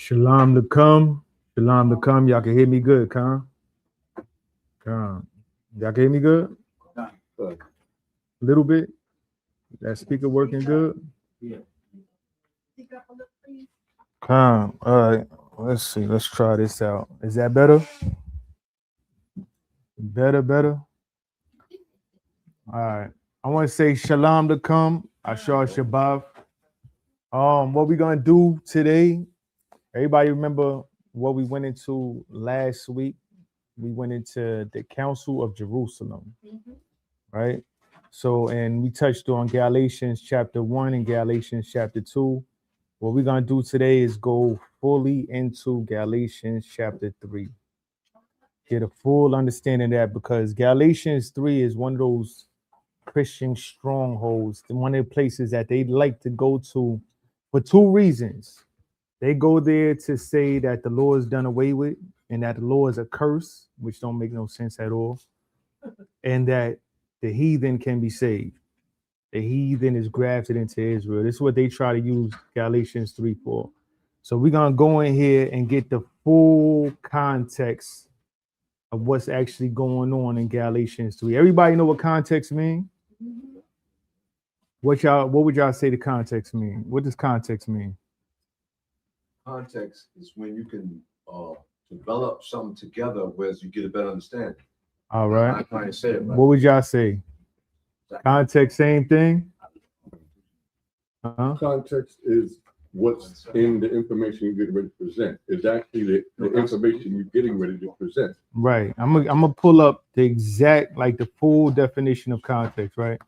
Shalom to come. Shalom to come. Y'all can hear me good, Con? Con. Y'all can hear me good? A little bit. That speaker working good? Yeah. Con. All right. Let's see. Let's try this out. Is that better? Better. All right. I want to say shalom to come. Ashar Shabbat. What we gonna do today? Everybody remember what we went into last week? We went into the Council of Jerusalem, right? So, and we touched on Galatians chapter 1 and Galatians chapter 2. What we're gonna do today is go fully into Galatians chapter 3. Get a full understanding of that, because Galatians 3 is one of those Christian strongholds, one of the places that they like to go to for two reasons. They go there to say that the law is done away with and that the law is a curse, which don't make no sense at all, and that the heathen can be saved. The heathen is grafted into Israel. This is what they try to use Galatians 3 for. So we're going to go in here and get the full context of what's actually going on in Galatians 3. Everybody know what context mean? What would y'all say the context mean? What does context mean? Context is when you can develop something together, whereas you get a better understanding. All right. I can't say it, right? What would y'all say? Context, same thing? Context is what's in the information you're getting ready to present. It's actually the information you're getting ready to present. Right. I'm gonna pull up the exact, like the full definition of context, right?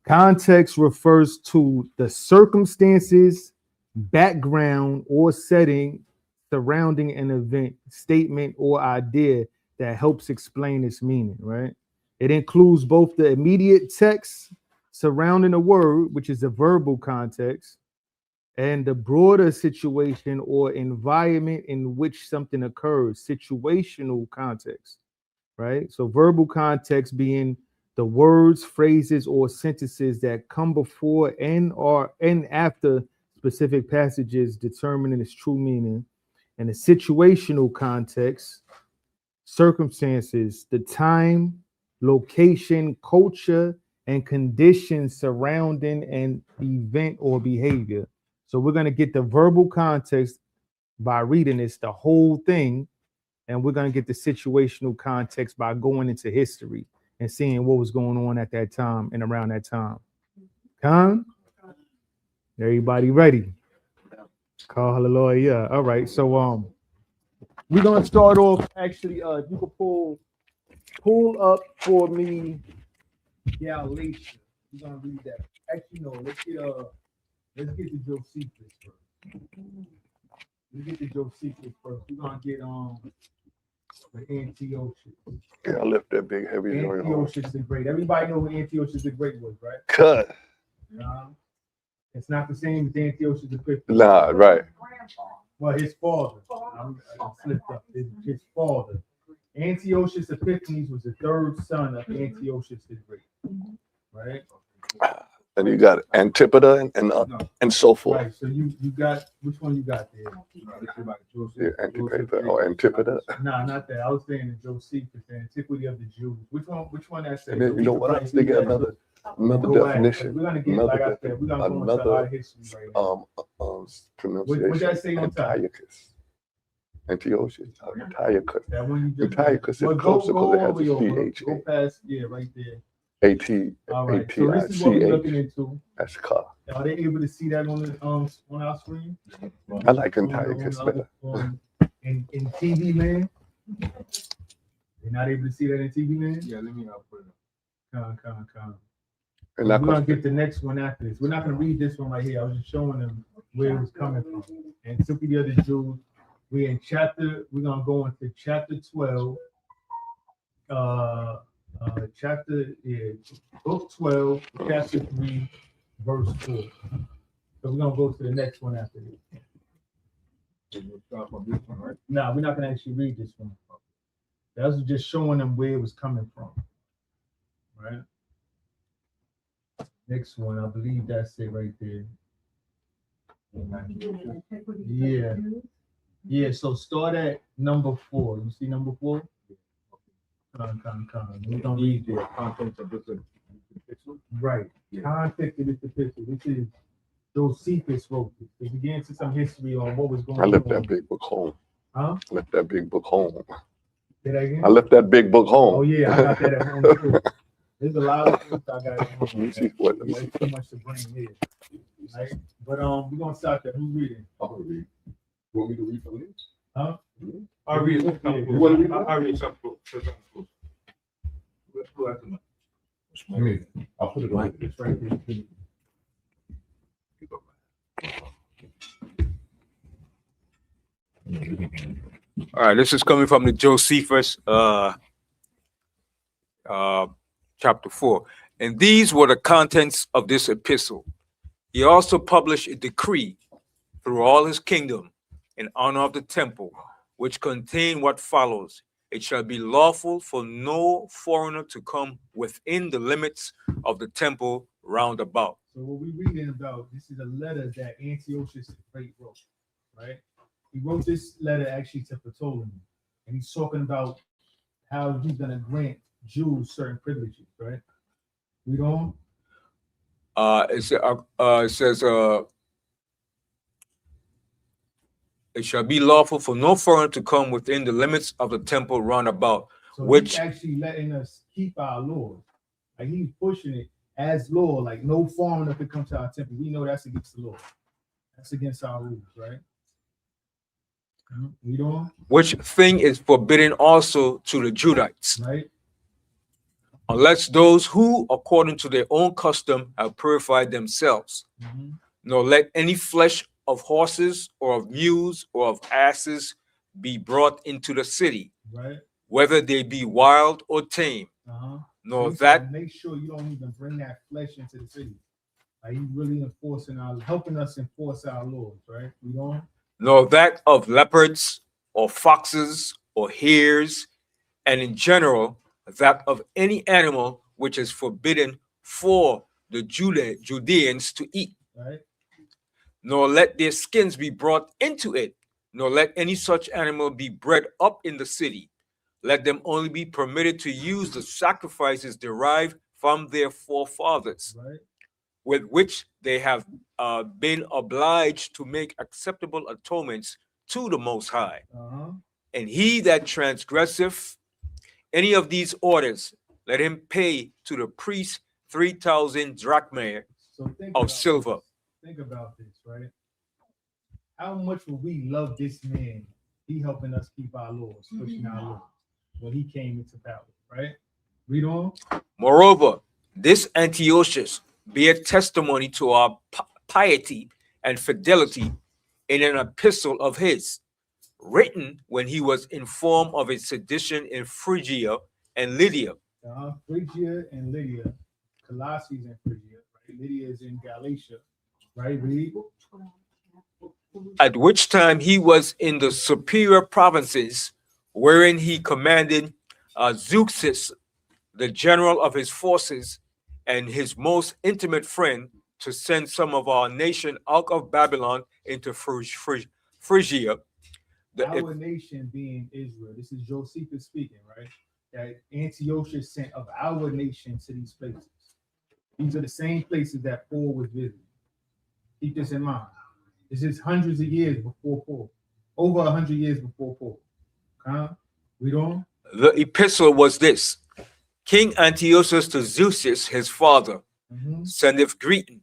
Context refers to the circumstances, background, or setting surrounding an event, statement, or idea that helps explain its meaning, right? It includes both the immediate text surrounding a word, which is the verbal context, and the broader situation or environment in which something occurs, situational context, right? So verbal context being the words, phrases, or sentences that come before and after specific passages determining its true meaning. And the situational context, circumstances, the time, location, culture, and conditions surrounding an event or behavior. So we're going to get the verbal context by reading this, the whole thing, and we're going to get the situational context by going into history and seeing what was going on at that time and around that time. Con? Everybody ready? Call hallelujah. All right. So we're gonna start off. Actually, if you could pull up for me Galatians. We're gonna read that. Actually, no, let's get to Josephus first. Let's get to Josephus first. We're gonna get the Antiochus. Yeah, I lift that big heavy joint. Antiochus the Great. Everybody know who Antiochus the Great was, right? Cut. It's not the same as Antiochus the Fifth. Nah, right. Well, his father. I slipped up. His father. Antiochus Epiphanes was the third son of Antiochus the Great. Right? And you got Antipater and so forth. Right. So you got, which one you got there? Yeah, Antipater or Antipater. Nah, not that. I was saying the Josephus, the Antiquity of the Jews. Which one that said? You know what? I was thinking another definition. We're gonna get, like I said, we're gonna go into a lot of history right now. Pronunciation. What that say on top? Antiochus. Antiochus. Antiochus. That one you just. Antiochus is closer because it has a CH. Go past, yeah, right there. All right. So this is what we're looking into. That's car. Are they able to see that on our screen? I like Antiochus better. In TV land? They're not able to see that in TV land? Yeah, let me put it up. Come. And we're gonna get the next one after this. We're not gonna read this one right here. I was just showing them where it was coming from. Antiquity of the Jews. We're gonna go into chapter 12. Book 12, chapter 3, verse 4. So we're gonna go to the next one after this. No, we're not gonna actually read this one. That was just showing them where it was coming from. Right? Next one, I believe that's it right there. Yeah. Yeah, so start at number 4. You see number 4? Come. We're gonna read The it. contents of this epistle. Right. Yeah. Context of this epistle. This is Josephus wrote this. To begin into some history on what was going I on. left that big book home. Huh? Left that big book home. Say that again? I left that big book home. Oh yeah, I got that at home too. There's a lot of books I got at home. Let me see what. Yeah, it's too much to bring here. Right? But we're gonna start there. Who's reading? I'll read. You want me to read from this? Huh? I'll read some Yeah, You want to read? I'll read some books. Who has them? I'll put it on. It's right there. All right, this is coming from the Josephus, chapter 4. And these were the contents of this epistle. He also published a decree through all his kingdom in honor of the temple, which contained what follows. It shall be lawful for no foreigner to come within the limits of the temple round about. So what we're reading about, this is a letter that Antiochus the Great wrote, right? He wrote this letter actually to Ptolemy, and he's talking about how he's gonna grant Jews certain privileges, right? Read on. It says, it shall be lawful for no foreigner to come within the limits of the temple round about. So Which- he's actually letting us keep our laws. Like he's pushing it as law, like no foreigner could come to our temple. We know that's against the law. That's against our rules, right? Read on, Which thing is forbidden also to the Judites, right? unless those who, according to their own custom, have purified themselves. Mhm. Nor let any flesh of horses or of mules or of asses be brought into the city, Right? whether they be wild or tame. Uh-huh. Nor He that said, make sure you don't even bring that flesh into the city. Like he's really helping us enforce our laws, right? We don't. nor that of leopards or foxes or hares, and in general that of any animal which is forbidden for the Judeans to eat. Right? Nor let their skins be brought into it, nor let any such animal be bred up in the city. Let them only be permitted to use the sacrifices derived from their forefathers, Right? with which they have been obliged to make acceptable atonements to the Most High. Uh-huh. And he that transgresseth any of these orders, let him pay to the priest 3,000 drachmae So think of about silver. this. Think about this, right? How much will we love this man? He helping us keep our laws, pushing our laws when he came into power, right? Read on. Moreover, this Antiochus bear testimony to our piety and fidelity in an epistle of his, written when he was informed of a sedition in Phrygia and Lydia, Phrygia and Lydia, Colossae and Phrygia, right? Lydia is in Galatia, right? Read. at which time he was in the superior provinces, wherein he commanded Zeuxis, the general of his forces, and his most intimate friend, to send some of our nation out of Babylon into Phrygia. Our nation being Israel. This is Josephus speaking, right? That Antiochus sent of our nation to these places. These are the same places that Paul was visiting. Keep this in mind. This is hundreds of years before Paul. Over 100 years before Paul. Read on. The epistle was this: King Antiochus to Zeuxis, his father, sendeth greeting.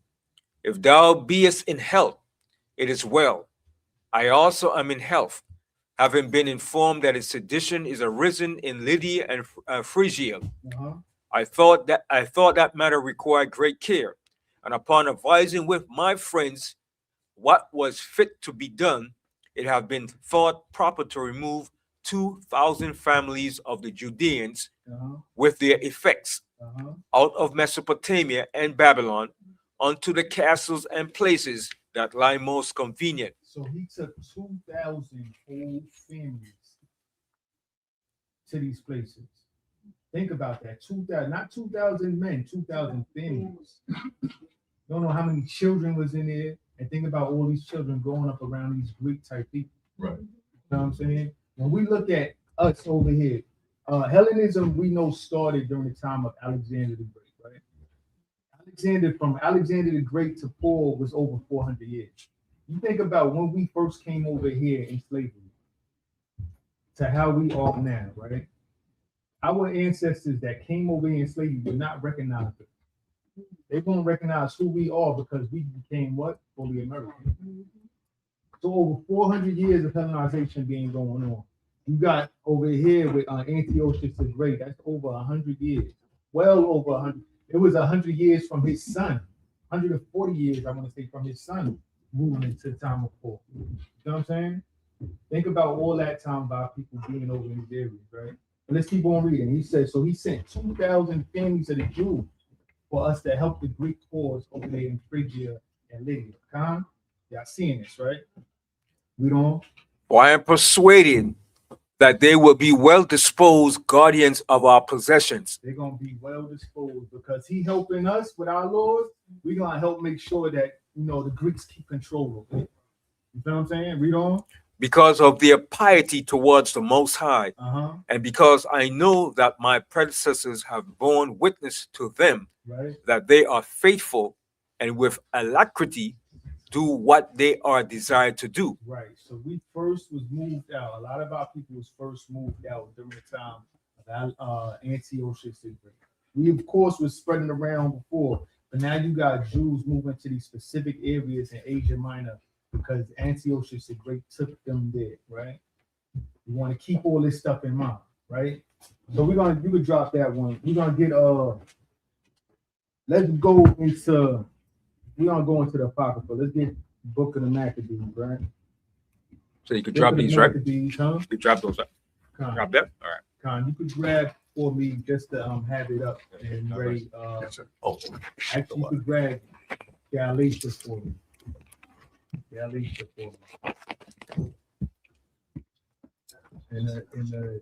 If thou beest in health, it is well. I also am in health, having been informed that a sedition is arisen in Lydia and Phrygia. I thought that matter required great care, and upon advising with my friends what was fit to be done, it have been thought proper to remove 2,000 families of the Judeans with their effects out of Mesopotamia and Babylon unto the castles and places that lie most convenient. So he took 2,000 whole families to these places. Think about that. 2,000, not 2,000 men, 2,000 families. Don't know how many children was in there. And think about all these children growing up around these Greek type people. Right. You know what I'm saying? When we look at us over here, Hellenism we know started during the time of Alexander the Great, right? From Alexander the Great to Paul was over 400 years. You think about when we first came over here in slavery to how we are now, right? Our ancestors that came over here in slavery would not recognize it. They won't recognize who we are because we became what? Fully American. So over 400 years of Hellenization being going on. You got over here with Antiochus the Great. That's over 100 years. Well over 100. It was 100 years from his son. 140 years, I want to say, from his son moving into the time of Paul. You know what I'm saying? Think about all that time about people being over in these areas, right? But let's keep on reading. He says, so he sent 2,000 families of the Jews for us to help the Greek cause over there in Phrygia and Lydia. Y'all seeing this, right? Read on. For I am persuaded that they will be well-disposed guardians of our possessions. They're going to be well-disposed because he helping us with our Lord. We're going to help make sure that, the Greeks keep control of it. You know what I'm saying? Read on. Because of their piety towards the Most High, and because I know that my predecessors have borne witness to them, right, that they are faithful and with alacrity do what they are desired to do. Right. So we first was moved out. A lot of our people was first moved out during the time of Antiochus the Great. We, of course, was spreading around before, but now you got Jews moving to these specific areas in Asia Minor because Antiochus the Great took them there, right? You want to keep all this stuff in mind, right? So you could drop that one. We're gonna get we're gonna go into the Apocrypha. Let's get Book of the Maccabees, right? So you could drop these, right? Huh? You drop those up. Drop that? All right. Con, you could grab for me just to have it up and ready. Yes, sir. Oh, Actually, you could grab Galatians for me. Galatians for me. In the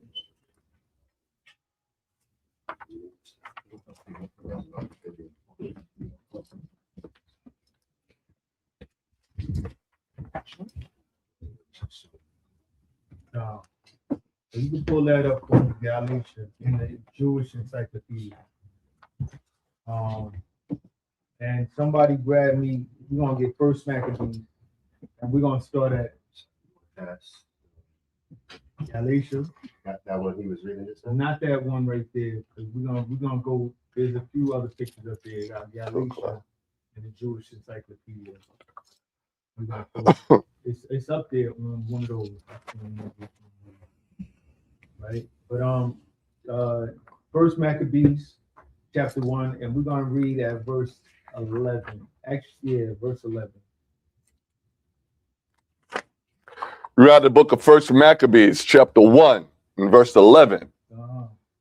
so you can pull that up from Galatians in the Jewish Encyclopedia. And somebody grab me. We're gonna get First Maccabees, and we're gonna start at Galatians. That one he was reading this. Not that one right there, because we're gonna go. There's a few other pictures up there. Got Galatians and the Jewish Encyclopedia. It's up there on one of those. Right, but First Maccabees chapter 1, and we're gonna read at verse 11. Actually, yeah, verse 11. We're at the book of First Maccabees, chapter 1, and verse 11.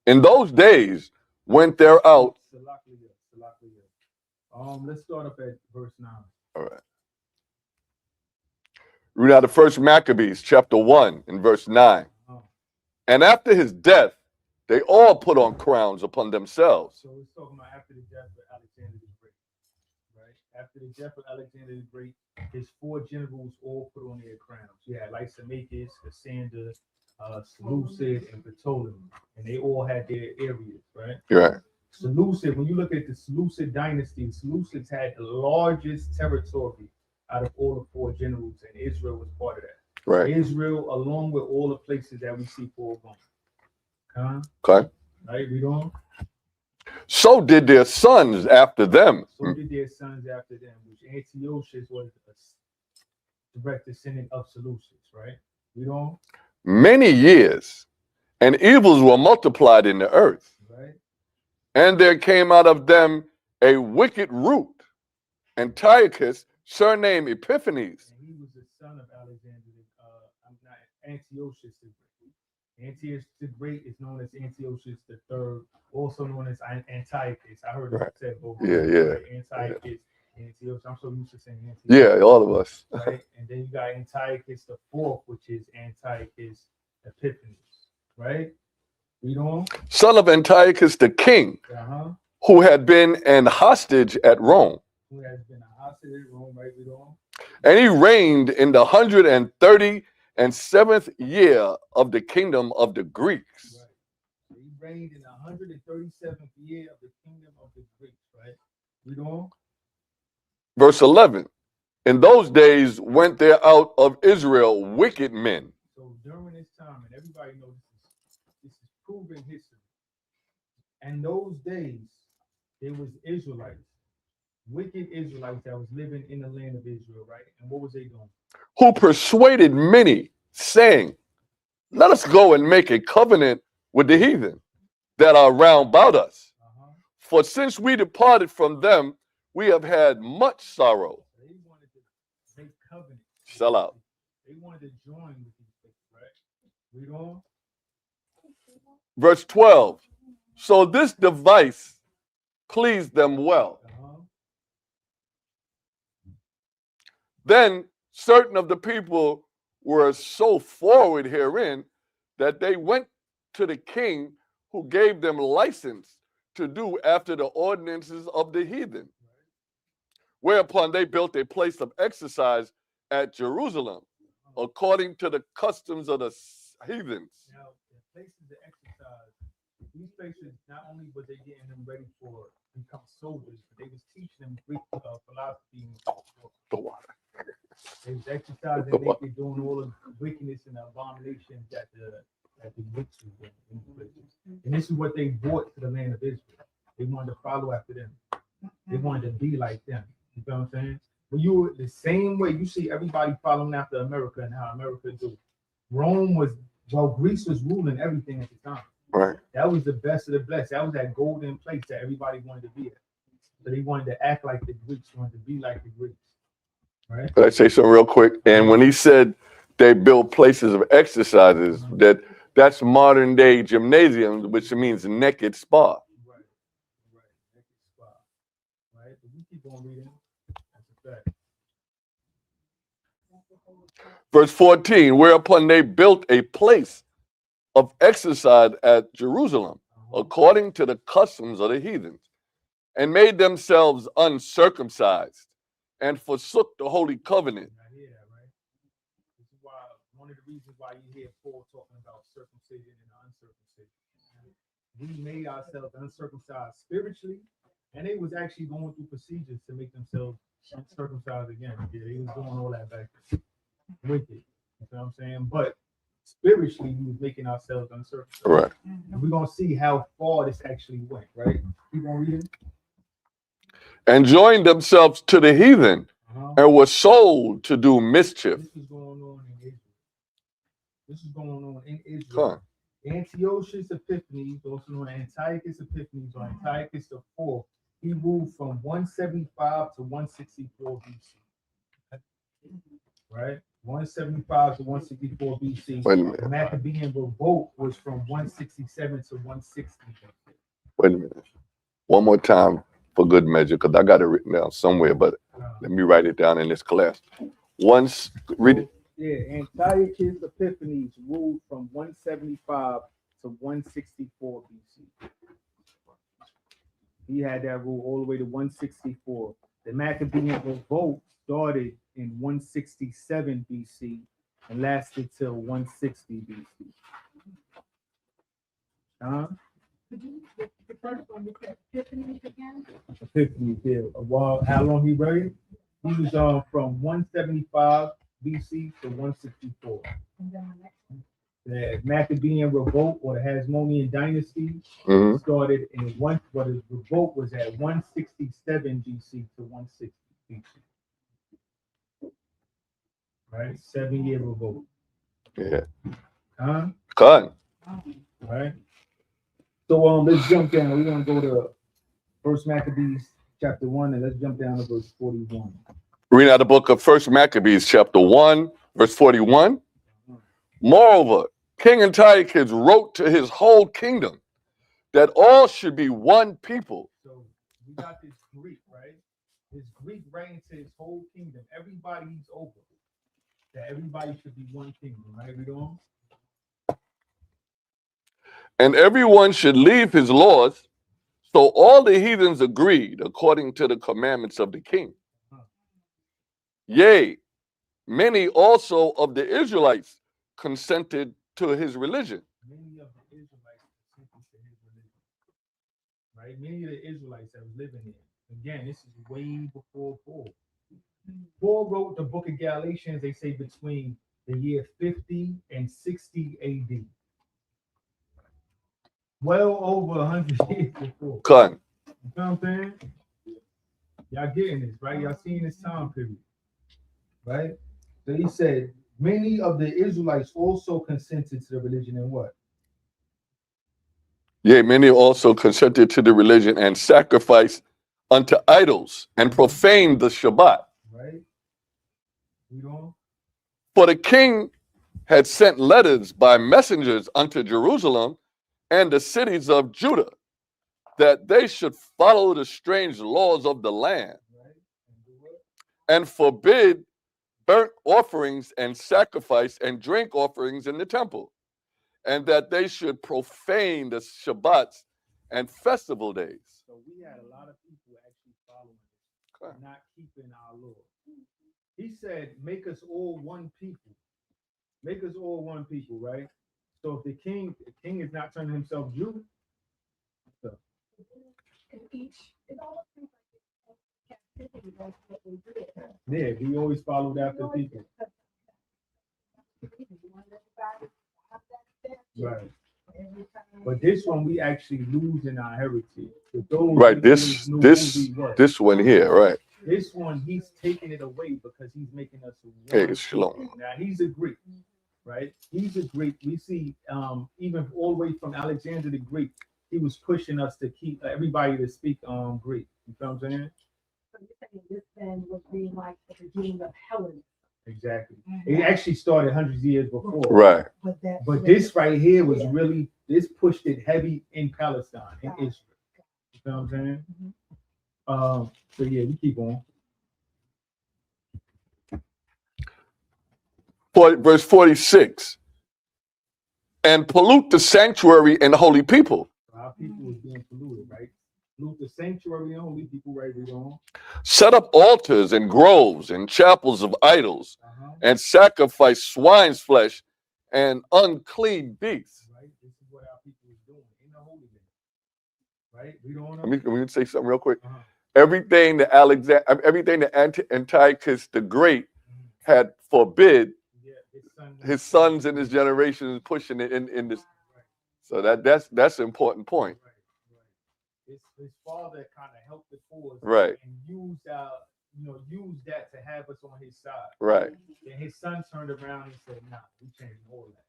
In those days went there out. Let's start up at verse 9. All right. Read out of First Maccabees, chapter 1, and verse 9. And after his death, they all put on crowns upon themselves. So it's talking about after the death of Alexander the Great, right? After the death of Alexander the Great, his 4 generals all put on their crowns. You had Lysimachus, Cassander, Seleucid, and Ptolemy, and they all had their areas, right? Right. Seleucid, when you look at the Seleucid dynasty, the Seleucids had the largest territory out of all the 4 generals, and Israel was part of that. Right. Israel, along with all the places that we see Paul going. Okay. Right, read on. So did their sons after them. So did their sons after them, which Antiochus was a direct descendant of Seleucus, right? Read on. Many years, and evils were multiplied in the earth. Right. And there came out of them a wicked root, Antiochus, surnamed Epiphanes. And he was the son of Alexander, Antiochus the Great. Antiochus the Great is known as Antiochus the Third, also known as Antiochus. I heard it said both. Yeah. Antiochus, Antiochus. I'm so used to saying Antiochus. Yeah, all of us. Right, and then you got Antiochus the Fourth, which is Antiochus Epiphanes. Right. Read on. Son of Antiochus the king, who had been an hostage at Rome. Who has been a hostage at Rome, right? Read on. And he reigned in the 138th and 7th year of the kingdom of the Greeks. Right. So he reigned in the 137th year of the kingdom of the Greeks, right? Read on. Verse 11. In those days went there out of Israel wicked men. So during this time, and everybody knows this is proven history. And those days, there was Israelites, wicked Israelites that was living in the land of Israel, right? And what was they doing? Who persuaded many, saying, let us go and make a covenant with the heathen that are round about us. For since we departed from them, we have had much sorrow. They wanted to make covenant. Sell out. They wanted to join with these people, right? Read on. Verse 12. So this device pleased them well. Then certain of the people were so forward herein that they went to the king, who gave them license to do after the ordinances of the heathen. Whereupon they built a place of exercise at Jerusalem, according to the customs of the heathens. Now, the places of exercise, these places, not only was they getting them ready for become soldiers, but they was teaching them Greek philosophy. The water. They was exercising, they were doing all the wickedness and abominations that the Greeks was doing in these places. And this is what they brought to the land of Israel. They wanted to follow after them. They wanted to be like them. You know what I'm saying? But you were the same way you see everybody following after America and how America do. Greece was ruling everything at the time. Right. That was the best of the best. That was that golden place that everybody wanted to be at. So they wanted to act like the Greeks, wanted to be like the Greeks. Right? Could I say something real quick? And when he said they built places of exercises, that's modern day gymnasiums, which means naked spa. Right. Naked spa. Right? But we keep on reading. That's a fact. Verse 14, whereupon they built a place of exercise at Jerusalem, according to the customs of the heathens, and made themselves uncircumcised, and forsook the holy covenant. I hear that, right? This is why one of the reasons why you hear Paul talking about circumcision and uncircumcision. We made ourselves uncircumcised spiritually, and they was actually going through procedures to make themselves uncircumcised again. Yeah, they was doing all that back then. Wicked. You know what I'm saying? But spiritually, we was making ourselves uncircumcised. Right. And we're gonna see how far this actually went, right? Keep on reading. And joined themselves to the heathen, and were sold to do mischief. This is going on in Israel. This is going on in Israel. Antiochus Epiphanes, also known as Antiochus Epiphanes or Antiochus IV, he ruled from 175 to 164 BC. Right? 175 to 164 BC. Wait a minute. The Maccabean revolt was from 167 to 160. Wait a minute. One more time for good measure, because I got it written down somewhere, but let me write it down in this class. Once, read it. Yeah, Antiochus Epiphanes ruled from 175 to 164 BC. He had that rule all the way to 164. The Maccabean revolt started in 167 BC and lasted till 160 BC. The first one was Epiphanies again. Epiphanies, yeah. While how long he reigned? He was from 175 BC to 164. And then the next one. The Maccabean revolt or the Hasmonean dynasty started in the revolt was at 167 BC to 160 BC. Right? 7-year revolt. Yeah. Cut. Right. So let's jump down. We're gonna go to First Maccabees chapter 1, and let's jump down to verse 41. Read out the book of First Maccabees, chapter 1, verse 41. Moreover, King Antiochus wrote to his whole kingdom that all should be one people. So we got this Greek, right? This Greek reign to his whole kingdom. Everybody's over. That everybody should be one kingdom, right? We on? And everyone should leave his laws. So all the heathens agreed according to the commandments of the king. Yea, many also of the Israelites consented to his religion. Many of the Israelites consented to his religion. Right? Many of the Israelites that was living there. Again, this is way before Paul. Paul wrote the book of Galatians, they say between the year 50 and 60 AD. Well over 100 years before. Con. You know what I'm saying? Y'all getting this, right? Y'all seeing this time period, right? So he said, many of the Israelites also consented to the religion and what? Yea, many also consented to the religion and sacrificed unto idols and profaned the Shabbat. Right? We don't? For the king had sent letters by messengers unto Jerusalem and the cities of Judah, that they should follow the strange laws of the land, Right? And do what? and forbid burnt offerings and sacrifice and drink offerings in the temple, and that they should profane the Shabbats and festival days. So we had a lot of people actually following this, Okay. not keeping our law. He said, make us all one people. Make us all one people, right? So if the king is not turning himself Jew, so And it almost seems like captivity, that's what we did. yeah, we always followed after people. Right. But this one we actually losing our heritage. For those Right, who this always knew this who we were. this one here, right? This one, he's taking it away because he's making us Hey, one shalom. people. Now he's a Greek, right? He's a Greek. We see even all the way from Alexander the Greek, he was pushing us to keep everybody to speak Greek. You know what I'm saying? So you're saying this then would be like the beginning of Hellenism. Exactly. It actually started hundreds of years before. Right. But this right here was really, this pushed it heavy in Palestine, in Israel. You know what I'm saying? So yeah, we keep on. Verse 46. And pollute the sanctuary and the holy people. Our people was being polluted, right? Pollute the sanctuary and holy people, right? We on. Set up altars and groves and chapels of idols, and sacrifice swine's flesh and unclean beasts. Right? This is what our people is doing in the Holy Land. Right? We don't Let me say something real quick. Uh-huh. Everything that Antiochus the Great had forbid, Yeah, his sons and his generations pushing it in this. So that's an important point. Right. His father kind of helped the cause, Right. and used that to have us on his side. Right. And his son turned around and said, "Nah, we changing all that."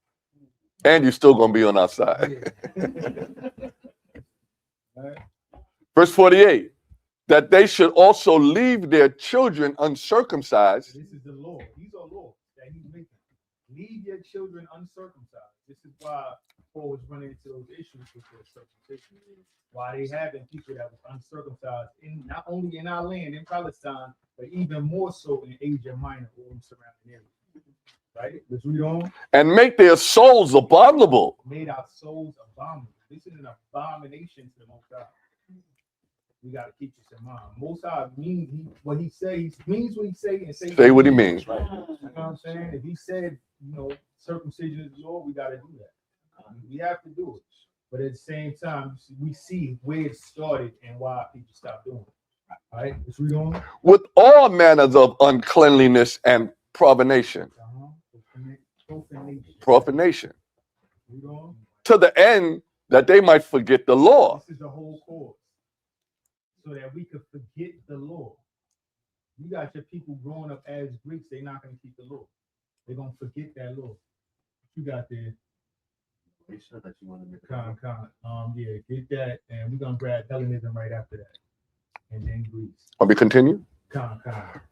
And you're still gonna be on our side. Yeah. Right. Verse 48. That they should also leave their children uncircumcised. This is the law. These are laws that he's making. Leave your children uncircumcised. This is why Paul was running into those issues with their circumcision. Why they having people that was uncircumcised in not only in our land in Palestine, but even more so in Asia Minor or in surrounding areas. Right? Let's read on. And make their souls abominable. Made our souls abominable. This is an abomination to the Most High. We got to keep this in mind. Most High means what he says, means what he say, and Say what he means. Right? You know what I'm saying? If he said, circumcision is the law, we got to do that. We have to do it. But at the same time, we see where it started and why people stopped doing it. All right, let's read on. With all manners of uncleanliness and profanation. Profanation. Read on. To the end that they might forget the law. This is the whole cause. So that we could forget the law. You got your people growing up as Greeks, they're not going to keep the law. They're going to forget that law. You got there. You said that you wanted to Yeah, get that, and we're gonna grab Hellenism right after that, and then Greece. Let me continue. Con.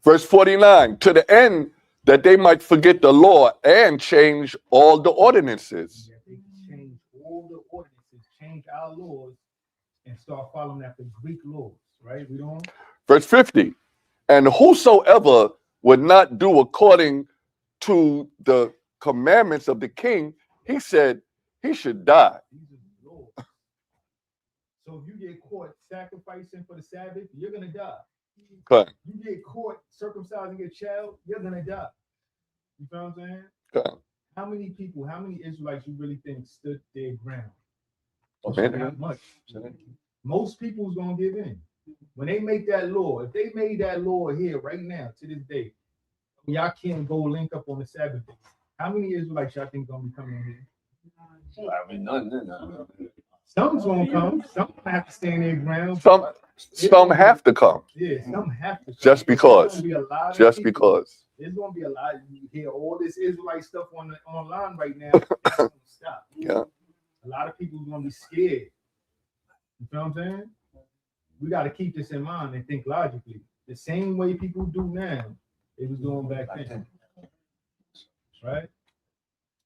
Verse 49. To the end that they might forget the law and change all the ordinances. Yeah, they change all the ordinances, change our laws, and start following after Greek laws, right? We don't. Verse 50. And whosoever would not do according to the commandments of the king, he said he should die. These are the laws. So if you get caught sacrificing for the Sabbath, you're gonna die. Okay. You get caught circumcising your child, you're gonna die. You know what I'm saying? Okay. How many people, how many Israelites you really think stood their ground? Abandonment? Not much. Most people's gonna give in. When they make that law, if they made that law here right now to this day, y'all can't go link up on the Sabbath day. How many Israelites y'all think gonna be coming in here? I mean, none. Some's gonna come. Some gonna have to stand their ground. Some have to come Yeah, some have to come. just because. There's gonna be a lot of Just people. because. There's gonna be a lot. You hear all this Israelite stuff online right now. It's gonna stop. Yeah. A lot of people are gonna be scared. You feel what I'm saying? We got to keep this in mind and think logically. The same way people do now, they was doing back then. Right?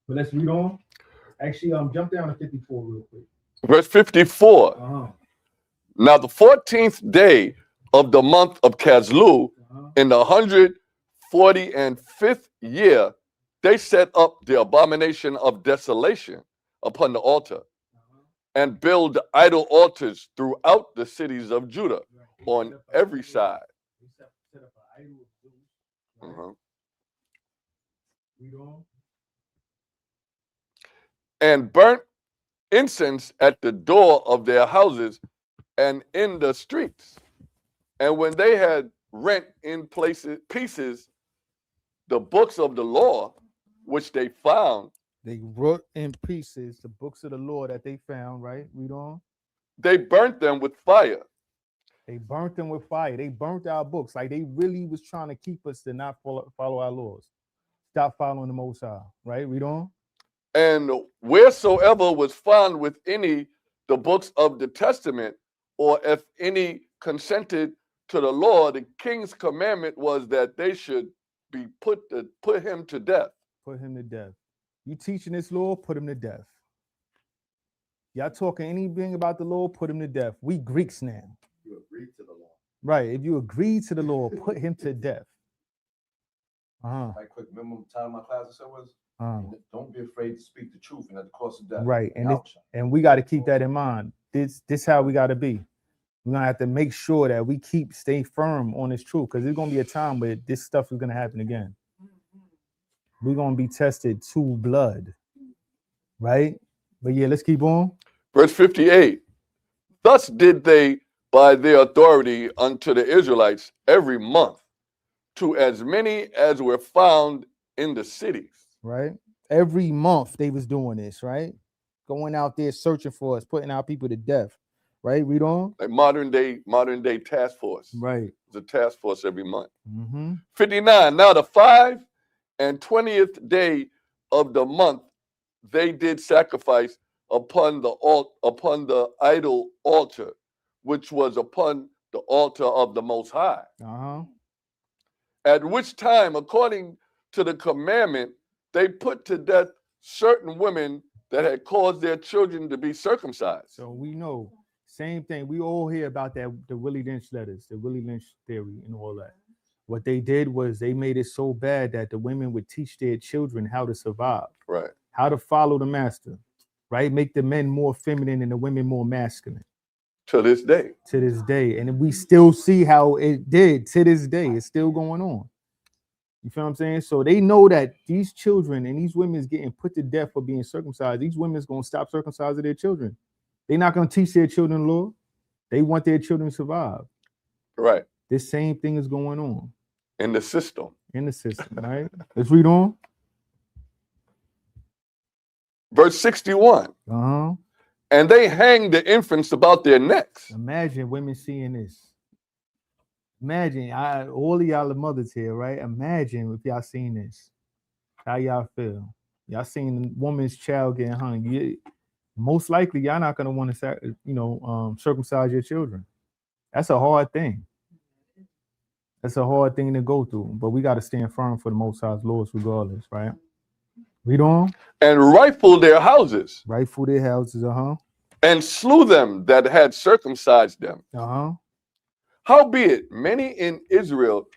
But let's read on. Actually, jump down to 54 real quick. Verse 54. Uh-huh. Now the 14th day of the month of Caslu, in the 145th year, they set up the abomination of desolation upon the altar and build idol altars throughout the cities of Judah on every side. They set up an idol of Zeus, right? Uh-huh. Read on. And burnt incense at the door of their houses and in the streets. And when they had rent in pieces the books of the law, which they found, They wrote in pieces the books of the law that they found, right? Read on. they burnt them with fire. They burnt them with fire. They burnt our books. Like they really was trying to keep us to not follow our laws. Stop following the Most High, right? Read on. And wheresoever was found with any the books of the testament, or if any consented to the law, the king's commandment was that they should be put him to death. Put him to death. You teaching this law, put him to death. Y'all talking anything about the law, put him to death. We Greeks now. You agree to the law. Right. If you agree to the law, put him to death. Right quick, remember the time my class I said was, don't be afraid to speak the truth and at the cost of death. Right. And we got to keep that in mind. This how we got to be. We're gonna have to make sure that we stay firm on this truth, because there's gonna be a time where this stuff is gonna happen again. We're gonna be tested to blood, right? But yeah, let's keep on. Verse 58. Thus did they by their authority unto the Israelites every month, to as many as were found in the cities. Right? Every month they was doing this, right? Going out there searching for us, putting our people to death. Right? Read on. Like modern day task force. Right. It's a task force every month. Mm-hmm. 59. Now the 5 and 20th day of the month, they did sacrifice upon the idol altar, which was upon the altar of the Most High. Uh-huh. At which time, according to the commandment, they put to death certain women that had caused their children to be circumcised. So we know, same thing. We all hear about that, the Willie Lynch letters, the Willie Lynch theory and all that. What they did was they made it so bad that the women would teach their children how to survive, Right. how to follow the master, right? Make the men more feminine and the women more masculine. To this day. To this day. And we still see how it did to this day. It's still going on. You feel what I'm saying? So they know that these children and these women is getting put to death for being circumcised. These women's going to stop circumcising their children. They're not going to teach their children law. They want their children to survive. Right. This same thing is going on. In the system. In the system, right? Let's read on. Verse 61. Uh-huh. And they hang the infants about their necks. Imagine women seeing this. Imagine, all of y'all are mothers here, right? Imagine if y'all seen this. How y'all feel? Y'all seen a woman's child getting hung. Most likely, y'all not gonna want to, circumcise your children. That's a hard thing. That's a hard thing to go through. But we got to stand firm for the Most High's laws, regardless, right? Read on. And rifled their houses. Rifled their houses, And slew them that had circumcised them. Howbeit, many in Israel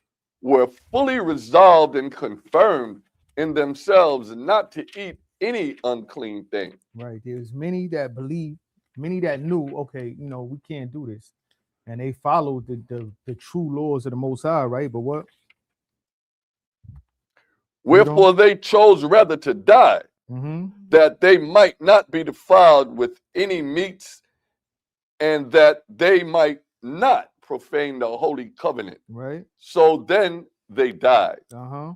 were fully resolved and confirmed in themselves not to eat any unclean thing. Right. There's many that believe, many that knew, okay, we can't do this. And they followed the true laws of the Most High, right? But what? Wherefore they chose rather to die, Mm-hmm. that they might not be defiled with any meats, and that they might not profane the holy covenant. Right. So then they died. Uh-huh.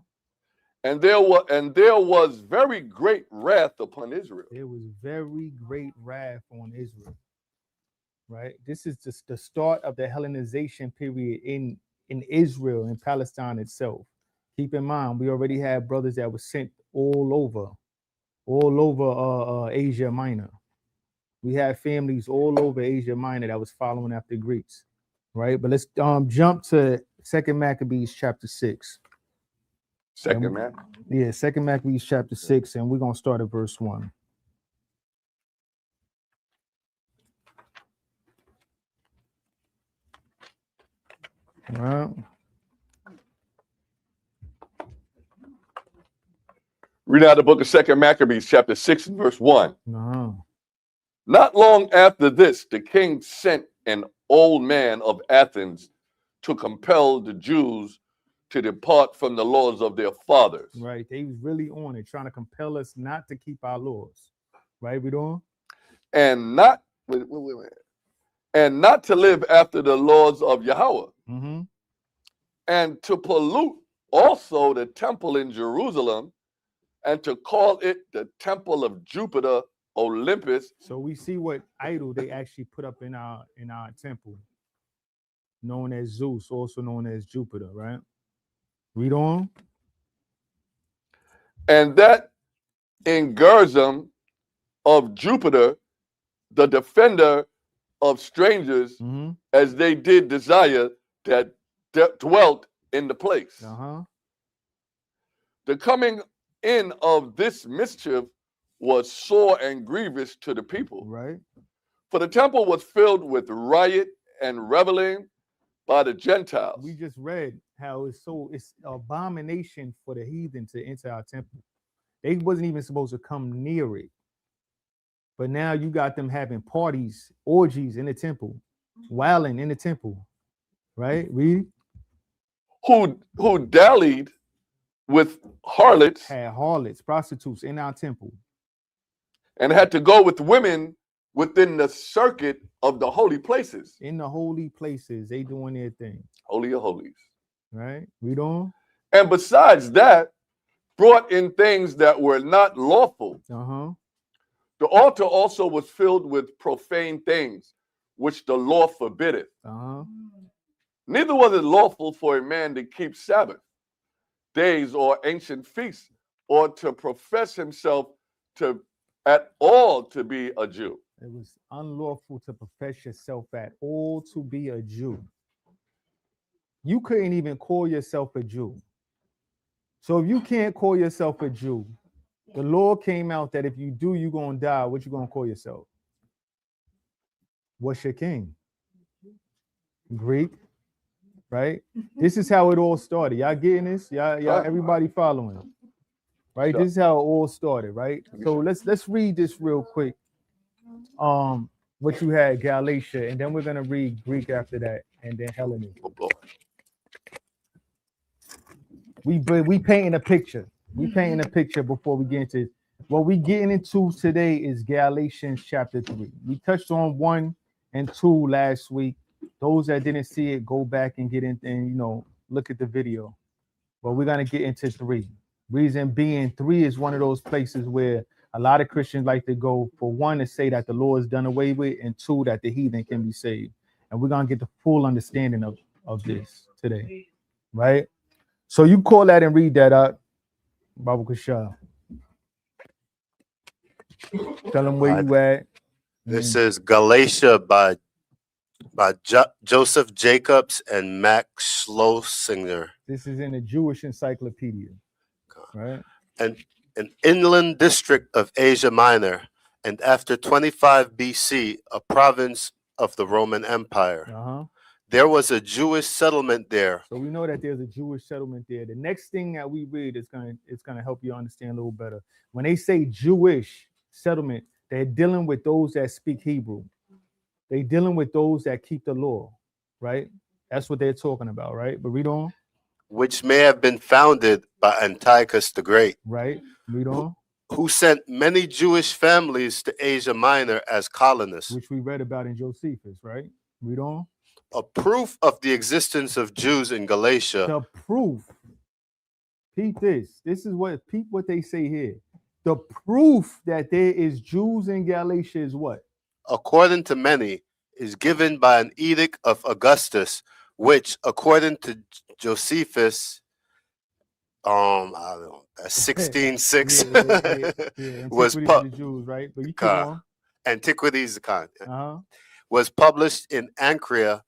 And there was very great wrath upon Israel. There was very great wrath on Israel. Right. This is just the start of the Hellenization period in Israel, in Palestine itself. Keep in mind, we already had brothers that were sent all over Asia Minor. We had families all over Asia Minor that was following after Greeks. Right. But let's jump to 2 Maccabees chapter 6. Second man. Yeah, 2 Maccabees chapter 6, and we're gonna start at verse 1. All right. Read out the book of 2 Maccabees, chapter 6, and verse 1. Uh-huh. Not long after this, the king sent an old man of Athens to compel the Jews to depart from the laws of their fathers. Right. They was really on it, trying to compel us not to keep our laws. Right, we doing? And not and not to live after the laws of Yahweh, Mm-hmm. and to pollute also the temple in Jerusalem, and to call it the temple of Jupiter Olympus. So we see what idol they actually put up in our temple, known as Zeus, also known as Jupiter, right? Read on. And that in Gerizim of Jupiter, the defender of strangers, Mm-hmm. as they did desire that dwelt in the place. Uh-huh. The coming in of this mischief was sore and grievous to the people. Right. For the temple was filled with riot and reveling by the Gentiles. We just read how it's abomination for the heathen to enter our temple. They wasn't even supposed to come near it. But now you got them having parties, orgies in the temple, wailing in the temple. Right? Read. Who dallied with harlots, Had harlots, prostitutes in our temple. and had to go with women within the circuit of the holy places. In the holy places, they doing their thing. Holy of holies. Right? Read on. And besides that, brought in things that were not lawful. Uh-huh. The altar also was filled with profane things, which the law forbiddeth. Uh-huh. Neither was it lawful for a man to keep Sabbath days or ancient feasts, or to profess himself at all to be a Jew. It was unlawful to profess yourself at all to be a Jew. You couldn't even call yourself a Jew. So if you can't call yourself a Jew, the law came out that if you do, you're going to die. What you going to call yourself? What's your king? Greek, right? This is how it all started. Y'all getting this? Y'all, everybody following, right? Sure. This is how it all started, right? So let's read this real quick. What you had, Galatia, and then we're gonna read Greek after that, and then Hellenism. We painting a picture. We painting a picture before we get into what we getting into today is Galatians chapter 3. We touched on 1 and 2 last week. Those that didn't see it, go back and get in and look at the video. But we're gonna get into 3. Reason being, 3 is one of those places where a lot of Christians like to go, for 1, to say that the law is done away with, and 2, that the heathen can be saved. And we're gonna get the full understanding of this today, right? So you call that and read that out, Baba Kushah. Tell them where you at. This is Galatia by Joseph Jacobs and Max Schlosinger. This is in the Jewish Encyclopedia, right? And an inland district of Asia Minor, and after 25 BC, a province of the Roman Empire. Uh-huh. There was a Jewish settlement there. So we know that there's a Jewish settlement there. The next thing that we read is gonna help you understand a little better. When they say Jewish settlement, they're dealing with those that speak Hebrew. They're dealing with those that keep the law, right? That's what they're talking about, right? But read on. Which may have been founded by Antiochus the Great, right? Read on. who sent many Jewish families to Asia Minor as colonists. Which we read about in Josephus, right? Read on. A proof of the existence of Jews in Galatia, The proof. Peep this. This is peep what they say here. The proof that there is Jews in Galatia is what? according to many, is given by an edict of Augustus, which, according to Josephus, I don't know, 16:6 was Antiquities pu- of the Jews, right? But you keep Ka- on. Antiquities Uh-huh. was published in Ancyra,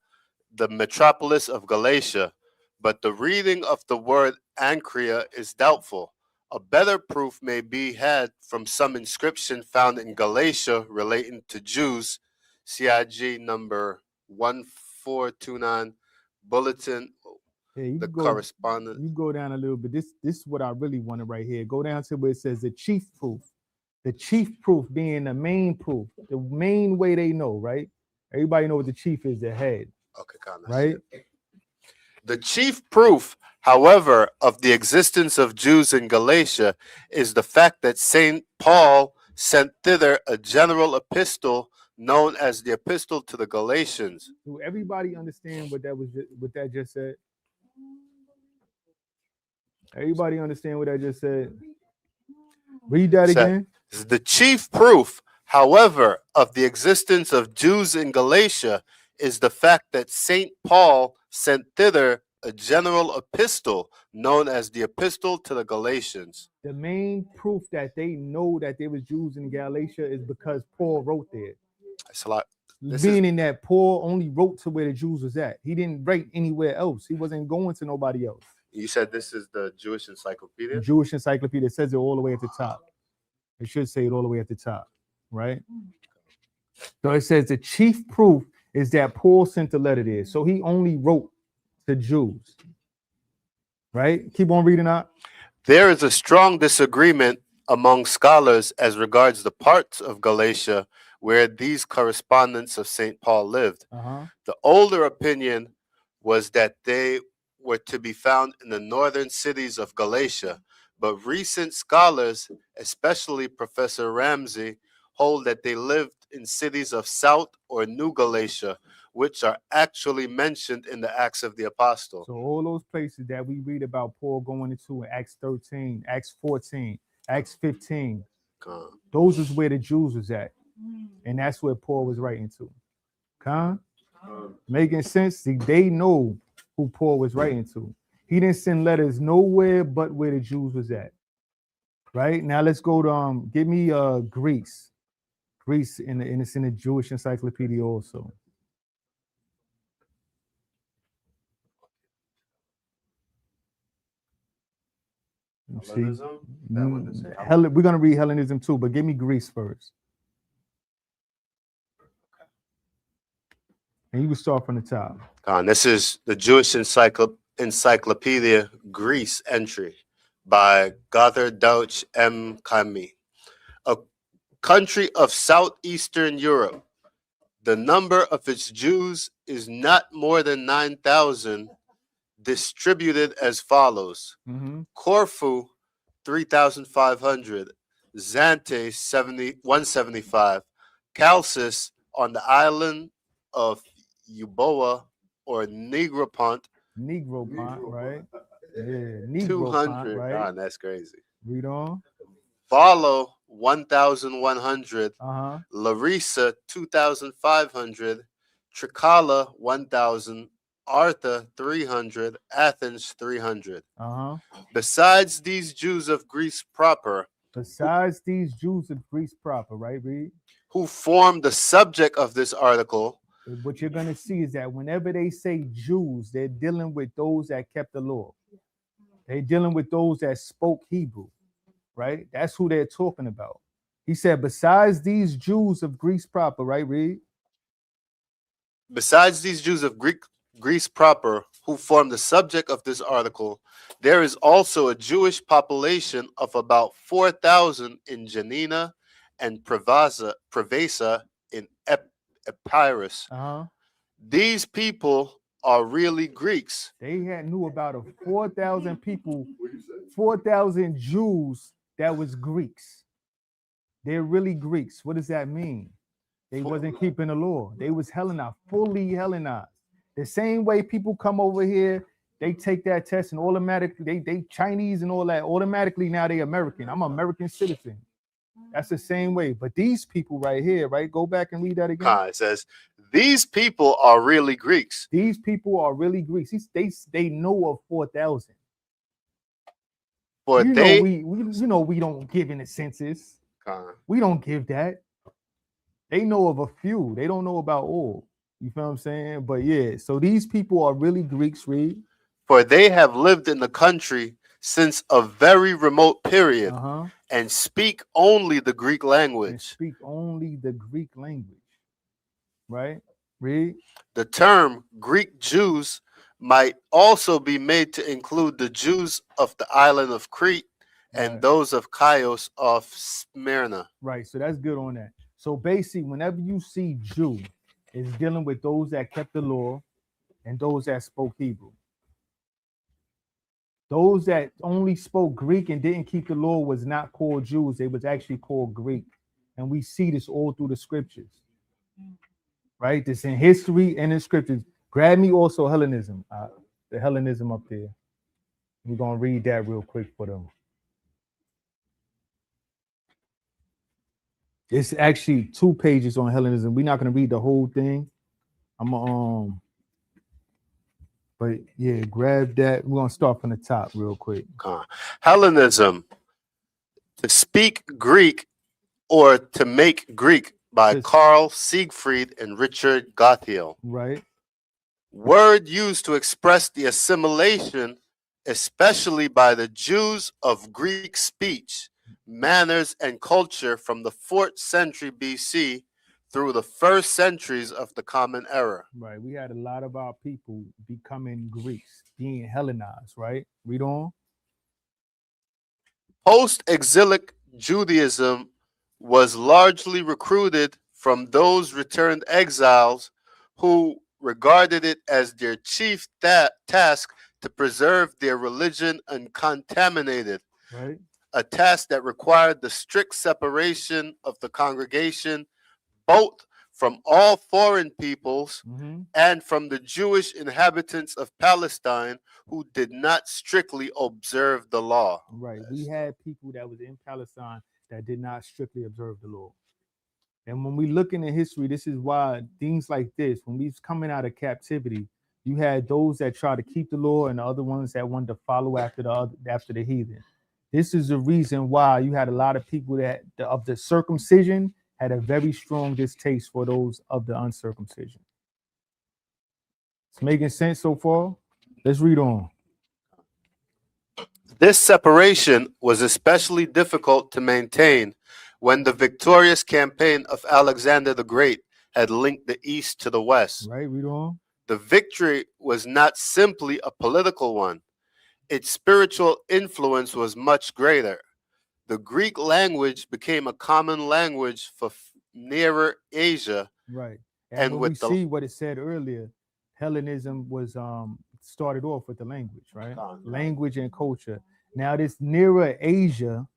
the metropolis of Galatia, but the reading of the word Ancyra is doubtful. A better proof may be had from some inscription found in Galatia relating to Jews, CIG number 1429, bulletin, Yeah, you the can go, correspondent. you go down a little bit. This is what I really wanted right here. Go down to where it says the chief proof. The chief proof being the main proof, the main way they know, right? Everybody know what the chief is, the head, Okay, right? The chief proof, however, of the existence of Jews in Galatia is the fact that St. Paul sent thither a general epistle known as the Epistle to the Galatians. Do everybody understand what that just said? Everybody understand what I just said? Read that Said- again. The chief proof, however, of the existence of Jews in Galatia is the fact that St. Paul sent thither a general epistle known as the Epistle to the Galatians. The main proof that they know that there was Jews in Galatia is because Paul wrote there. That's a lot. This Meaning that Paul only wrote to where the Jews was at. He didn't write anywhere else. He wasn't going to nobody else. You said this is the Jewish The encyclopedia? Jewish encyclopedia says it all the way at the top. It should say it all the way at the top, right? So it says the chief proof is that Paul sent a letter there. So he only wrote to Jews, right? Keep on reading out. There is a strong disagreement among scholars as regards the parts of Galatia where these correspondents of St. Paul lived. Uh-huh. The older opinion was that they were to be found in the northern cities of Galatia, but recent scholars, especially Professor Ramsey, hold that they lived in cities of South or New Galatia, which are actually mentioned in the Acts of the Apostles. So all those places that we read about Paul going into in Acts 13, Acts 14, Acts 15, those is where the Jews was at. And that's where Paul was writing to. Making sense? See, they know who Paul was writing to. He didn't send letters nowhere but where the Jews was at. Right? Now let's go to give me Greece. Greece it's in the Jewish encyclopedia also. Hellenism? We're gonna read Hellenism too, but give me Greece first. And you can start from the top. This is the Jewish Encyclopedia Greece entry by Gothard Deutsch M. Kami. A country of southeastern Europe. The number of its Jews is not more than 9,000, distributed as follows. Corfu, 3,500. Zante, 175. Chalcis on the island of Euboea or Negropont. Right? Yeah, 200. right? God, that's crazy. Read on. Valo, 1,100. Larissa, 2,500. Trikala, 1,000. Artha, 300. Athens, 300. Besides these Jews of Greece proper, right? Read. Who form the subject of this article, what you're going to see is that whenever they say Jews, they're dealing with those that kept the law. They're dealing with those that spoke Hebrew, right? That's who they're talking about. He said, besides these Jews of Greece proper, right? Read. Besides these Jews of Greece proper, who form the subject of this article, there is also a Jewish population of about 4,000 in Janina and Prevasa in Epirus. These people are really Greeks. They had knew about a 4,000 people, 4,000 Jews that was Greeks. They're really Greeks. What does that mean? They wasn't keeping the law. They was Hellenized, fully Hellenized. The same way people come over here, they take that test and automatically they Chinese and all that. Automatically now they American. I'm an American citizen. That's the same way. But these people right here, right? Go back and read that again. It says, these people are really Greeks. These people are really Greeks. They know of 4,000. For You they know we don't give in the census. We don't give that. They know of a few. They don't know about all. You feel what I'm saying? But yeah, so these people are really Greeks, read. For they have lived in the country since a very remote period and speak only the Greek language. And speak only the Greek language. Right? Read. The term Greek Jews might also be made to include the Jews of the island of Crete and those of Chios of Smyrna. Right. So that's good on that. So basically, whenever you see Jew, it's dealing with those that kept the law and those that spoke Hebrew. Those that only spoke Greek and didn't keep the law was not called Jews. They was actually called Greek. And we see this all through the scriptures. Right? This in history and in scriptures. Grab me also Hellenism. The Hellenism up there. We're going to read that real quick for them. It's actually 2 pages on Hellenism. We're not going to read the whole thing. But yeah, grab that. We're going to start from the top real quick. Hellenism, to speak Greek or to make Greek, by Carl Siegfried and Richard Gothiel. Right. Word used to express the assimilation, especially by the Jews, of Greek speech, manners, and culture from the 4th century BC through the first centuries of the Common Era. Right. We had a lot of our people becoming Greeks, being Hellenized, right? Read on. Post-exilic Judaism was largely recruited from those returned exiles who regarded it as their chief task to preserve their religion uncontaminated, right? A task that required the strict separation of the congregation, both from all foreign peoples and from the Jewish inhabitants of Palestine who did not strictly observe the law. Right. We had people that was in Palestine that did not strictly observe the law. And when we look into history, this is why things like this, when we was coming out of captivity, you had those that try to keep the law and the other ones that wanted to follow after the heathen. This is the reason why you had a lot of people that of the circumcision had a very strong distaste for those of the uncircumcision. It's making sense so far? Let's read on. This separation was especially difficult to maintain when the victorious campaign of Alexander the Great had linked the East to the West. Right, read on. The victory was not simply a political one. Its spiritual influence was much greater. The Greek language became a common language for Nearer Asia. Right. And when we see what it said earlier, Hellenism was started off with the language, right? Language and culture. Now this Nearer Asia,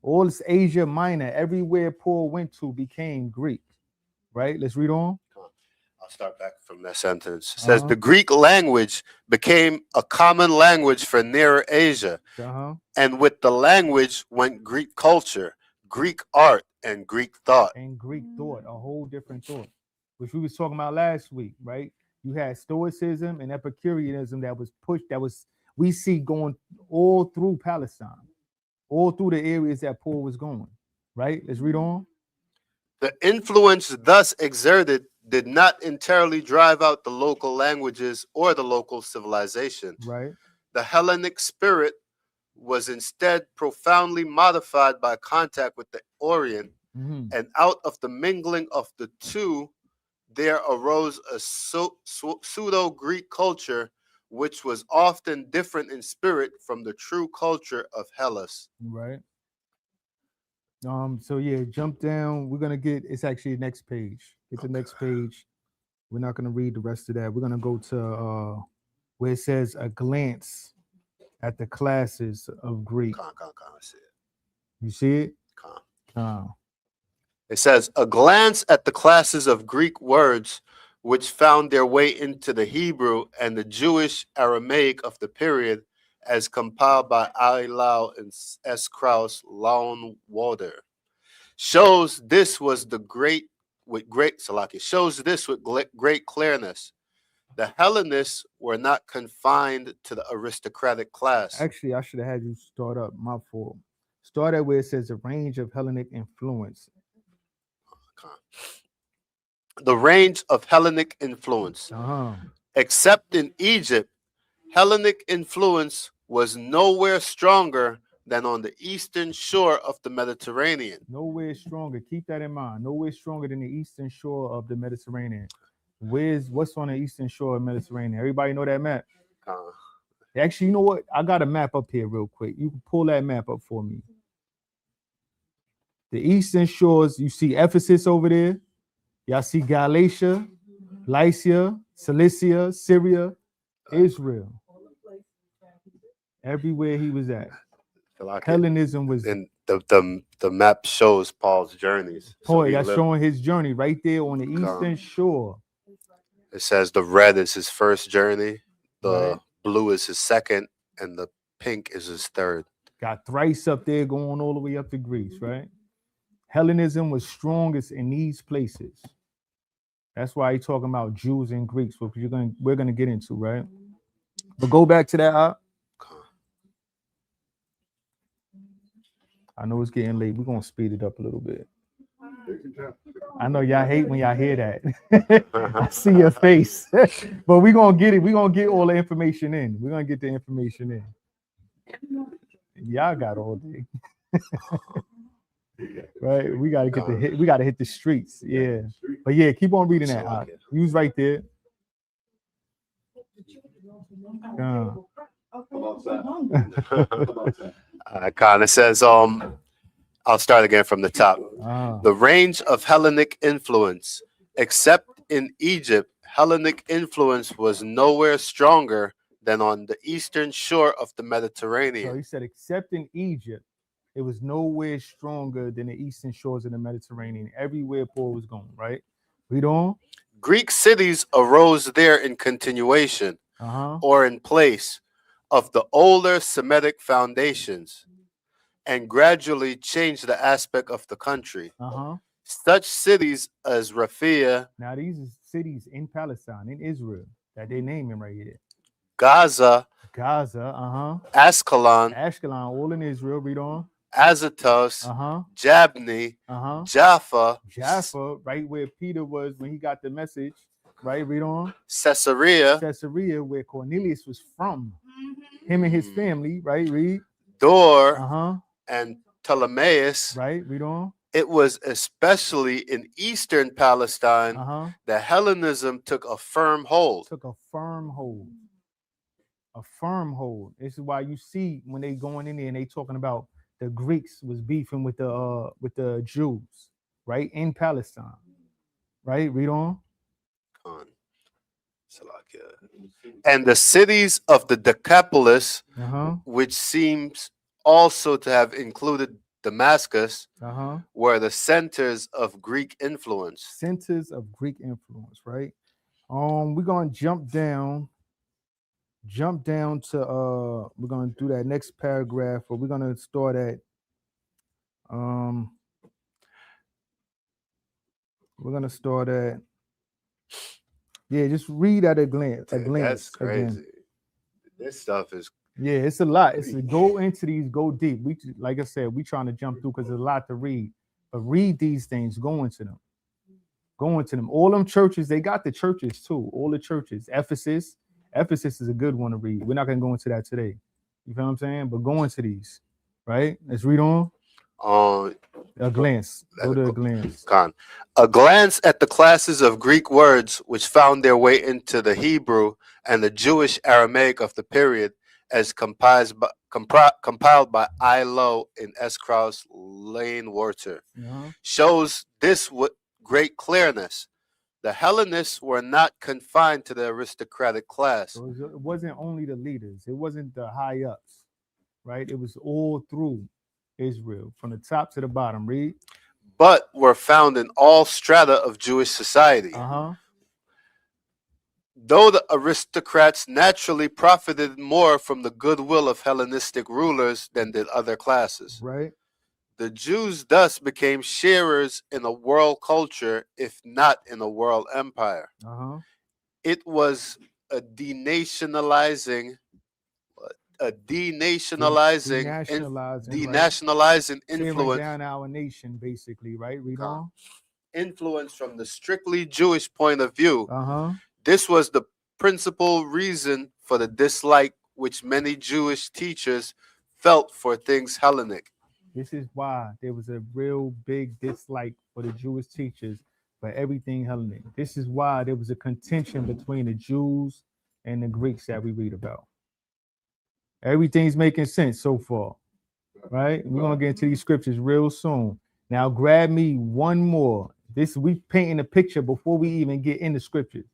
all this Asia Minor, everywhere Paul went to became Greek, right? Let's read on. I'll start back from that sentence. It says the Greek language became a common language for Nearer Asia. And with the language went Greek culture, Greek art, and Greek thought. And Greek thought, a whole different thought, which we was talking about last week, right? You had Stoicism and Epicureanism that was pushed, we see going all through Palestine, all through the areas that Paul was going, right? Let's read on. The influence thus exerted did not entirely drive out the local languages or the local civilization. Right. The Hellenic spirit was instead profoundly modified by contact with the Orient, and out of the mingling of the two, there arose a pseudo-Greek culture, which was often different in spirit from the true culture of Hellas. Right. So yeah, jump down. We're gonna get. It's actually the next page. It's the next page. We're not going to read the rest of that. We're going to go to where it says a glance at the classes of Greek. I see it. You see it? Con. It says a glance at the classes of Greek words which found their way into the Hebrew and the Jewish Aramaic of the period, as compiled by I. Lau and S. Krauss Lownwater, shows this with great clearness. The Hellenists were not confined to the aristocratic class. Actually, I should have had you start up. My fault. Start at where it says a range of Hellenic influence. The range of Hellenic influence. Except in Egypt, Hellenic influence was nowhere stronger than on the eastern shore of the Mediterranean. Nowhere stronger. Keep that in mind. Nowhere stronger than the eastern shore of the Mediterranean. What's on the eastern shore of the Mediterranean? Everybody know that map? Actually, you know what? I got a map up here real quick. You can pull that map up for me. The eastern shores, you see Ephesus over there. Y'all see Galatia, Lycia, Cilicia, Syria, Israel. Everywhere he was at. Hellenism was. And the map shows Paul's journeys. Paul, that's showing his journey right there on the eastern shore. It says the red is his first journey, the blue is his second, and the pink is his third. Got Thrace up there going all the way up to Greece, right? Hellenism was strongest in these places. That's why he's talking about Jews and Greeks, which we're gonna get into, right? But go back to that. I know it's getting late. We're gonna speed it up a little bit. I know y'all hate when y'all hear that. I see your face. But we're gonna get it. We're gonna get all the information in. We're gonna get the information in. Y'all got all day. Right? We gotta hit the streets. Yeah. But yeah, keep on reading that. You was right there. It says, I'll start again from the top. The range of Hellenic influence. Except in Egypt, Hellenic influence was nowhere stronger than on the eastern shore of the Mediterranean. So he said, except in Egypt, it was nowhere stronger than the eastern shores of the Mediterranean. Everywhere Paul was going, right? Read on. Greek cities arose there in continuation or in place of the older Semitic foundations and gradually changed the aspect of the country. Such cities as Raphia. Now these are cities in Palestine, in Israel, that they're naming right here. Gaza. Ashkelon, all in Israel. Read on. Azotus, Jabni, Jaffa, right where Peter was when he got the message. Right, read on. Caesarea, where Cornelius was from. Him and his family, right? Read. Dor, and Ptolemais. Right, read on. It was especially in eastern Palestine that Hellenism took a firm hold. A firm hold. This is why you see when they going in there and they talking about the Greeks was beefing with the Jews, right, in Palestine. Right, read on. And the cities of the Decapolis, which seems also to have included Damascus, were the centers of Greek influence. Right? We're gonna jump down to we're gonna do that next paragraph, but we're gonna start at just read at a glance. That's crazy. Again. This stuff is it's a lot. It's to go into these, go deep. We, like I said, we trying to jump through because there's a lot to read. But read these things, go into them. All them churches, they got the churches too. All the churches. Ephesus is a good one to read. We're not gonna go into that today. You feel what I'm saying? But go into these, right? Let's read on. A glance. Go to a glance. A glance at the classes of Greek words which found their way into the Hebrew and the Jewish Aramaic of the period, as compiled by I. Lowe in S. Krauss Lane Water, shows this with great clearness. The Hellenists were not confined to the aristocratic class, So it wasn't only the leaders. It wasn't the high ups, right? It was all through Israel, from the top to the bottom. Read. but were found in all strata of Jewish society. Though the aristocrats naturally profited more from the goodwill of Hellenistic rulers than did other classes. Right. The Jews thus became sharers in a world culture, if not in a world empire. It was a denationalizing influence. Down our nation, basically, right? Read on. Influence from the strictly Jewish point of view. This was the principal reason for the dislike which many Jewish teachers felt for things Hellenic. This is why there was a real big dislike for the Jewish teachers for everything Hellenic. This is why there was a contention between the Jews and the Greeks that we read about. Everything's making sense so far, right? We're going to get into these scriptures real soon. Now grab me one more. We painting a picture before we even get into scriptures,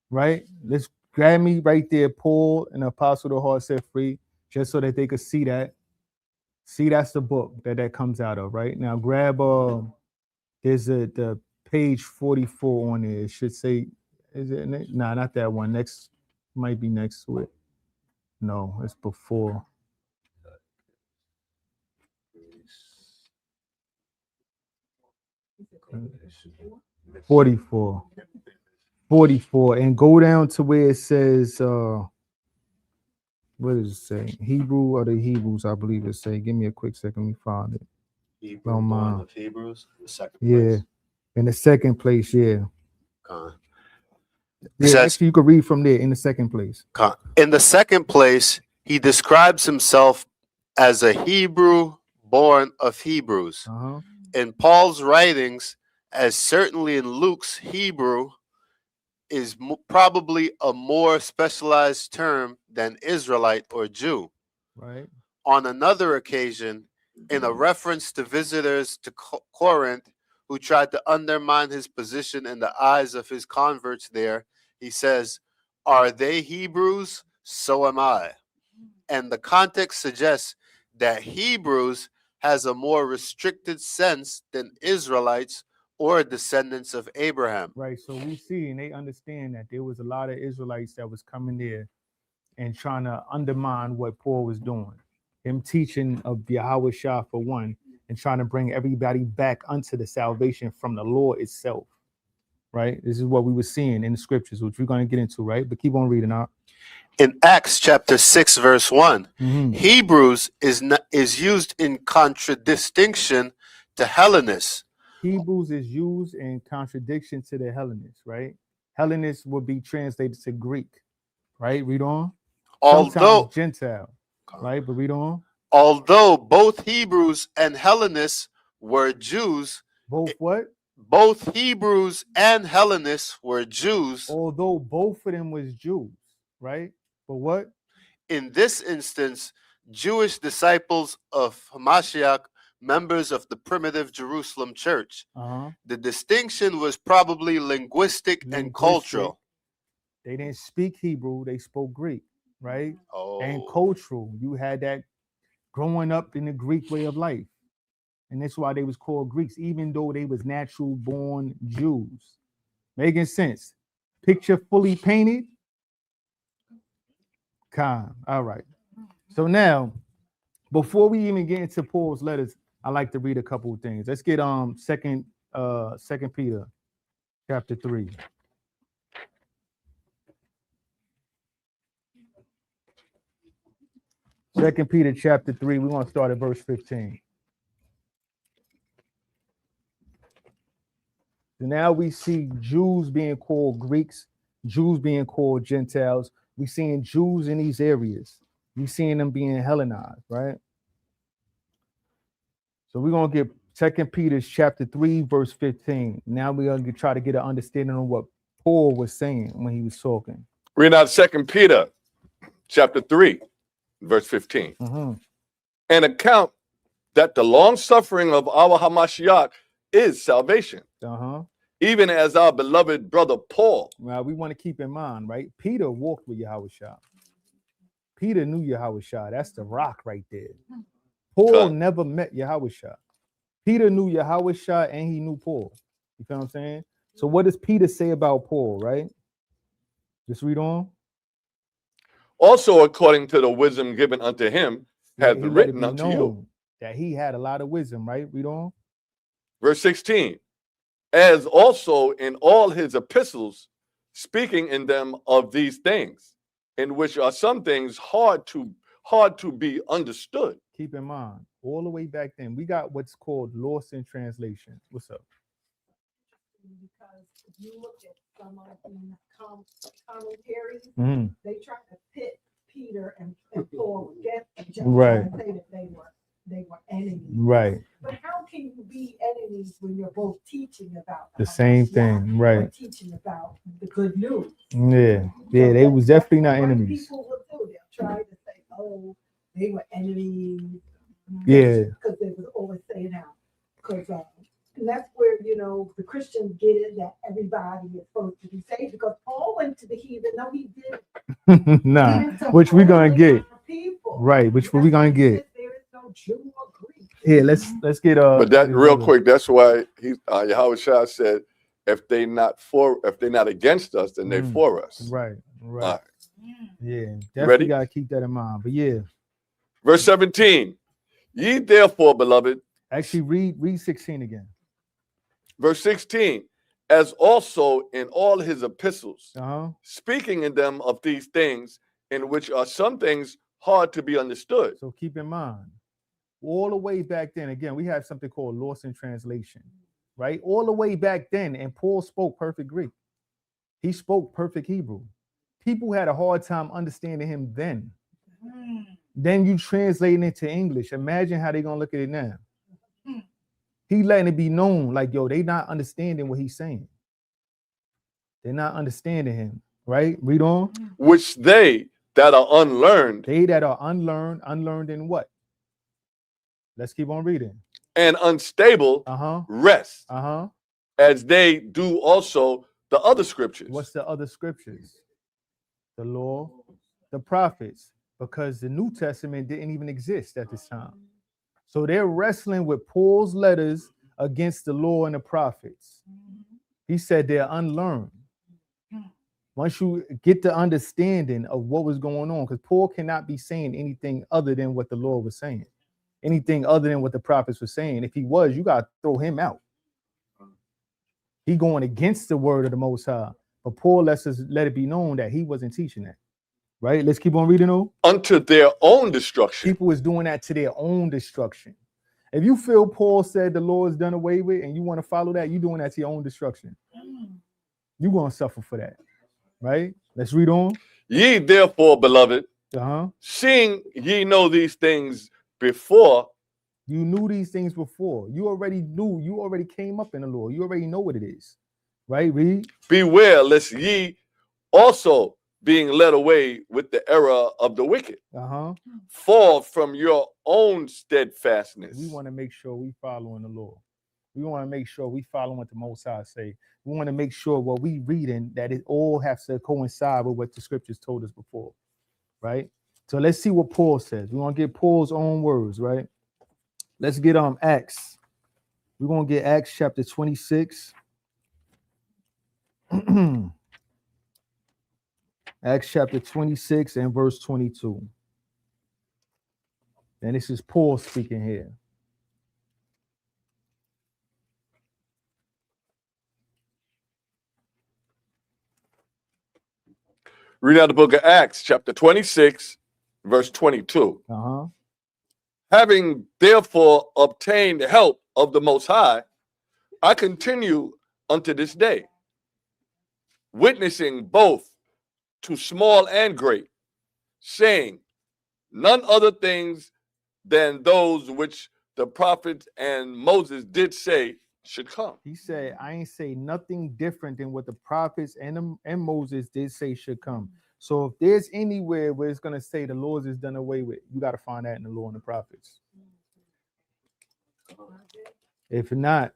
right? Let's grab me right there, Paul and the Apostle of the Heart Set Free, just so that they could see that. See, that's the book that comes out of, right? Now grab there's the page 44 on there. It should say, is it? Nah, not that one. Next, might be next to it. No, it's before. "44. 44, and go down to where it says, what does it say? Hebrew or the Hebrews, I believe it say. Give me a quick second, let me find it. Hebrew born of Hebrews, the second Yeah, place. in the second place, yeah. It says, actually, you could read from there in the second place. in the second place, he describes himself as a Hebrew born of Hebrews. In Paul's writings, as certainly in Luke's, Hebrew is probably a more specialized term than Israelite or Jew. Right. On another occasion, in a reference to visitors to Corinth who tried to undermine his position in the eyes of his converts there, he says, "Are they Hebrews? So am I." And the context suggests that Hebrews has a more restricted sense than Israelites or descendants of Abraham. Right. So we see and they understand that there was a lot of Israelites that was coming there and trying to undermine what Paul was doing. Him teaching of Yahweh Shah for one, and trying to bring everybody back unto the salvation from the law itself. Right. This is what we were seeing in the scriptures, which we're going to get into, right? But keep on reading out. In Acts chapter 6, verse 1, Hebrews is used in contradistinction to Hellenists. Hebrews is used in contradiction to the Hellenists, right? Hellenists would be translated to Greek, right? Read on. Sometimes Gentile, right? But read on. Although both Hebrews and Hellenists were Jews. Both what? Both Hebrews and Hellenists were Jews. Although both of them was Jews, right? But what? In this instance, Jewish disciples of Hamashiach, members of the primitive Jerusalem church. The distinction was probably linguistic and cultural. They didn't speak Hebrew, they spoke Greek, right? Oh. And cultural. You had that growing up in the Greek way of life. And that's why they was called Greeks, even though they was natural born Jews. Making sense. Picture fully painted. All right. So now, before we even get into Paul's letters, I like to read a couple of things. Let's get Second Peter chapter 3. Second Peter chapter 3. We're going to start at verse 15. So now we see Jews being called Greeks, Jews being called Gentiles. We're seeing Jews in these areas. We're seeing them being Hellenized, right? So we're going to get 2 Peter chapter 3, verse 15. Now we're going to try to get an understanding of what Paul was saying when he was talking. Read out 2 Peter chapter 3, verse 15. And account that the long suffering of our Hamashiach is salvation. even as our beloved brother Paul. Well, we want to keep in mind, right? Peter walked with Yahushua. Peter knew Yahushua. That's the rock right there. Paul Cut. never met Yahushua. Peter knew Yahushua and he knew Paul. You feel what I'm saying? So what does Peter say about Paul, right? Just read on. Also, according to the wisdom given unto him, hath He let it written be unto you. known that he had a lot of wisdom, right? Read on. Verse 16, as also in all his epistles, speaking in them of these things, in which are some things hard to be understood. Keep in mind, all the way back then, we got what's called lost in translation. What's up? Because if you look at some of the commentaries, Mhm. they try to pit Peter and Paul against each other, Right. and say that they were enemies. Right. But how can you be enemies when you're both teaching about The same Mashiach thing, or right. teaching about the good news? Yeah. Yeah, they was definitely not That's what enemies. People will do. They'll try to say, "Oh, they were enemies." Yeah. Because they would always say now, because and that's where the Christians get it that everybody is supposed to be saved. Because Paul went to the heathen. No, he didn't. Nah, He went to which we gonna only get. our people. Right, which we That's gonna why he get. said there is no Jew or Greek. Here, let's get But that get real another- quick, that's why Yahushua said, if they're not against us, then they're for us. Right, All right. right. Yeah, ready? definitely gotta keep that in mind. But yeah, Verse 17, ye therefore, beloved, actually read 16 again. verse 16, as also in all his epistles, Uh-huh. speaking in them of these things, in which are some things hard to be understood. So keep in mind, all the way back then, again, we have something called lost in translation, right? All the way back then, and Paul spoke perfect Greek. He spoke perfect Hebrew. People had a hard time understanding him then. Then you translate it into English. Imagine how they're gonna look at it now. He letting it be known, like, yo, they not understanding what he's saying. They're not understanding him, right? Read on. Which they that are unlearned They that are unlearned in what? Let's keep on reading. and unstable Uh-huh. rest, Uh-huh. as they do also the other scriptures. What's the other scriptures? The law, the prophets, because the New Testament didn't even exist at this time. So they're wrestling with Paul's letters against the law and the prophets. He said they're unlearned. Once you get the understanding of what was going on, because Paul cannot be saying anything other than what the law was saying, anything other than what the prophets were saying. If he was, you got to throw him out. He going against the word of the Most High. But Paul let it be known that he wasn't teaching that. Right? Let's keep on reading though. Unto their own destruction. People is doing that to their own destruction. If you feel Paul said the law is done away with and you want to follow that, you're doing that to your own destruction. You're going to suffer for that. Right? Let's read on. Ye therefore, beloved, Uh-huh. seeing ye know these things before, You knew these things before. You already knew. You already came up in the law. You already know what it is. Right? Read. beware lest ye also, being led away with the error of the wicked, Uh-huh. fall from your own steadfastness. We want to make sure we following the law. We want to make sure we following what the Most High say. We want to make sure what we reading, that it all has to coincide with what the scriptures told us before, right? So let's see what Paul says. We want to get Paul's own words, right? Let's get Acts. We're going to get Acts chapter 26. Acts chapter 26 and verse 22. And this is Paul speaking here. Read out the book of Acts, chapter 26, verse 22. Uh-huh. Having therefore obtained help of the Most High, I continue unto this day, witnessing both to small and great, saying none other things than those which the prophets and Moses did say should come. He said, I ain't say nothing different than what the prophets and Moses did say should come. So if there's anywhere where it's going to say the laws is done away with, you got to find that in the law and the prophets. If not,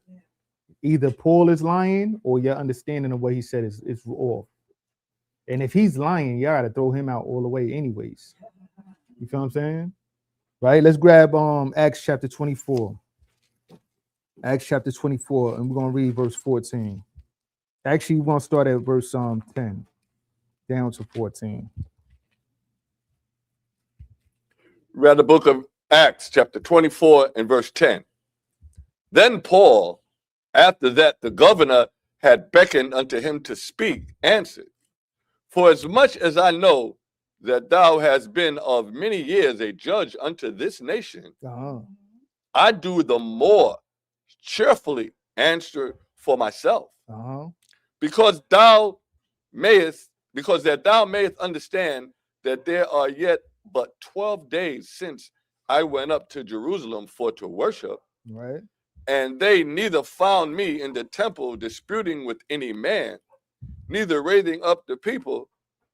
Either Paul is lying or your understanding of what he said is off. And if he's lying, you gotta throw him out all the way anyways. You feel what I'm saying? Right? Let's grab Acts chapter 24. Acts chapter 24, and we're gonna read verse 14. Actually, we're gonna start at verse 10 down to 14. Read the book of Acts, chapter 24 and verse 10. Then Paul, after that the governor had beckoned unto him to speak, answered, For as much as I know that thou hast been of many years a judge unto this nation, I do the more cheerfully answer for myself, because that thou mayest understand that there are yet but 12 days since I went up to Jerusalem for to worship, Right. and they neither found me in the temple disputing with any man, neither raising up the people,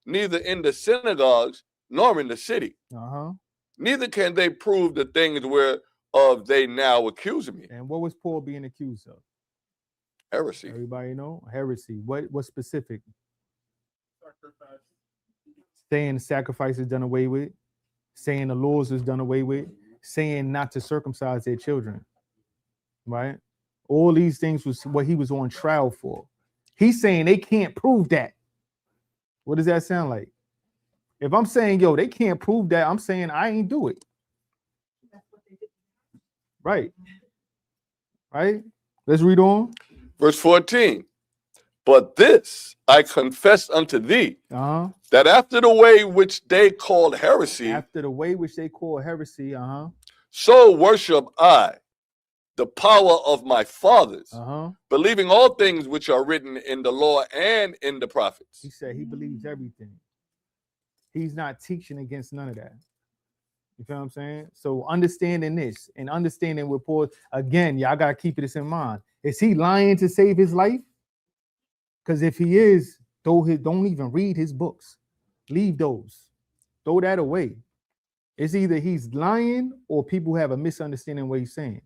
neither in the synagogues, nor in the city. Neither can they prove the things whereof they now accuse me. And what was Paul being accused of? Heresy. Everybody know? Heresy. What specific? Saying the sacrifice is done away with, saying the laws is done away with, saying not to circumcise their children. Right? All these things was what he was on trial for. He's saying they can't prove that. What does that sound like? If I'm saying, yo, they can't prove that, I'm saying I ain't do it. Right. Right? Let's read on. Verse 14. But this I confess unto thee, that after the way which they called heresy, so worship I the power of my fathers, believing all things which are written in the law and in the prophets. He said he believes everything. He's not teaching against none of that. You feel what I'm saying? So understanding this and understanding what Paul, again, y'all got to keep this in mind. Is he lying to save his life? Because if he is, don't even read his books. Leave those. Throw that away. It's either he's lying or people have a misunderstanding of what he's saying.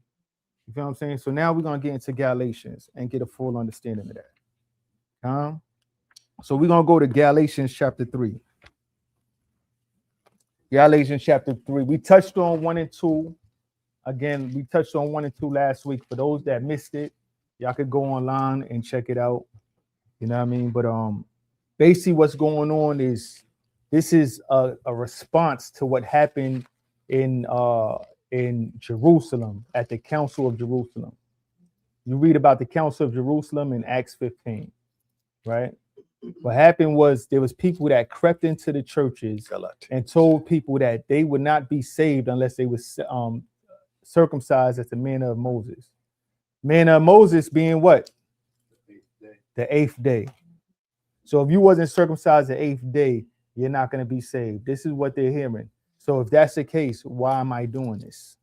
You feel what I'm saying? So now we're going to get into Galatians and get a full understanding of that. So we're going to go to Galatians chapter 3. Galatians chapter 3. We touched on 1 and 2. Again, we touched on 1 and 2 last week. For those that missed it, y'all could go online and check it out. You know what I mean? But basically what's going on is this is a response to what happened in Jerusalem at the Council of Jerusalem. You read about the Council of Jerusalem in Acts 15, right? What happened was there was people that crept into the churches and told people that they would not be saved unless they were circumcised at the manner of Moses. Manner of Moses being what? The 8th day. So if you wasn't circumcised the 8th day, you're not going to be saved. This is what they're hearing. So if that's the case, why am I doing this?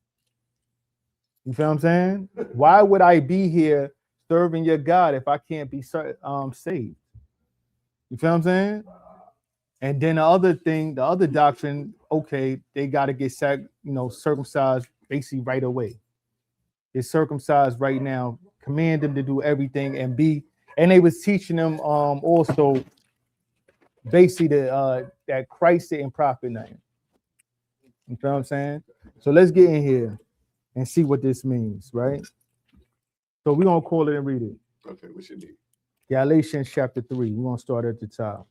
You feel what I'm saying? Why would I be here serving your God if I can't be saved? You feel what I'm saying? And then the other doctrine, okay, they got to get circumcised basically right away. Get circumcised right now. Command them to do everything and they was teaching them also basically that Christ didn't profit nothing. You feel what I'm saying? So let's get in here and see what this means, right? So we're going to call it and read it. Okay, what you need? Galatians chapter 3. We're going to start at the top.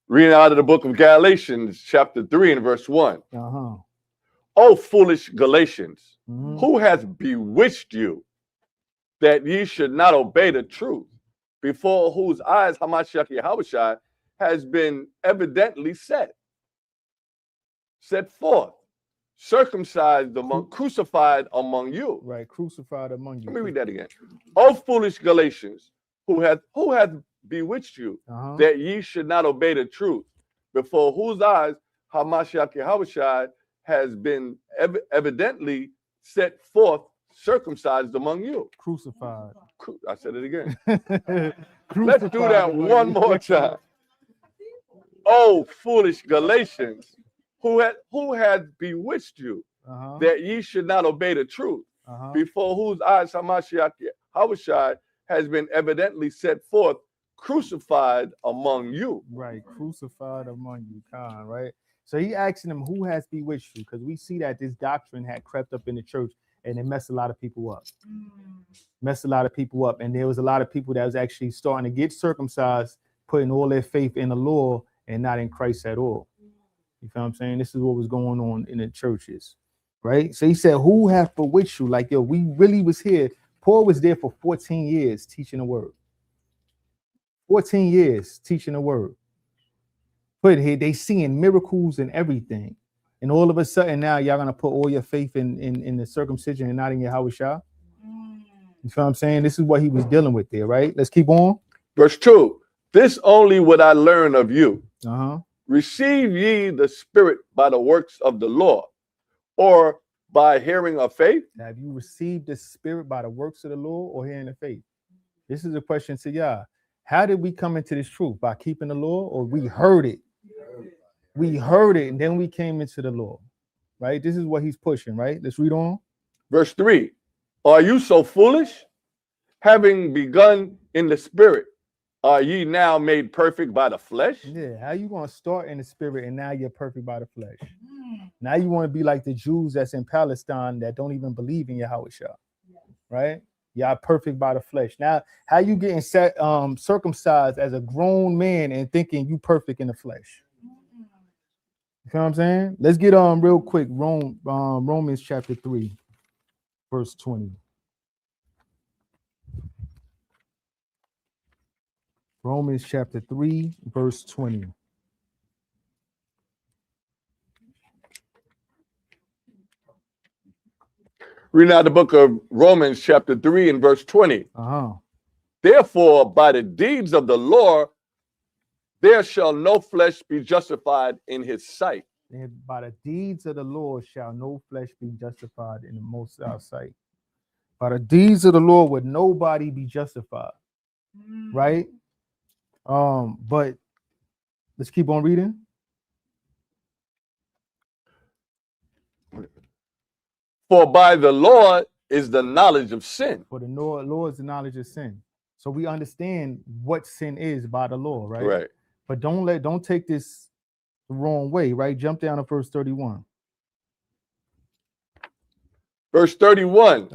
Reading out of the book of Galatians, chapter 3 and verse 1. O foolish Galatians, who has bewitched you that ye should not obey the truth, before whose eyes Hamashiach Yahushua has been evidently set forth, circumcised crucified among you. Right, crucified among you. Let me read that again. O foolish Galatians, who hath bewitched you, that ye should not obey the truth, before whose eyes Hamashiach Yahushua has been evidently set forth, circumcised among you. Crucified. I said it again. Let's do that one more time. Oh, foolish Galatians, who had bewitched you, that ye should not obey the truth, before whose eyes Hamashiach Yahushua has been evidently set forth, crucified among you. Right, crucified among you, Khan, right? So he asking them, who has bewitched you? Because we see that this doctrine had crept up in the church and it messed a lot of people up. Messed a lot of people up. And there was a lot of people that was actually starting to get circumcised, putting all their faith in the law and not in Christ at all. You feel what I'm saying? This is what was going on in the churches, right? So he said, who have bewitched you? Like, yo, we really was here. Paul was there for 14 years teaching the word. 14 years teaching the word. But here they seeing miracles and everything. And all of a sudden now y'all gonna put all your faith in the circumcision and not in your Yahushua. You feel what I'm saying? This is what he was dealing with there, right? Let's keep on. Verse 2. This only would I learn of you. Receive ye the Spirit by the works of the law, or by hearing of faith? Have you received the Spirit by the works of the law or hearing the faith? This is a question to y'all. How did we come into this truth? By keeping the law, or we heard it? We heard it and then we came into the law, right? This is what he's pushing, right? Let's read on. Verse 3. Are you so foolish? Having begun in the Spirit, are ye now made perfect by the flesh? Yeah, how you going to start in the Spirit and now you're perfect by the flesh? Now you want to be like the Jews that's in Palestine that don't even believe in Yahushua, right? Y'all perfect by the flesh. Now, how you getting circumcised as a grown man and thinking you perfect in the flesh? You know what I'm saying? Let's get real quick. Romans chapter 3, verse 20. Romans chapter 3, verse 20. Reading out the book of Romans chapter 3 and verse 20. Therefore, by the deeds of the law, there shall no flesh be justified in his sight. And by the deeds of the Lord shall no flesh be justified in the Most High sight. By the deeds of the Lord would nobody be justified, right? But let's keep on reading. For by the law is the knowledge of sin. For the law is the knowledge of sin. So we understand what sin is by the law, right? Right. But don't take this the wrong way, right? Jump down to verse 31. Verse 31.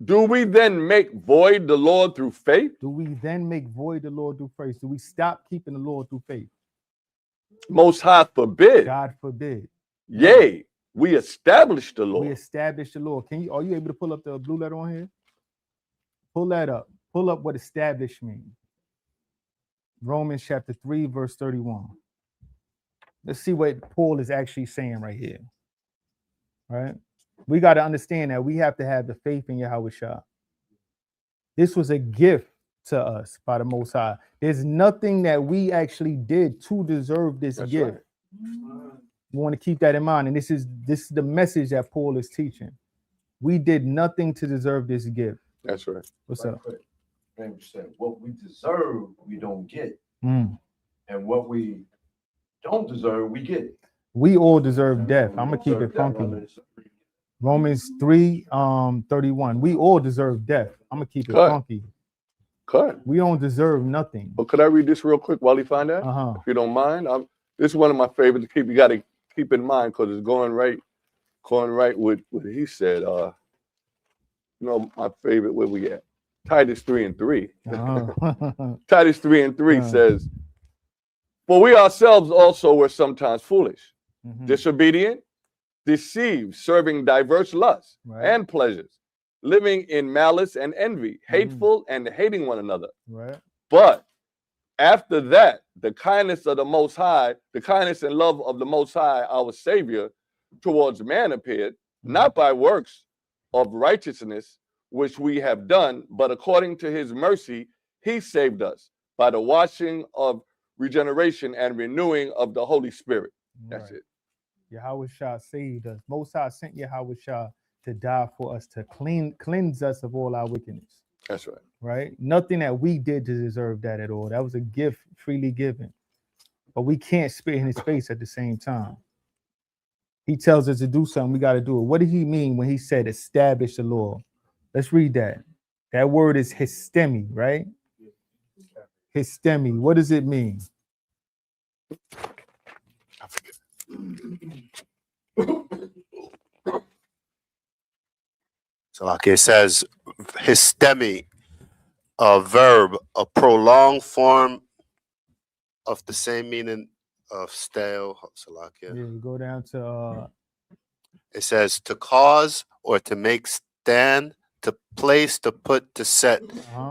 Do we then make void the law through faith? Do we then make void the law through faith? Do we stop keeping the law through faith? Most High forbid. God forbid. Yea, we establish the law. We establish the law. Are you able to pull up the blue letter on here? Pull that up. Pull up what establish means. Romans chapter 3, verse 31. Let's see what Paul is actually saying right here. Right? We got to understand that we have to have the faith in Yahushua. This was a gift to us by the Most High. There's nothing that we actually did to deserve this gift. Right. We want to keep that in mind. And this is the message that Paul is teaching. We did nothing to deserve this gift. That's right. What's up? Said, what we deserve, we don't get. And what we don't deserve, we get. We all deserve death. I'm gonna keep it funky. Romans 3, 31. We all deserve death. I'm gonna keep it funky. We don't deserve nothing. But could I read this real quick while you find that? If you don't mind. This is one of my favorites to keep. You got to keep in mind because it's going right with what he said. My favorite, where we at? Titus 3 and 3. Titus 3 and 3 says, for we ourselves also were sometimes foolish, disobedient, deceived, serving diverse lusts and pleasures, living in malice and envy, hateful and hating one another. But after that, the kindness of the Most High, the kindness and love of the Most High, our Savior, towards man appeared, not by works of righteousness, which we have done, but according to his mercy, he saved us by the washing of regeneration and renewing of the Holy Spirit. That's it. Yahushua saved us. Most High sent Yahushua to die for us, to cleanse us of all our wickedness. That's right. Right? Nothing that we did to deserve that at all. That was a gift freely given. But we can't spit in his face at the same time. he tells us to do something, we got to do it. What did he mean when he said establish the law? Let's read that. That word is histemi, right? Histemi. What does it mean? So like it says, histemi, a verb, a prolonged form of the same meaning of stale. So like, Yeah, you go down to it says to cause or to make stand, to place, to put, to set,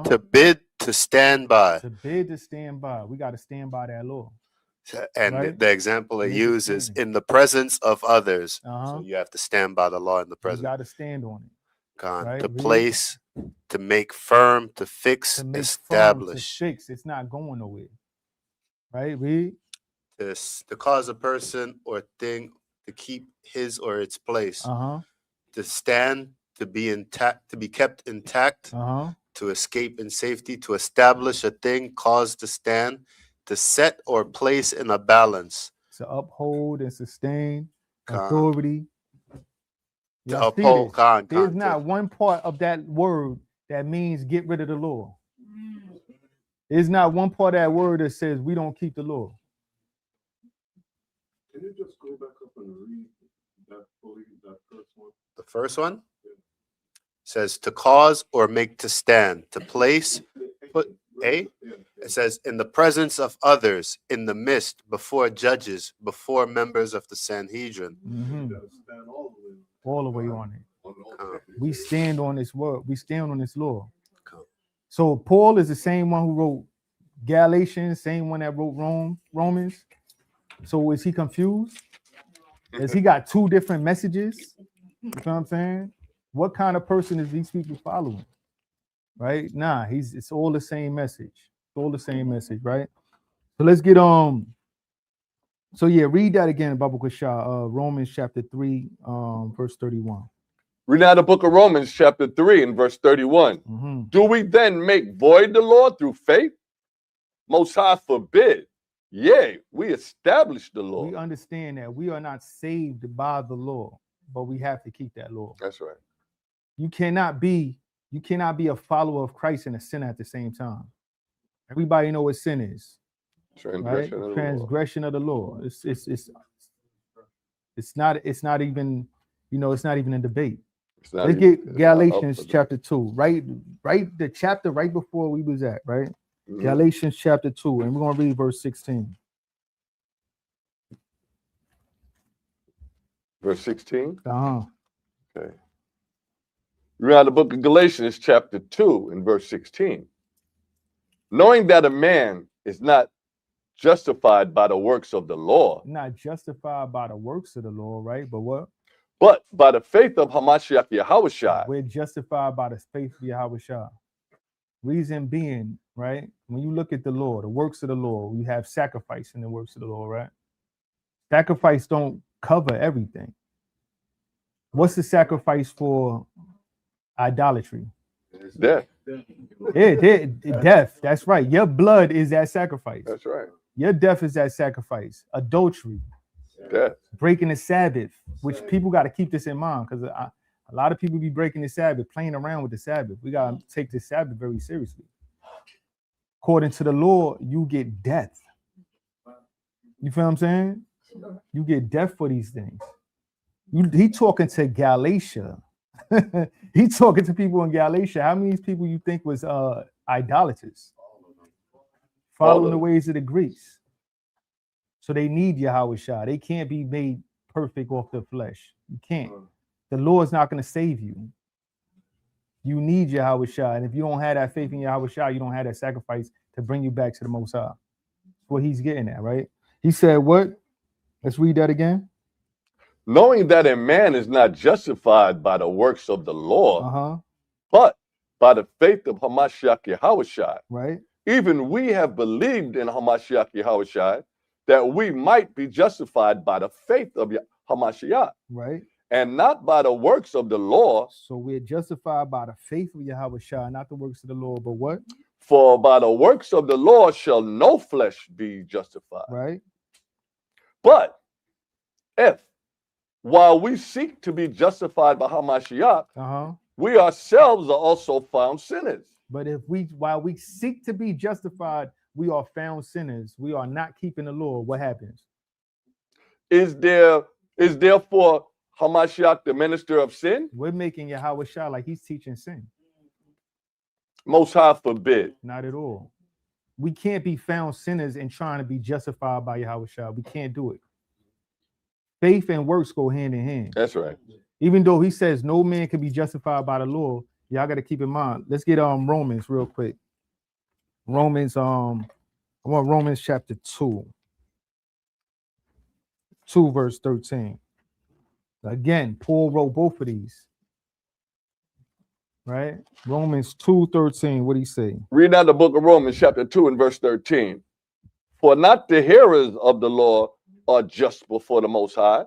to bid, to stand by. to bid, to stand by. We got to stand by that law. And Right. the example it Make it uses stand. in the presence of others. Uh-huh. So you have to stand by the law in the You presence. got to stand on it. right, To read. place, to make firm, to fix, To make firm, to establish. fix. It's not going nowhere. Right, read. To cause a person or thing to keep his or its place. To stand, to be intact, to be kept intact. To escape in safety, to establish a thing, cause to stand, to set or place in a balance. To uphold and sustain Con. authority. To Y'all see uphold, this? There's not one part of that word that means get rid of the law. There's not one part of that word that says we don't keep the law. Can you just go back up and read that first one? The first one says to cause or make to stand, to place, put A. It says in the presence of others, in the midst, before judges, before members of the Sanhedrin. All the way on it. We stand on this word. We stand on this law. So Paul is the same one who wrote Galatians, same one that wrote Romans. So is he confused? Has he got two different messages? You know what I'm saying? What kind of person is these people following? Right? Nah, it's all the same message. It's all the same message, right? So let's get so yeah, read that again, Baba Kashah, Romans chapter 3, verse 31. Read out the book of Romans chapter 3 and verse 31. Do we then make void the law through faith? Most High forbid. Yea, we establish the law. We understand that we are not saved by the law, but we have to keep that law. That's right. You cannot be a follower of Christ and a sinner at the same time. Everybody know what sin is. Transgression, right? of, Transgression of the law. It's not even, it's not even a debate. Let's get Galatians chapter 2, right? The chapter right before we was at, right? Galatians chapter 2, and we're gonna read verse 16. Verse 16? Okay. Read out the book of Galatians chapter 2 and verse 16. Knowing that a man is not justified by the works of the law. Not justified by the works of the law, right? But what? But by the faith of Hamashiach Yahushua. We're justified by the faith of Yahushua. Reason being, right? When you look at the law, the works of the law, we have sacrifice in the works of the law, right? Sacrifice don't cover everything. What's the sacrifice for idolatry? Death. Yeah, death. That's right. Your blood is that sacrifice. That's right. Your death is that sacrifice. Adultery. Death. Breaking the Sabbath, which people got to keep this in mind because a lot of people be breaking the Sabbath, playing around with the Sabbath. We got to take the Sabbath very seriously. According to the law, you get death. You feel what I'm saying? You get death for these things. He talking to Galatia. He talking to people in Galatia. How many people you think was idolaters? Following the ways of the Greeks. So they need Yahushua. They can't be made perfect off the flesh. You can't. The law is not going to save you. You need Yahushua. And if you don't have that faith in Yahushua, you don't have that sacrifice to bring you back to the Most High. That's what he's getting at, right? He said what? Let's read that again. Knowing that a man is not justified by the works of the law, but by the faith of Hamashiach Yahushua. Right. Even we have believed in Hamashiach Yahushua that we might be justified by the faith of Hamashiach. Right. And not by the works of the law. So we're justified by the faith of Yahushua, not the works of the law, but what? For by the works of the law shall no flesh be justified. Right. But if while we seek to be justified by Hamashiach, Uh-huh. we ourselves are also found sinners. But if while we seek to be justified, we are found sinners. We are not keeping the law. What happens? Is therefore Hamashiach the minister of sin? We're making Yahweh Shah like he's teaching sin. Most High forbid. Not at all. We can't be found sinners and trying to be justified by Yahweh Shah. We can't do it. Faith and works go hand in hand. That's right. Even though he says no man can be justified by the law, y'all got to keep in mind. Let's get Romans real quick. Romans, I want Romans chapter 2 verse 13. Again, Paul wrote both of these. Right? Romans 2:13. What do you say? Read out the book of Romans, chapter 2 and verse 13. For not the hearers of the law are just before the Most High,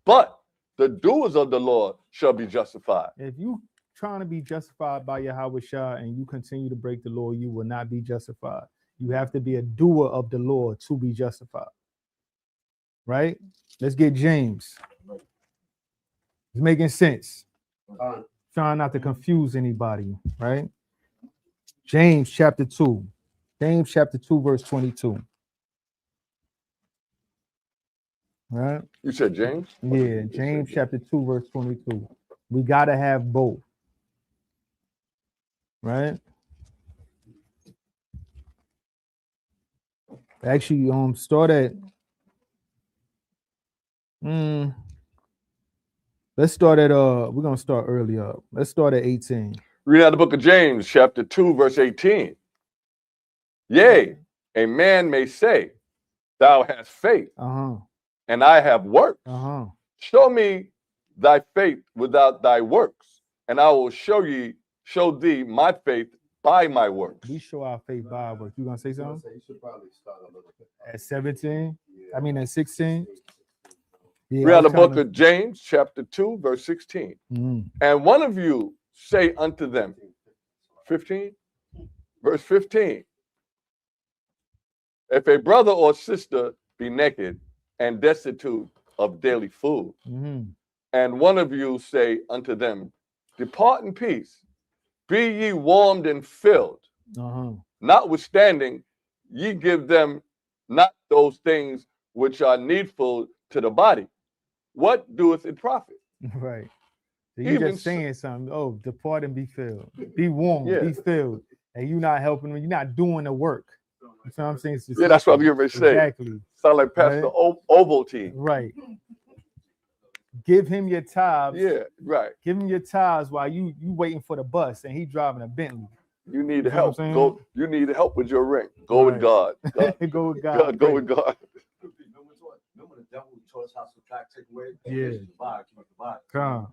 but the doers of the law shall be justified. If you trying to be justified by Yahweh Shah and you continue to break the law, you will not be justified. You have to be a doer of the law to be justified. Right? Let's get James. It's making sense. Trying not to confuse anybody, right? James chapter 2. James chapter 2, verse 22. Right? You said James? Yeah, James chapter 2, verse 22. We gotta have both. Right? Actually, start at let's start at we're gonna start earlier. Let's start at 18. Read out the book of James, chapter 2, verse 18. Yea, a man may say, thou hast faith, and I have works. Show me thy faith without thy works, and I will show thee my faith by my works. We show our faith by our works. You gonna say something? You should probably start a little bit. At 17? I mean at 16? Yeah, Read out the book of James, chapter 2, verse 16. And one of you say unto them, 15? Verse 15. If a brother or sister be naked and destitute of daily food, and one of you say unto them, depart in peace, be ye warmed and filled, notwithstanding ye give them not those things which are needful to the body, what doeth it profit? Right. So you just saying something. Oh, depart and be filled. Be warm, be filled. And you're not helping them. You're not doing the work. You know what I'm saying? It's just that's what I'm getting ready to say. Exactly. Sound like Pastor Ovaltine. Right. Give him your tithes. Yeah, right. Give him your tithes while you waiting for the bus and he driving a Bentley. You need help. Go. You need help with your rent. Go with God. Go with God. Go with God. Remember the devil taught us how to subtract, take away? Yeah. Come.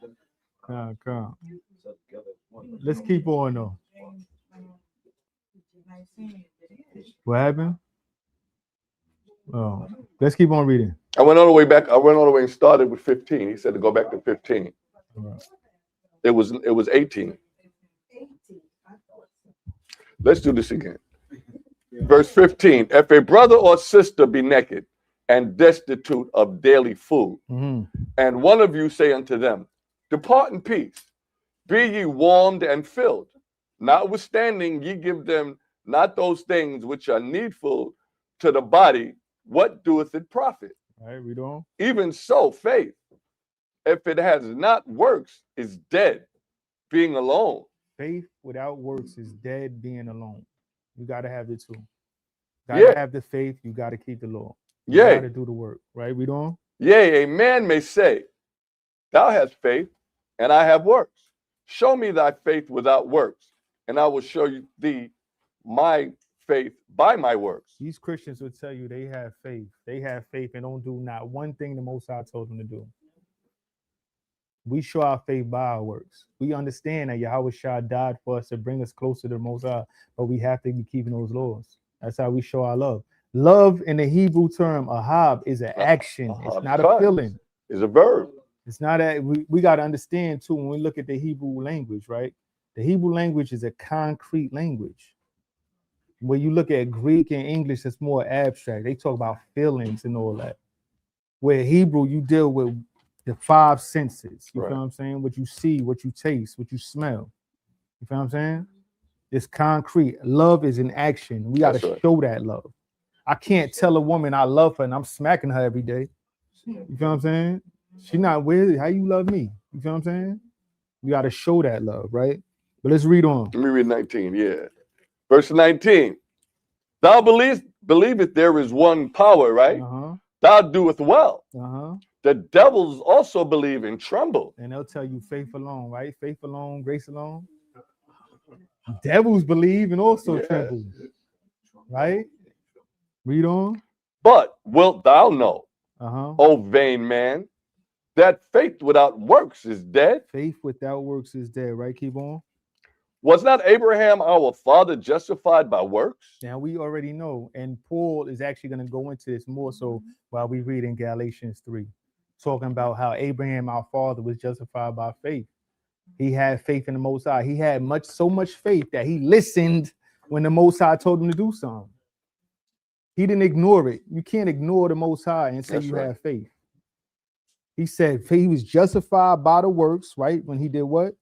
Let's keep on though. What happened? Oh, let's keep on reading. I went all the way back. I went all the way and started with 15. He said to go back to 15. It was 18. Let's do this again. Verse 15. If a brother or sister be naked and destitute of daily food, and one of you say unto them, depart in peace, be ye warmed and filled, notwithstanding ye give them not those things which are needful to the body, what doeth it profit? All right, read on. Even so, faith, if it has not works, is dead, being alone. Faith without works is dead, being alone. You got to have the two. Got to have the faith. You got to keep the law. You got to do the work. Right, read on. Yea, a man may say, thou hast faith, and I have works. Show me thy faith without works, and I will show thee my faith by my works. These Christians will tell you they have faith. They have faith and don't do not one thing the Most High told them to do. We show our faith by our works. We understand that Yahweh Shah died for us to bring us closer to the Most High, but we have to be keeping those laws. That's how we show our love. Love in the Hebrew term, ahab, is an action. It's not a feeling. It's a verb. It's not a, we got to understand too, when we look at the Hebrew language, right? The Hebrew language is a concrete language. When you look at Greek and English, it's more abstract. They talk about feelings and all that. Where Hebrew, you deal with the five senses. You Right. feel what I'm saying? What you see, what you taste, what you smell. You feel what I'm saying? It's concrete. Love is in action. We got That's to right. show that love. I can't tell a woman I love her and I'm smacking her every day. You feel what I'm saying? She not with how you love me. You feel what I'm saying? We got to show that love, right? But let's read on. Let me read 19. Yeah. Verse 19. Thou believest there is one power, right? Uh-huh. Thou doest well. Uh-huh. The devils also believe and tremble. And they'll tell you faith alone, right? Faith alone, grace alone. Devils believe and also Yeah. tremble. Right? Read on. But wilt thou know, Uh-huh. O vain man, that faith without works is dead? Faith without works is dead, right? Keep on. Was not Abraham our father justified by works? Now we already know, and Paul is actually going to go into this more so while we read in Galatians 3, talking about how Abraham, our father, was justified by faith. He had faith in the Most High. He had so much faith that he listened when the Most High told him to do something. He didn't ignore it. You can't ignore the Most High and say That's you right. have faith. He said he was justified by the works, right? When he did what?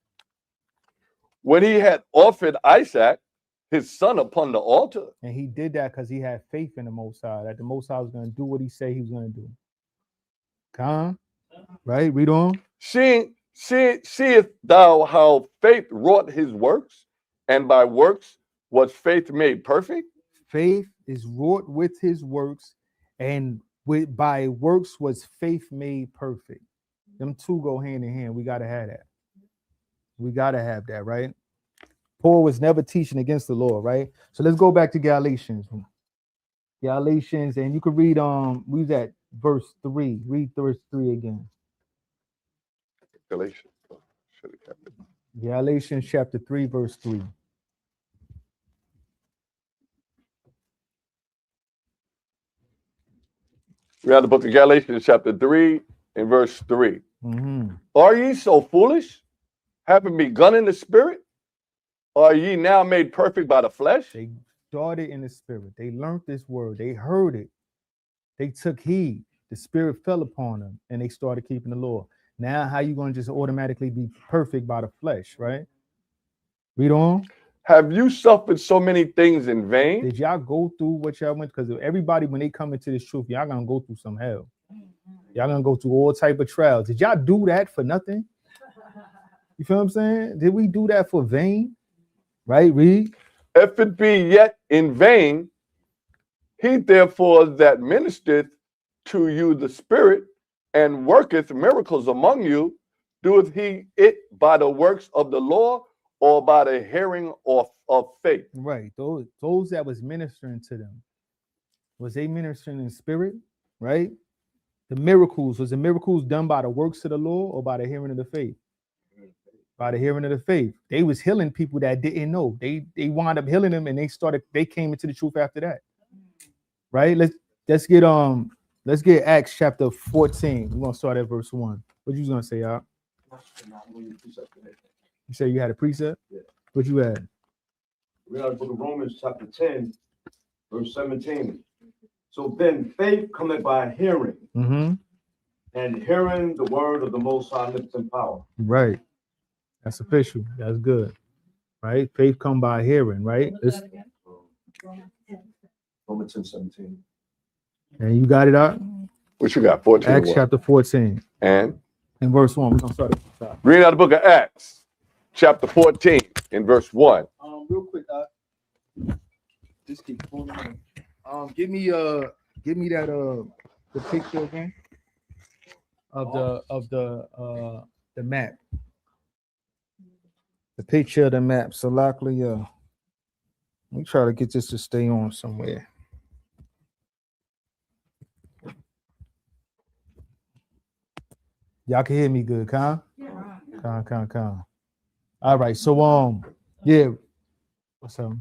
When he had offered Isaac, his son, upon the altar. And he did that because he had faith in the Most High, that the Most High was going to do what he said he was going to do. Come, right? Read on. Seest thou how faith wrought his works, and by works was faith made perfect? Faith is wrought with his works, and by works was faith made perfect. Them two go hand in hand. We got to have that. We got to have that, right? Paul was never teaching against the law, right? So let's go back to Galatians. Galatians, and you can read we was at verse 3. Read verse 3 again. Galatians. Should have kept it. Galatians chapter 3, verse 3. We have the book of Galatians, chapter 3, and verse 3. Mm-hmm. Are ye so foolish, having begun in the spirit? Or are ye now made perfect by the flesh? They started in the spirit. They learned this word. They heard it. They took heed. The spirit fell upon them, and they started keeping the law. Now, how you going to just automatically be perfect by the flesh, right? Read on. Have you suffered so many things in vain? Did y'all go through what y'all went? Because everybody, when they come into this truth, y'all gonna go through some hell. Y'all gonna go through all type of trials. Did y'all do that for nothing? You feel what I'm saying? Did we do that for vain? Right? Read. If it be yet in vain, he therefore that ministereth to you the Spirit and worketh miracles among you, doeth he it by the works of the law or by the hearing of faith? Right. Those that was ministering to them, was they ministering in spirit? Right? The miracles, was the miracles done by the works of the law or by the hearing of the faith? By the hearing of the faith. They was healing people that didn't know. They wound up healing them, and they came into the truth after that. Right? Let's get Acts chapter 14. We're gonna start at verse 1. What you gonna say, y'all? You say you had a precept? Yeah. What you had? We are in the book of Romans, chapter 10, verse 17. So then faith cometh by hearing, Mm-hmm. and hearing the word of the Most High lives in power. Right. That's official. That's good. Right? Faith come by hearing, right? Romans 10, 17. And you got it out? What you got? 14. Acts what? chapter 14 And and verse 1. We're gonna start at the top. read out the book of Acts, chapter 14, and verse 1. Real quick, just keep pulling on. Give me that the picture again of the map. The picture of the map. So likely, let me try to get this to stay on somewhere. Y'all can hear me good, Con? Yeah. Con. All right, so yeah. What's up?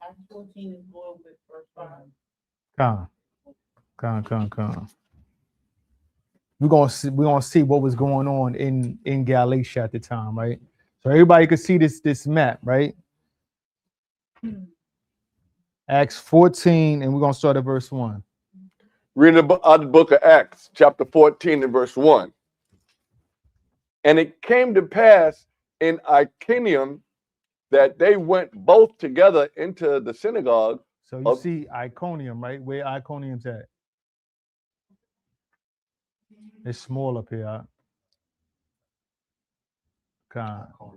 Acts 14 is going with verse 5. Con. We're gonna see what was going on in Galatia at the time, right? So everybody could see this map, right? Acts 14, and we're gonna start at verse 1. Read out the book of Acts, chapter 14, and verse 1. And it came to pass in Iconium that they went both together into the synagogue. So you see Iconium, right? Where Iconium's at? It's small up here.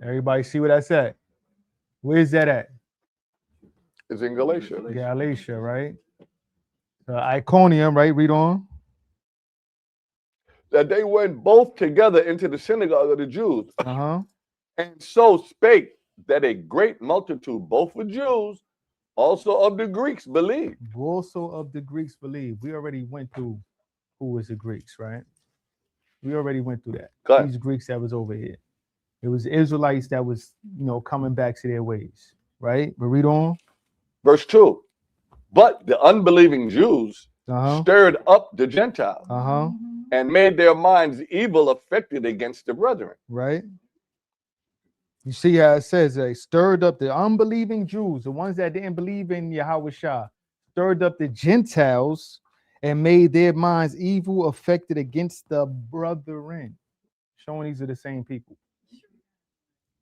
Everybody see where that's at? Where's that at? It's in Galatia. Galatia, right? Iconium, right? Read on. That they went both together into the synagogue of the Jews, Uh-huh. and so spake that a great multitude, both of Jews, also of the Greeks, believed. Also of the Greeks believe. We already went through who was the Greeks, right? We already went through that. Go ahead. These Greeks that was over here. It was Israelites that was, coming back to their ways, right? But read on. Verse 2. But the unbelieving Jews Uh-huh. stirred up the Gentiles Uh-huh. and made their minds evil affected against the brethren. Right? You see how it says they stirred up the unbelieving Jews, the ones that didn't believe in Yahweh Shah, stirred up the Gentiles and made their minds evil affected against the brethren. Showing these are the same people.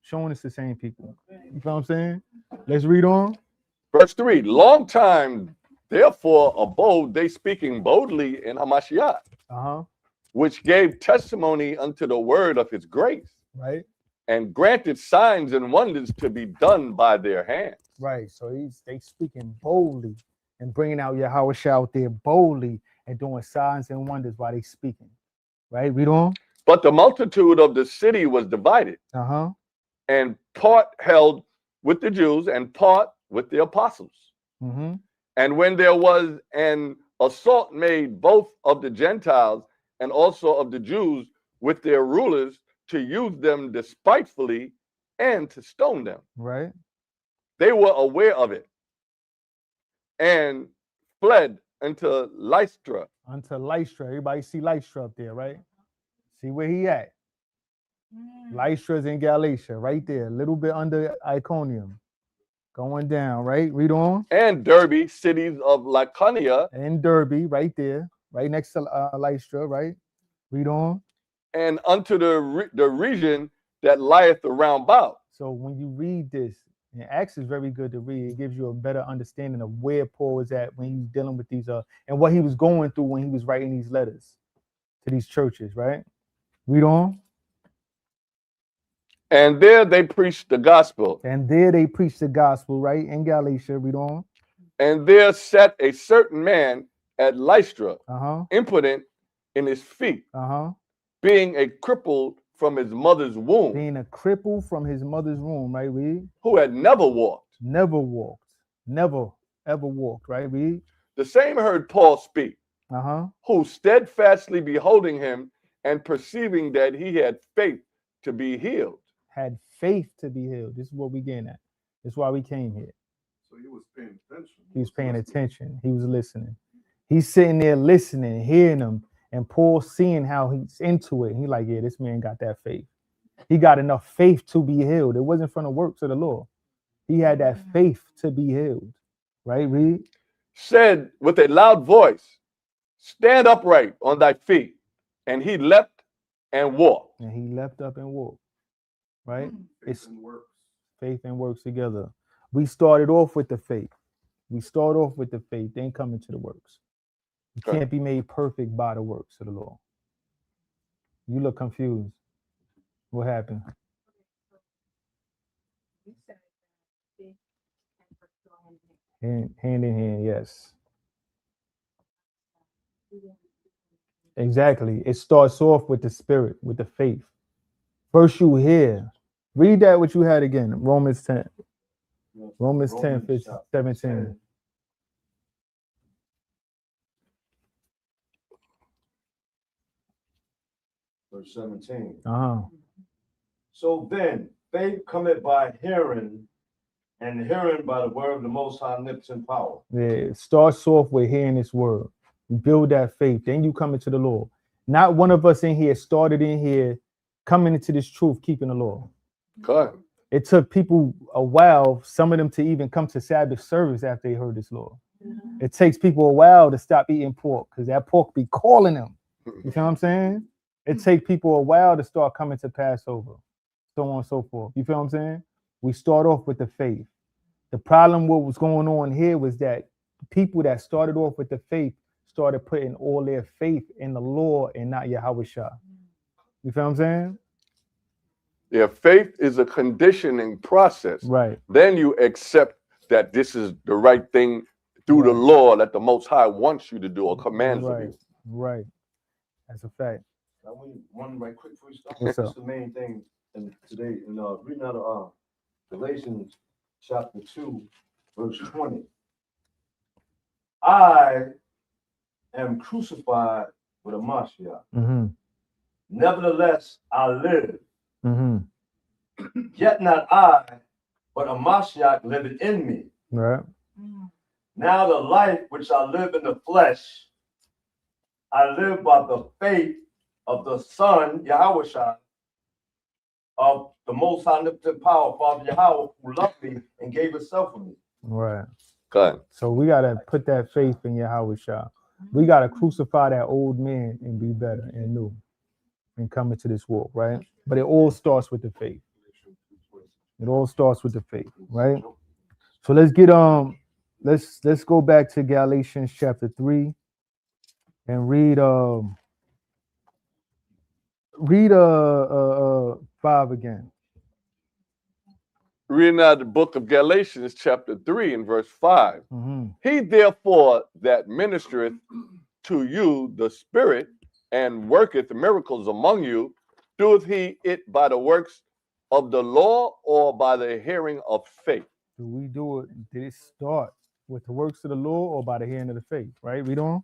Showing it's the same people. You know what I'm saying? Let's read on. Verse 3. Long time, therefore, abode they speaking boldly in Hamashiach, Uh-huh. which gave testimony unto the word of his grace, Right? and granted signs and wonders to be done by their hands. Right. So they speaking boldly and bringing out Yahweh Shah out there boldly and doing signs and wonders while they speaking. Right? Read on. But the multitude of the city was divided, Uh-huh. and part held with the Jews and part with the apostles. Mm-hmm. And when there was an assault made both of the Gentiles and also of the Jews with their rulers to use them despitefully and to stone them, Right. they were aware of it and fled into Lystra. Unto Lystra. Everybody see Lystra up there, right? See where he at? Lystra's in Galatia, right there, a little bit under Iconium. Going down, right? Read on. And Derbe, cities of Lycaonia, And Derbe, right there, right next to Lystra, right? Read on. and unto the region that lieth around about. So when you read this, and Acts is very good to read. It gives you a better understanding of where Paul was at when he was dealing with these and what he was going through when he was writing these letters to these churches, right? Read on. And there they preached the gospel. And there they preached the gospel, right? In Galatia, read on. And there sat a certain man at Lystra, Uh-huh. impotent in his feet, Uh-huh. being a crippled from his mother's womb, Being a cripple from his mother's womb, right? Read. who had never walked. Never walked. Never ever walked, right? Read. The same heard Paul speak, Uh-huh. who steadfastly beholding him and perceiving that he had faith to be healed. Had faith to be healed. This is what we getting at. This is why we came here. So he was paying attention. He was paying attention. He was listening. He's sitting there listening, hearing them, and Paul seeing how he's into it. He like, yeah, this man got that faith. He got enough faith to be healed. It wasn't from the works of the law. He had that faith to be healed. Right? Read. Said with a loud voice, stand upright on thy feet. And he leapt and walked. And he leapt up and walked. Right? It's Faith and works. faith and works together. We started off with the faith. We start off with the faith, then come into the works. You Okay. can't be made perfect by the works of the law. You look confused. What happened? Hand in hand, yes. Exactly. It starts off with the spirit, with the faith. First you hear. Read that what you had again. Romans 10. Romans 10, 15, 17. Verse 17. Uh-huh. So then, faith cometh by hearing, and hearing by the word of the Most High omnipotent power. Yeah, it starts off with hearing this word. You build that faith. Then you come into the law. Not one of us in here started in here coming into this truth, keeping the law. Good. It took people a while, some of them to even come to Sabbath service after they heard this law. It takes people a while to stop eating pork because that pork be calling them. You know what I'm saying? It take people a while to start coming to Passover, so on and so forth. You feel what I'm saying? We start off with the faith. The problem what was going on here was that people that started off with the faith started putting all their faith in the law and not Yahweh Shah. You feel what I'm saying? Yeah, faith is a conditioning process. Right. Then you accept that this is the right thing through the Right. law that the Most High wants you to do or commands of Right. you. Right. That's a fact. I want one right quick before you start. What's That's up? the main thing today. Reading out of Galatians chapter 2, verse 20. I am crucified with a Mashiach. Mm-hmm. Nevertheless, I live. Mm-hmm. Yet not I, but a Mashiach liveth in me. Right. Now the life which I live in the flesh, I live by the faith of the Son, Yahweh Shai, of the Most High Omnipotent Power, Father Yahweh, who loved me and gave himself for me. Right. Good. So we gotta put that faith in Yahweh Shah. We gotta crucify that old man and be better and new and come into this walk, right? But it all starts with the faith. It all starts with the faith, right? So let's get let's go back to Galatians chapter 3 and read 5 again. Reading out the book of Galatians, chapter 3, and verse 5. Mm-hmm. He therefore that ministereth to you the Spirit and worketh miracles among you, doeth he it by the works of the law or by the hearing of faith? Do we do it? Did it start with the works of the law or by the hearing of the faith? Right? Read on.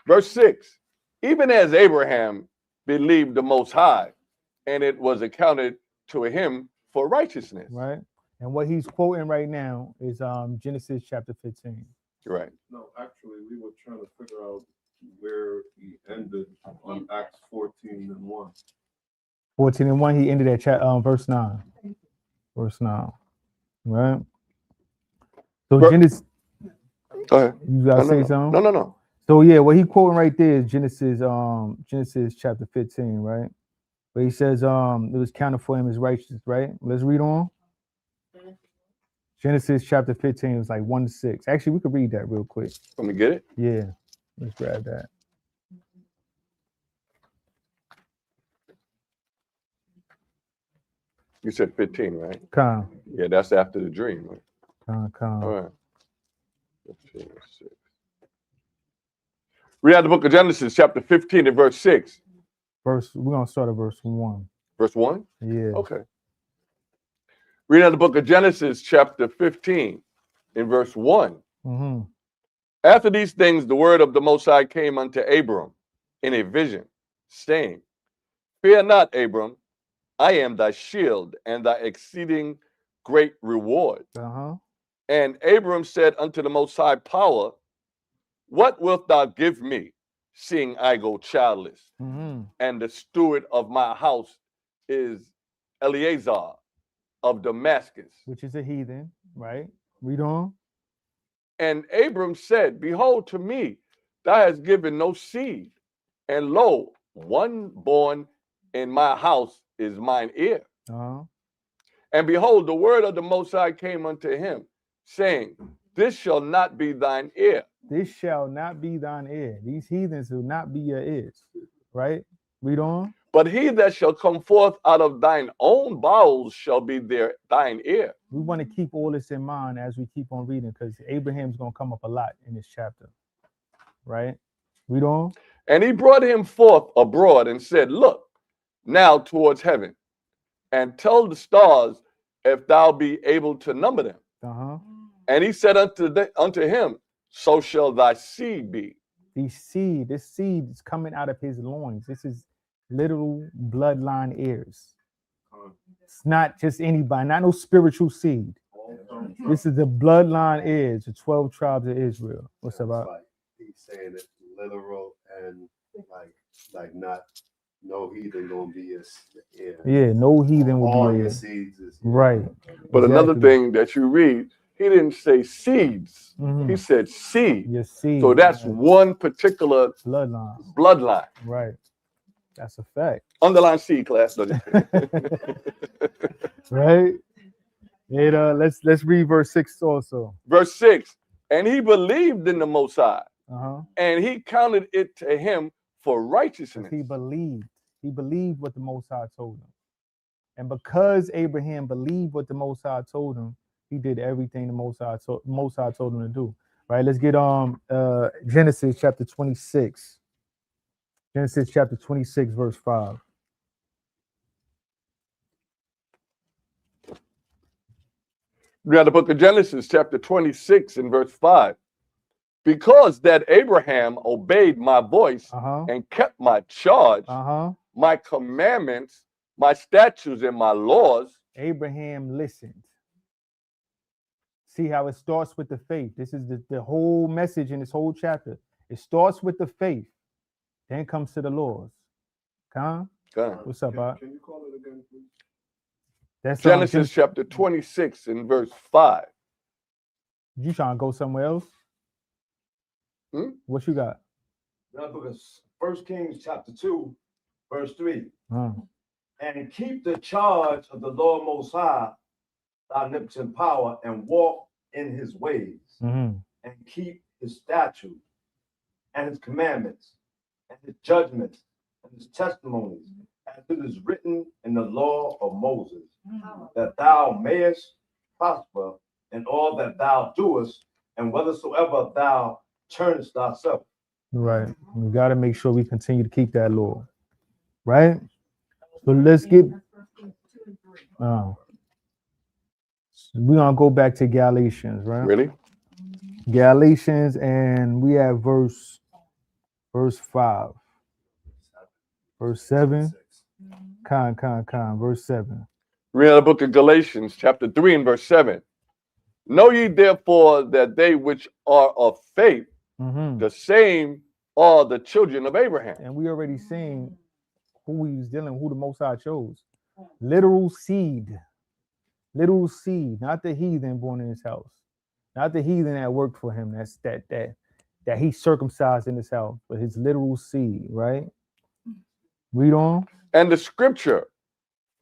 Verse 6. Even as Abraham believed the Most High, and it was accounted to him for righteousness. Right. And what he's quoting right now is Genesis chapter 15. Right. No, actually, we were trying to figure out where he ended on Acts 14:1. 14:1, he ended at verse 9. Verse 9. Right. So Genesis, Go ahead. you gotta say no. something? No. So yeah, what he quoting right there is Genesis chapter 15, right? Where he says it was counted for him as righteous, right? Let's read on. Genesis chapter 15 was like 1-6. Actually, we could read that real quick. Let me get it. Yeah, let's grab that. You said 15, right? Come, Yeah, that's after the dream. Right? come. All right. 15, 6. Read out the book of Genesis, chapter 15 and verse 6. We're gonna start at verse 1. Verse 1? Yeah. Okay. Read out the book of Genesis, chapter 15 in verse 1. Mm-hmm. After these things, the word of the Most High came unto Abram in a vision, saying, Fear not, Abram, I am thy shield and thy exceeding great reward. Uh-huh. And Abram said unto the Most High Power, What wilt thou give me, seeing I go childless? Mm-hmm. And the steward of my house is Eleazar of Damascus. Which is a heathen, right? Read on. And Abram said, Behold, to me thou hast given no seed, and lo, one born in my house is mine heir. Uh-huh. And behold, the word of the Most High came unto him, saying, This shall not be thine heir. This shall not be thine heir. These heathens will not be your heirs, right? Read on. But he that shall come forth out of thine own bowels shall be thine heir. We want to keep all this in mind as we keep on reading, because Abraham's going to come up a lot in this chapter, right? Read on. And he brought him forth abroad and said, Look now towards heaven, and tell the stars if thou be able to number them. Uh-huh. And he said unto him, So shall thy seed be. This seed is coming out of his loins. This is literal bloodline heirs. It's not just anybody, not no spiritual seed. This is the bloodline heirs, the 12 tribes of Israel. What's up, Bob? Like he's saying it's literal and like not no heathen gonna be his heir. Yeah, no heathen will All be your here. seeds is Right. But another Exactly. thing that you read, he didn't say seeds. Mhm. He said seed. Your seed. So that's one particular bloodline. bloodline. Right. That's a fact. Underline C, class. No, just kidding. Right? Let's read verse 6 also. Verse 6. And he believed in the Most High, Uh-huh. and he counted it to him for 'Cause righteousness. he believed. He believed what the Most High told him. And because Abraham believed what the Most High told him, he did everything the Most High told him to do. Right? Let's get Genesis chapter 26. Genesis chapter 26, verse 5. We got the book of Genesis, chapter 26, and verse 5. Because that Abraham obeyed my voice Uh-huh. and kept my charge, Uh-huh. my commandments, my statutes, and my laws. Abraham listened. See how it starts with the faith. This is the whole message in this whole chapter. It starts with the faith, then comes to the laws. Khan, Okay. what's up, Bob? Can you call it again, please? That's Genesis chapter 26 and verse 5. You trying to go somewhere else? Hmm? What you got? Now, book of 1 Kings chapter 2, verse 3. And keep the charge of the Lord Most High, thy omnipotent power, and walk in his ways, Mm-hmm. and keep his statutes, and his commandments, and his judgments, and his testimonies, as it is written in the law of Moses, that thou mayest prosper in all that thou doest, and whithersoever thou turnest thyself. Right. We got to make sure we continue to keep that law. Right? So let's get. We're going to go back to Galatians, right? Really? Galatians, and we have verse 5. Verse 7. Verse 7. Read the book of Galatians, chapter 3 and verse 7. Know ye therefore that they which are of faith, Mm-hmm. the same are the children of Abraham. And we already seen who he was dealing, who the Most High chose. Literal seed, not the heathen born in his house, not the heathen that worked for him. That's that he circumcised in his house, but his literal seed, right? Read on. And the scripture,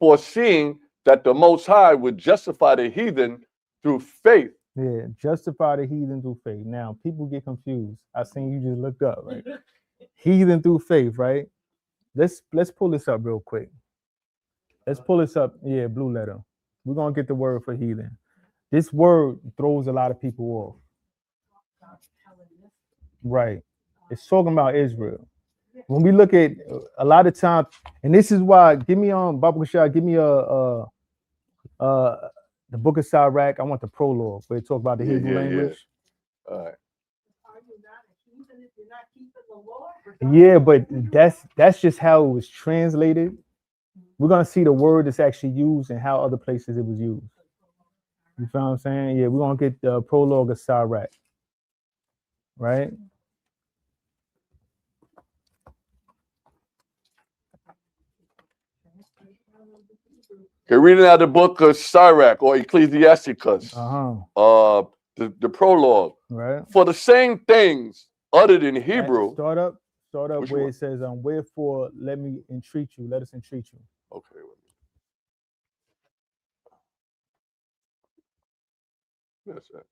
foreseeing that the Most High would justify the heathen through faith. Yeah, justify the heathen through faith. Now, people get confused. I seen you just looked up, right? Heathen through faith, right? Let's pull this up real quick. Let's pull this up. Yeah, blue letter. We're gonna get the word for heathen. This word throws a lot of people off. Right. It's talking about Israel. When we look at a lot of times, and this is why, give me Baba Shah, give me the book of Chaalaq. I want the prologue where it talk about the Hebrew language. All right. Are you not a heathen if you're not keeping the law? Yeah, but that's just how it was translated. We're gonna see the word that's actually used and how other places it was used. You feel what I'm saying? Yeah, we're gonna get the prologue of Chaalaq. Right? Okay, reading out the book of Chaalaq or Ecclesiasticus, the prologue. Right. For the same things uttered in Hebrew. Start up Which where one? it says, wherefore let us entreat you. Okay. That's it.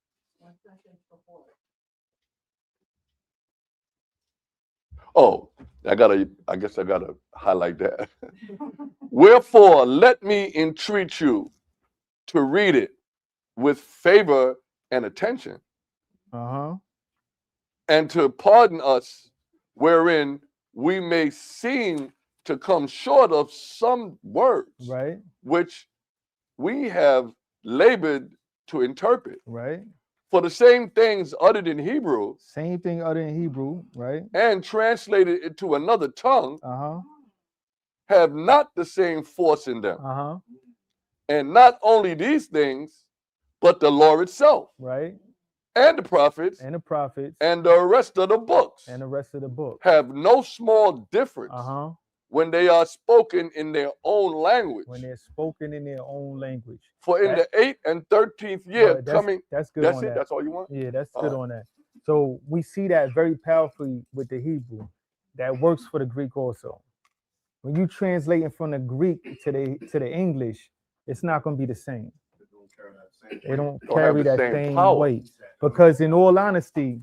Oh, I guess I gotta highlight that. Wherefore, let me entreat you to read it with favor and attention, and to pardon us wherein we may seem to come short of some words, Right. which we have labored to interpret. Right. For the same things uttered in Hebrew, Same thing uttered in Hebrew, right? and translated into another tongue, have not the same force in them. And not only these things, but the law itself, right? And the prophets, and the rest of the books, have no small difference when they are spoken in their own language. For in the 8th and 13th year coming, that's good. That's it. That's all you want. Yeah, that's good on that. So we see that very powerfully with the Hebrew. That works for the Greek also. When you translating from the Greek to the English, it's not going to be the same. They don't Don't have carry the that same same power. weight. Because in all honesty,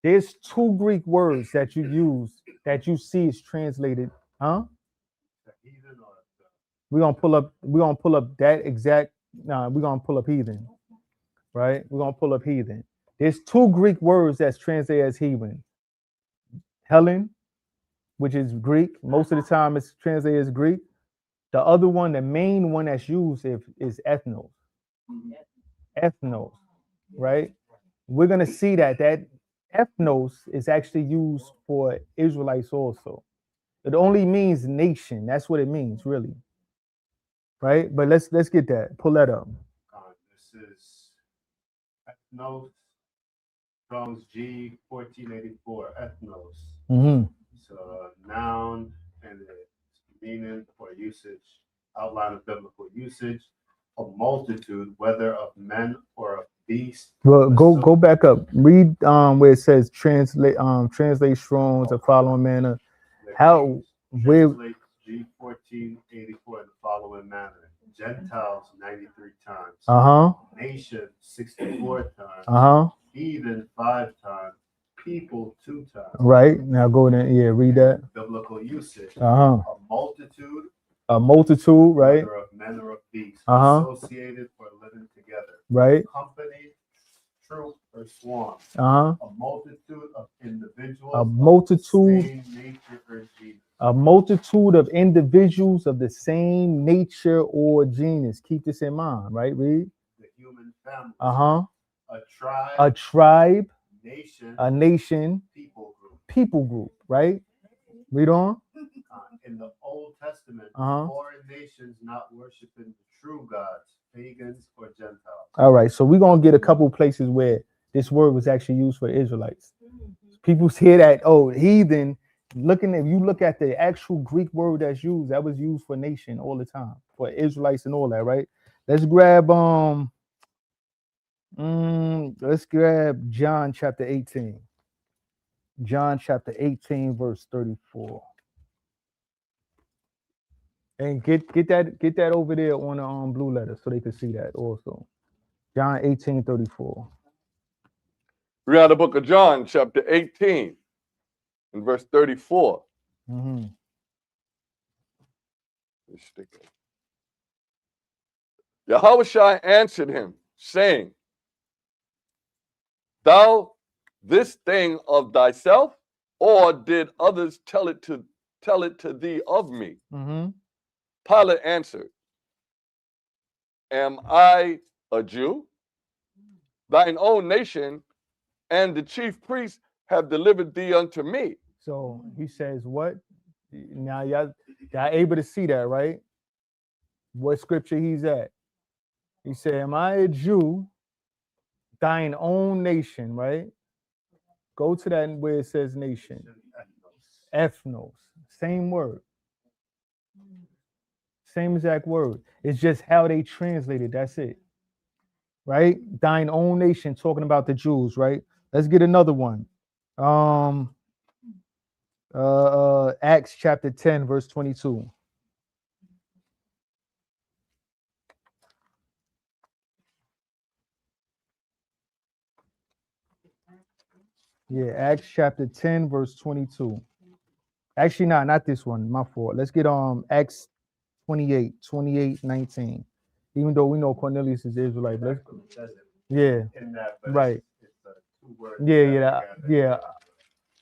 there's 2 Greek words that you use that you see is translated, huh? We're gonna pull up that exact. We're gonna pull up heathen, right? We're gonna pull up heathen. There's 2 Greek words that's translated as heathen. Helen, which is Greek. Most of the time it's translated as Greek. The other one, the main one that's used is ethnos. Ethnos, right? We're gonna see that ethnos is actually used for Israelites also. It only means nation. That's what it means, really. Right? But let's get that. Pull that up. This is ethnos, Strong's G 1484. Ethnos. Mm-hmm. It's a noun and its meaning or usage, outline of biblical usage, a multitude, whether of men or of beasts. Well, go back up. Read where it says translate Strong's the following manner. How where Translate G 1484 in the following manner: Gentiles 93 times, nation 64 times, heathen 5 times, people 2 times. Right now, go there. Yeah, read that. Biblical usage: A multitude, right? whether of men or of beasts, associated or living together, Right? company, troop, or swarm. A multitude of individuals, a multitude, same nature or genus. A multitude of individuals of the same nature or genus. Keep this in mind, right? Read. The human family. A tribe. A tribe. Nation. A nation. People group. People group, right? Read on. In the Old Testament, foreign nations not worshiping the true gods, pagans or Gentiles. All right, so we're gonna get a couple places where this word was actually used for the Israelites. People hear that, oh, heathen. If you look at the actual Greek word that's used, that was used for nation all the time, for Israelites and all that, right? Let's grab John chapter 18. John chapter 18, verse 34. And get that over there on the blue letter so they can see that also. John 18, 34. Read out the book of John, chapter 18, and verse 34. Yahushua answered him, saying, Thou this thing of thyself, or did others tell it to thee of me? Pilate answered, Am I a Jew? Thine own nation and the chief priests have delivered thee unto me. So he says, what? Now y'all able to see that, right? What scripture he's at? He said, Am I a Jew? Thine own nation, right? Go to that where it says nation. Ethnos. Same word. Same exact word. It's just how they translated. That's it. Right? Thine own nation, talking about the Jews, right? Let's get another one. Acts chapter 10, verse 22. Yeah, Acts chapter 10, verse 22. Actually, not this one. My fault. Let's get Acts 28, 19. Even though we know Cornelius is Israelite, but let's, yeah, right. Yeah.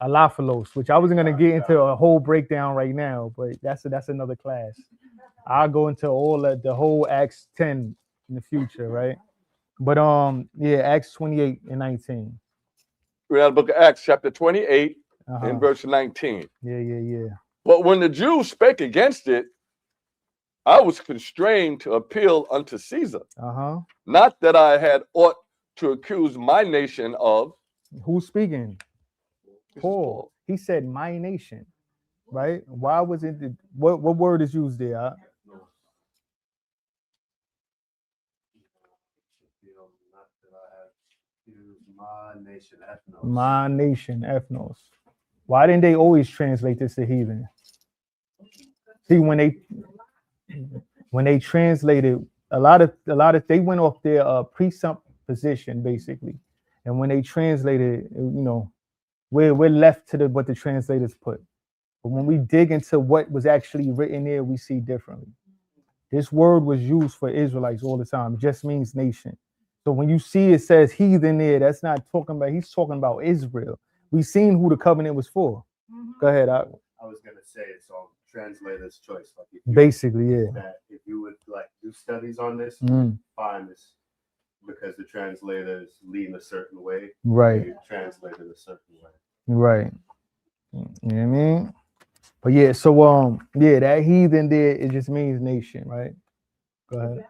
Alaphilos, which I wasn't gonna get into a whole breakdown right now, but that's another class. I'll go into all of the whole Acts 10 in the future, right? But Acts 28 and 19. Read out the book of Acts, chapter 28, and verse 19. Yeah. But when the Jews spake against it, I was constrained to appeal unto Caesar. Not that I had aught to accuse my nation of. Who's speaking? Paul. He said my nation, right? Why was it? What word is used there? My nation, ethnos. Why didn't they always translate this to heathen? See, when they translated, a lot of they went off their presupposition basically, and when they translated, we're left to what the translators put. But when we dig into what was actually written there, we see differently. This word was used for Israelites all the time. It just means nation. So when you see it says heathen there, that's not talking about, he's talking about Israel. We seen who the covenant was for. Go ahead. I was gonna say it's all translator's choice. Like if Basically, yeah. That if you would like do studies on this, find this because the translators lean a certain way. Right. You translate it a certain way. Right. You know what I mean? But yeah, so yeah, that heathen there, it just means nation, right? Go ahead.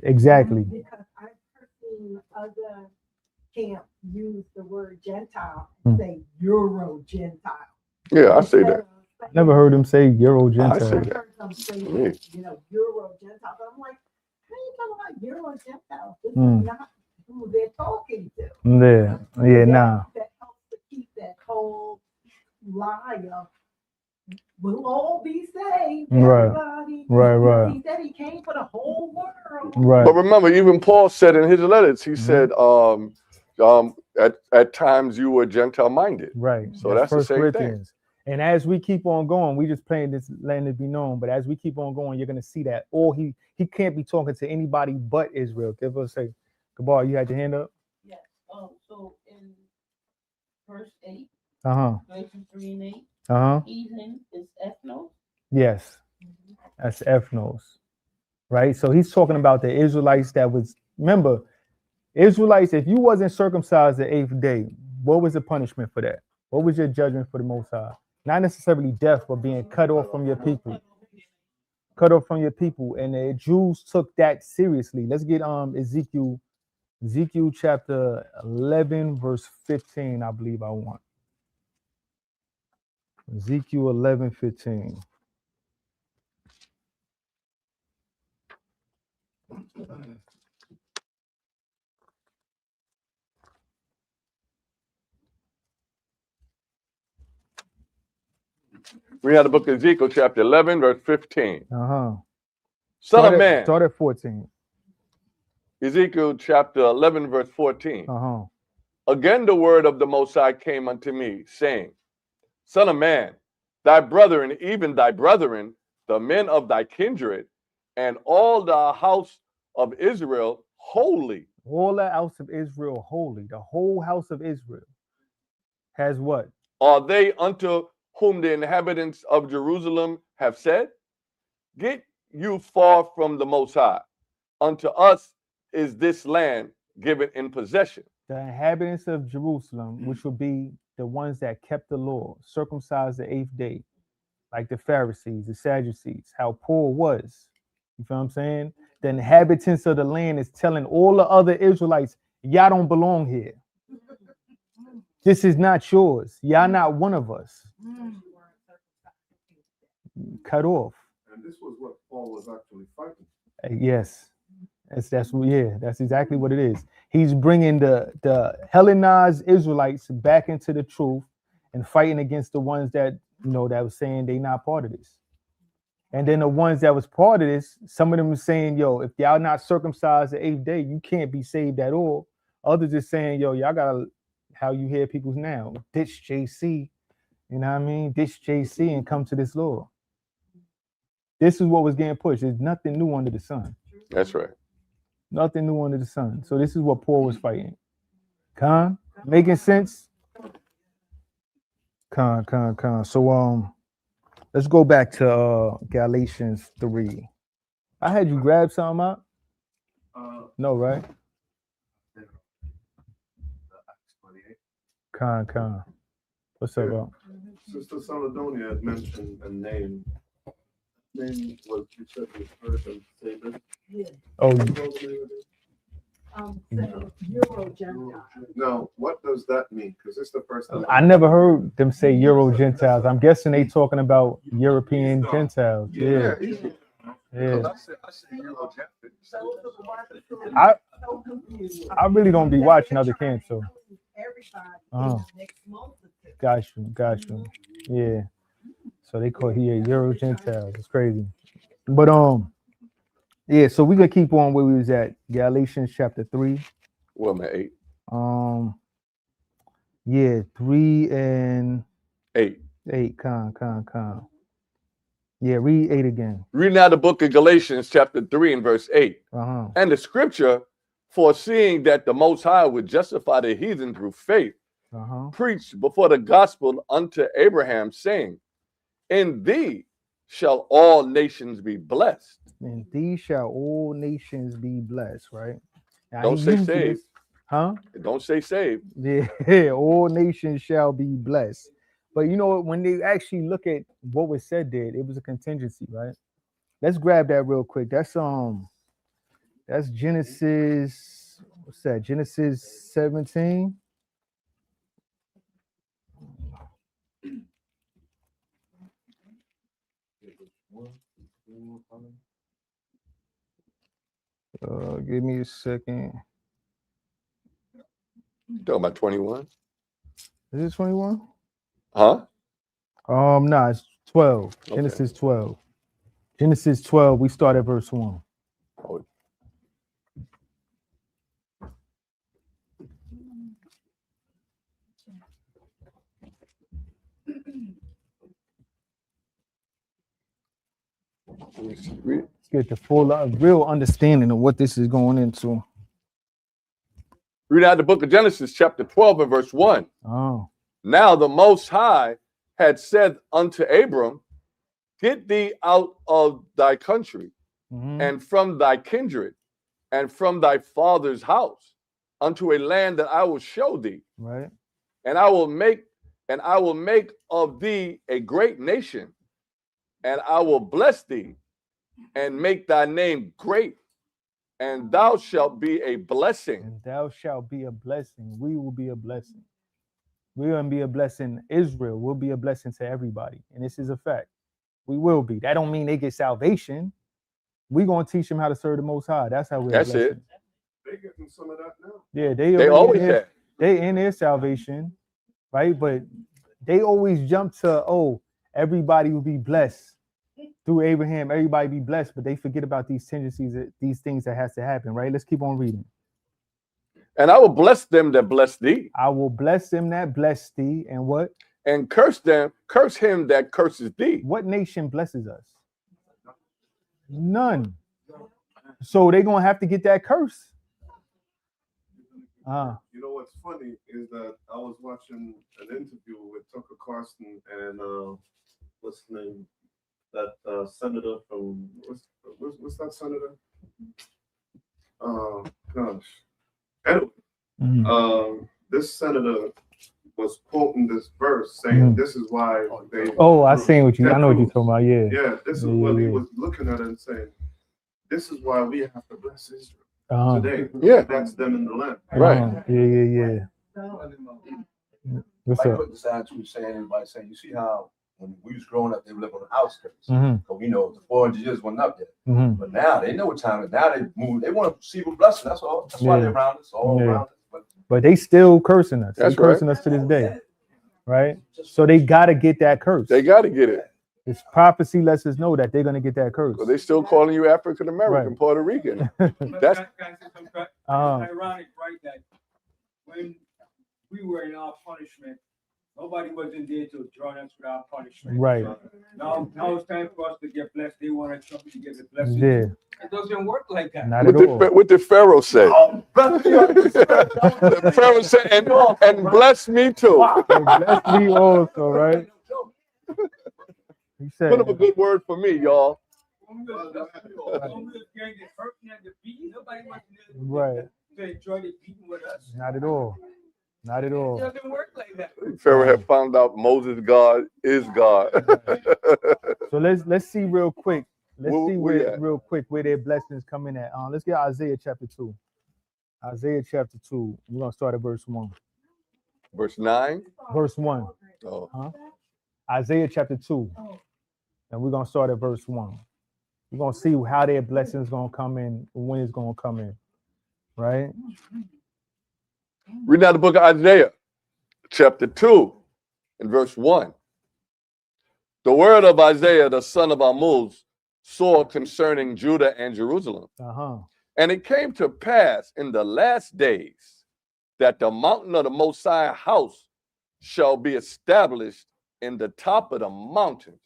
Exactly. Because I've seen other camps use the word Gentile and say Euro Gentile. Yeah, I say that. Never heard him say Euro I Gentile. say I've heard them say, Euro Gentile. But I'm like, how you talking about Euro Gentile? This is not who they're talking to. Yeah, nah. That helps to keep that whole lie of we'll all be saved. Everybody. Right. He said he came for the whole world. Right. But remember, even Paul said in his letters, he said, at times you were Gentile minded. Right. So that's the First same Corinthians. Thing. And as we keep on going, we just playing this letting it be known. But as we keep on going, you're gonna see that he can't be talking to anybody but Israel. Give us a Gabar, you had your hand up? Yes. So in verse 8, Galatians 3:8, heathen is ethnos. Yes. That's ethnos. Right? So he's talking about the Israelites that was, remember, Israelites, if you wasn't circumcised the 8th day, what was the punishment for that? What was your judgment for the Most High? Not necessarily death, but being cut off from your people. Cut off from your people. And the Jews took that seriously. Let's get Ezekiel chapter 11, verse 15, I believe I want. Ezekiel 11:15. We had the book of Ezekiel, chapter 11, verse 15. Son of man. Start at 14. Ezekiel chapter 11, verse 14. Again, the word of the Most High came unto me, saying, Son of man, thy brethren, even thy brethren, the men of thy kindred, and all the house of Israel, holy. All the house of Israel, holy. The whole house of Israel has what? Are they unto whom the inhabitants of Jerusalem have said, Get you far from the Most High. Unto us is this land given in possession. The inhabitants of Jerusalem, which will be the ones that kept the law, circumcised the 8th day, like the Pharisees, the Sadducees, how Paul was. You feel what I'm saying? The inhabitants of the land is telling all the other Israelites, y'all don't belong here. This is not yours. Y'all not one of us. Cut off. And this was what Paul was actually fighting. Yes. That's exactly what it is. He's bringing the Hellenized Israelites back into the truth and fighting against the ones that, that was saying they not part of this. And then the ones that was part of this, some of them were saying, yo, if y'all not circumcised the 8th day, you can't be saved at all. Others just saying, yo, y'all gotta, how you hear people's now, ditch JC, you know what I mean? Ditch JC and come to this law. This is what was getting pushed. There's nothing new under the sun. That's right. Nothing new under the sun. So this is what Paul was fighting. Con? Making sense? Con. So let's go back to Galatians 3. I had you grab something out? No, right? Con. What's up, bro? Sister Saladonia had mentioned a name. Name was, you said was person Saban. Yeah. Oh, Euro Gentile. Now, what does that mean? Because it's the first time. I never heard them say Euro Gentiles. I'm guessing they talking about European Gentiles. Yeah. I really don't be watching other camps, so. Got you. Yeah. So they call here Euro Gentiles. It's crazy. But yeah, so we're gonna keep on where we was at. Galatians chapter 3. Well, man, 8. Yeah, 3 and 8. 8. Yeah, read 8 again. Read now the book of Galatians, chapter 3 and verse 8. And the scripture, foreseeing that the Most High would justify the heathen through faith, preached before the gospel unto Abraham, saying, in thee shall all nations be blessed. In thee shall all nations be blessed, right? Now, Don't he say uses saved. this- Huh? Don't say saved. Yeah, all nations shall be blessed. But you know what? When they actually look at what was said there, it was a contingency, right? Let's grab that real quick. That's Genesis. What's that? Genesis 17. Give me a second. Talking about 21? Is it 21? Huh? No, it's 12. Okay. Genesis 12. Genesis 12. We start at verse 1. Oh. Let's get the full real understanding of what this is going into. Read out the book of Genesis, chapter 12 and verse 1. Oh. Now the Most High had said unto Abram, get thee out of thy country and from thy kindred and from thy father's house unto a land that I will show thee. Right. And I will make of thee a great nation, and I will bless thee and make thy name great, and thou shalt be a blessing. And thou shalt be a blessing. We will be a blessing. We're going to be a blessing. Israel will be a blessing to everybody. And this is a fact. We will be. That don't mean they get salvation. We're going to teach them how to serve the Most High. That's how we're That's blessing. it. They getting some of that now. Yeah, They always have. They in their salvation, right? But they always jump to, oh, everybody will be blessed through Abraham. Everybody be blessed, but they forget about these tendencies, these things that has to happen, right? Let's keep on reading. And I will bless them that bless thee. I will bless them that bless thee, and what? And curse him that curses thee. What nation blesses us? None. So they're gonna have to get that curse. You know what's funny is that I was watching an interview with Tucker Carlson and what's his name? That senator from what's that senator? Gosh. Anyway, this senator was quoting this verse saying this is why they. Oh, I seen what you. I know what you're talking about. Yeah. Yeah, this is what he was looking at and saying. This is why we have to bless Israel today. Yeah, that's them in the land. Right. Yeah. What's up? Put this out to saying by saying, you see how when we was growing up, they lived on the outskirts. So we know the 400 years wasn't up yet. But now they know what time it is. Now they move. They want to receive a blessing. That's all. That's why they're around us, all around us. But they still cursing us. That's They cursing us to this day. Right? So they gotta get that curse. They got to get it. This prophecy lets us know that they're gonna get that curse. So they still calling you African American, Right. Puerto Rican. That's ironic, right? That when we were in our punishment, nobody wasn't there to drown us with our punishment. Right. Now it's time for us to get blessed. They wanted somebody to get the blessing. Yeah. It doesn't work like that. Not at all. what did Pharaoh say? The Pharaoh said, and bless me too. And bless me also, right? He said, Put up a good word for me, y'all. Right. To enjoy the beating with us. Not at all. Not at It all. doesn't work like that. Pharaoh had found out Moses' God is God. So let's see real quick. Let's see where real quick where their blessings come in at. Let's get Isaiah chapter 2. Isaiah chapter 2. We're gonna start at verse 1. Verse 9. Verse 1. Oh. Isaiah chapter 2. And we're gonna start at verse 1. We're gonna see how their blessings gonna come in, when it's gonna come in. Right? Read now the book of Isaiah, chapter 2, and verse 1. The word of Isaiah, the son of Amoz, saw concerning Judah and Jerusalem. And it came to pass in the last days that the mountain of the Most High house shall be established in the top of the mountains,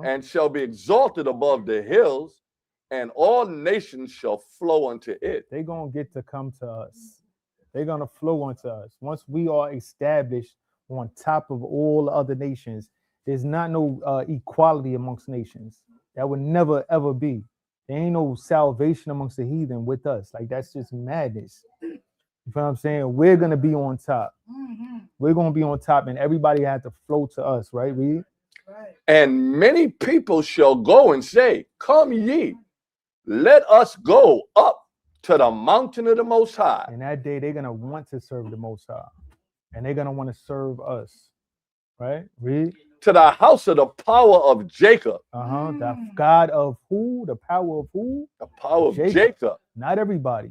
and shall be exalted above the hills, and all nations shall flow unto it. They're going to get to come to us. They're going to flow unto us. Once we are established on top of all other nations, there's not no equality amongst nations. That would never, ever be. There ain't no salvation amongst the heathen with us. Like, that's just madness. You know what I'm saying? We're going to be on top. We're going to be on top, and everybody had to flow to us, right? Read. And many people shall go and say, come ye, let us go up to the mountain of the Most High. And that day, they're going to want to serve the Most High. And they're going to want to serve us. Right? Read. To the house of the power of Jacob. The God of who? The power of who? The power of Jacob. Not everybody.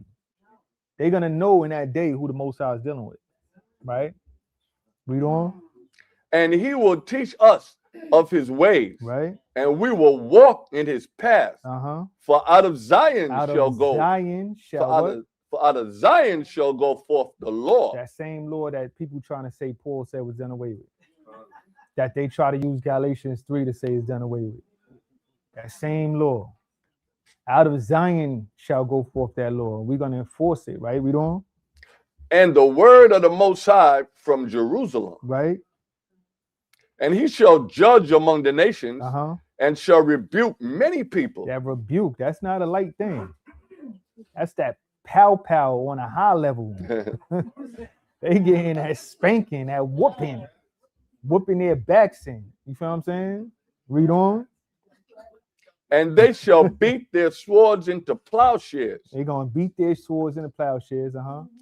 They're going to know in that day who the Most High is dealing with. Right? Read on. And he will teach us of his ways. Right? And we will walk in his paths. For out of Zion shall go. For out of Zion shall go forth the law. That same law that people trying to say Paul said was done away with. That they try to use Galatians 3 to say is done away with. That same law. Out of Zion shall go forth that law. We're going to enforce it, right? We don't? And the word of the Most High from Jerusalem. Right. And he shall judge among the nations and shall rebuke many people. That rebuke, that's not a light thing. That's that pow on a high level. They getting that spanking, that whooping their backs in. You feel what I'm saying? Read on. And they shall beat their swords into plowshares. They're going to beat their swords into plowshares,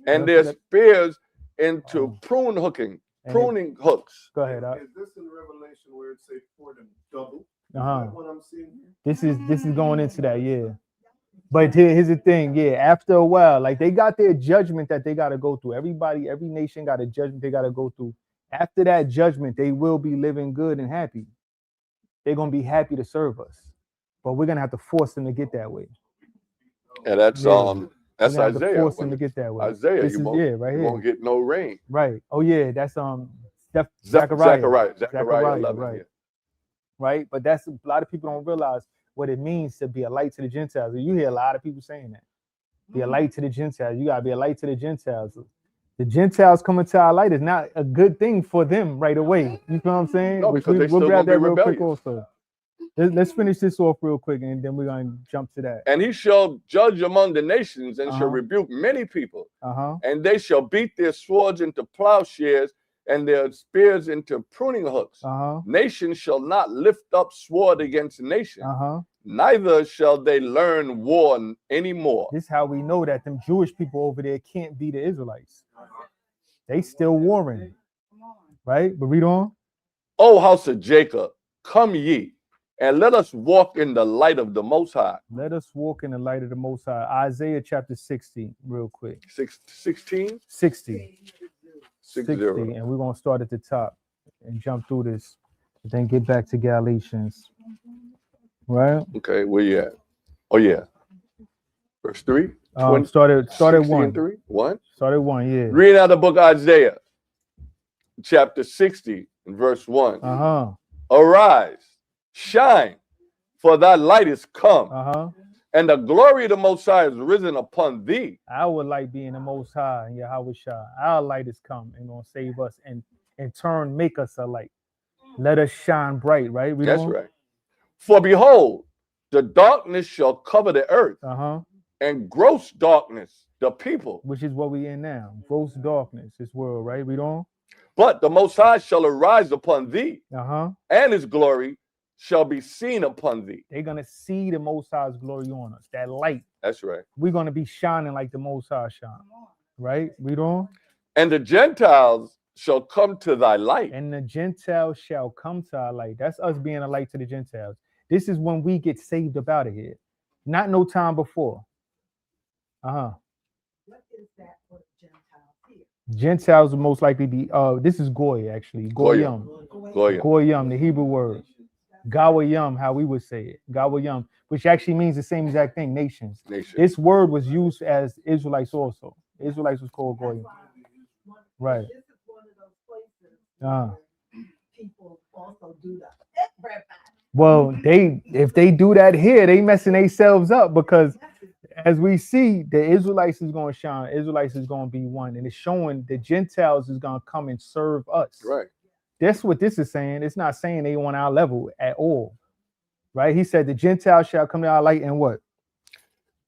And their spears into pruning hooks. Go ahead. Is this in Revelation where it says for them double? Is that what I'm seeing here? This is going into that, yeah. But here's the thing, yeah. After a while, like they got their judgment that they got to go through. Every nation got a judgment they got to go through. After that judgment, they will be living good and happy. They're gonna be happy to serve us, but we're gonna have to force them to get that way. And that's Isaiah. Force them to get that way. Isaiah, right here. You won't get no rain. Right. Oh yeah, that's Zechariah 11, right. Yeah. Right. But that's a lot of people don't realize what it means to be a light to the Gentiles. You hear a lot of people saying that. Be a light to the Gentiles. You gotta be a light to the Gentiles. The Gentiles coming to our light is not a good thing for them right away. You know what I'm saying? No, because we'll grab that real quick also. Let's finish this off real quick, and then we're going to jump to that. And he shall judge among the nations and shall rebuke many people. And they shall beat their swords into plowshares and their spears into pruning hooks. Nation shall not lift up sword against nation. Neither shall they learn war anymore. This is how we know that them Jewish people over there can't be the Israelites. They still warring. Right? But read on. O house of Jacob, come ye, and let us walk in the light of the Most High. Let us walk in the light of the Most High. Isaiah chapter 60, real quick. 16? 60. 60. And we're going to start at the top and jump through this, and then get back to Galatians. Right? Okay, where you at? Oh, yeah. Verse 3? Started 1. 3? 1? Started 1, yeah. Read out the book of Isaiah, chapter 60, and verse 1. Arise, shine, for thy light is come, and the glory of the Most High is risen upon thee. Our light being the Most High and Yahweh Shah. Our light is come and gonna save us and in turn make us a light. Let us shine bright, right? That's right. For behold, the darkness shall cover the earth, and gross darkness the people. Which is what we in now. Gross darkness, this world, right? Read on. But the Most High shall arise upon thee, and his glory shall be seen upon thee. They're going to see the Most High's glory on us, that light. That's right. We're going to be shining like the Most High shine, right? Read on. And the Gentiles shall come to thy light. And the Gentiles shall come to our light. That's us being a light to the Gentiles. This is when we get saved up out of here. Not no time before. What is that for the Gentiles here? Gentiles will most likely be, this is Goy, actually. Goyim. Goyim. Goyim, the Hebrew word. Gawayam, how we would say it. Gawayam, which actually means the same exact thing, nations. Nation. This word was used as Israelites also. Israelites was called Goyim. Right. This is one of those places Uh, where people also do that. well, if they do that here, they messing themselves up because as we see, the Israelites is going to shine. Israelites is going to be one. And it's showing the Gentiles is going to come and serve us. Right. That's what this is saying. It's not saying they on our level at all. Right? He said the Gentiles shall come to our light and what?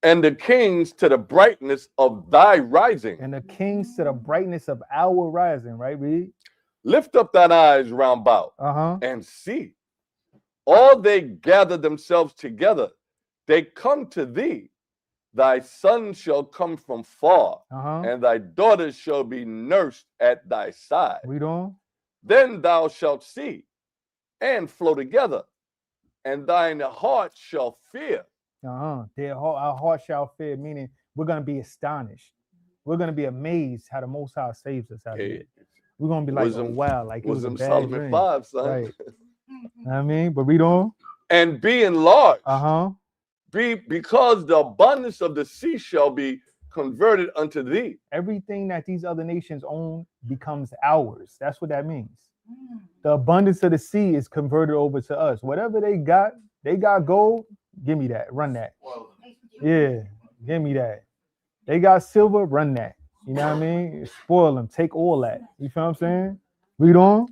And the kings to the brightness of thy rising. And the kings to the brightness of our rising. Right, read? Lift up thine eyes round about and see. All they gather themselves together. They come to thee. Thy son shall come from far, and thy daughters shall be nursed at thy side. Read on. Then thou shalt see and flow together, and thine heart shall fear. Our heart shall fear, meaning we're going to be astonished. We're going to be amazed how the Most High saves us out of it. We're going to be like, oh, wow, like it was a bad Solomon dream. 5, son. Right. I mean, but read on. And be enlarged. Because the abundance of the sea shall be converted unto thee. Everything that these other nations own becomes ours. That's what that means. The abundance of the sea is converted over to us. Whatever they got gold, give me that. Run that. Yeah, give me that. They got silver, run that. You know what I mean? Spoil them. Take all that. You feel what I'm saying? Read on.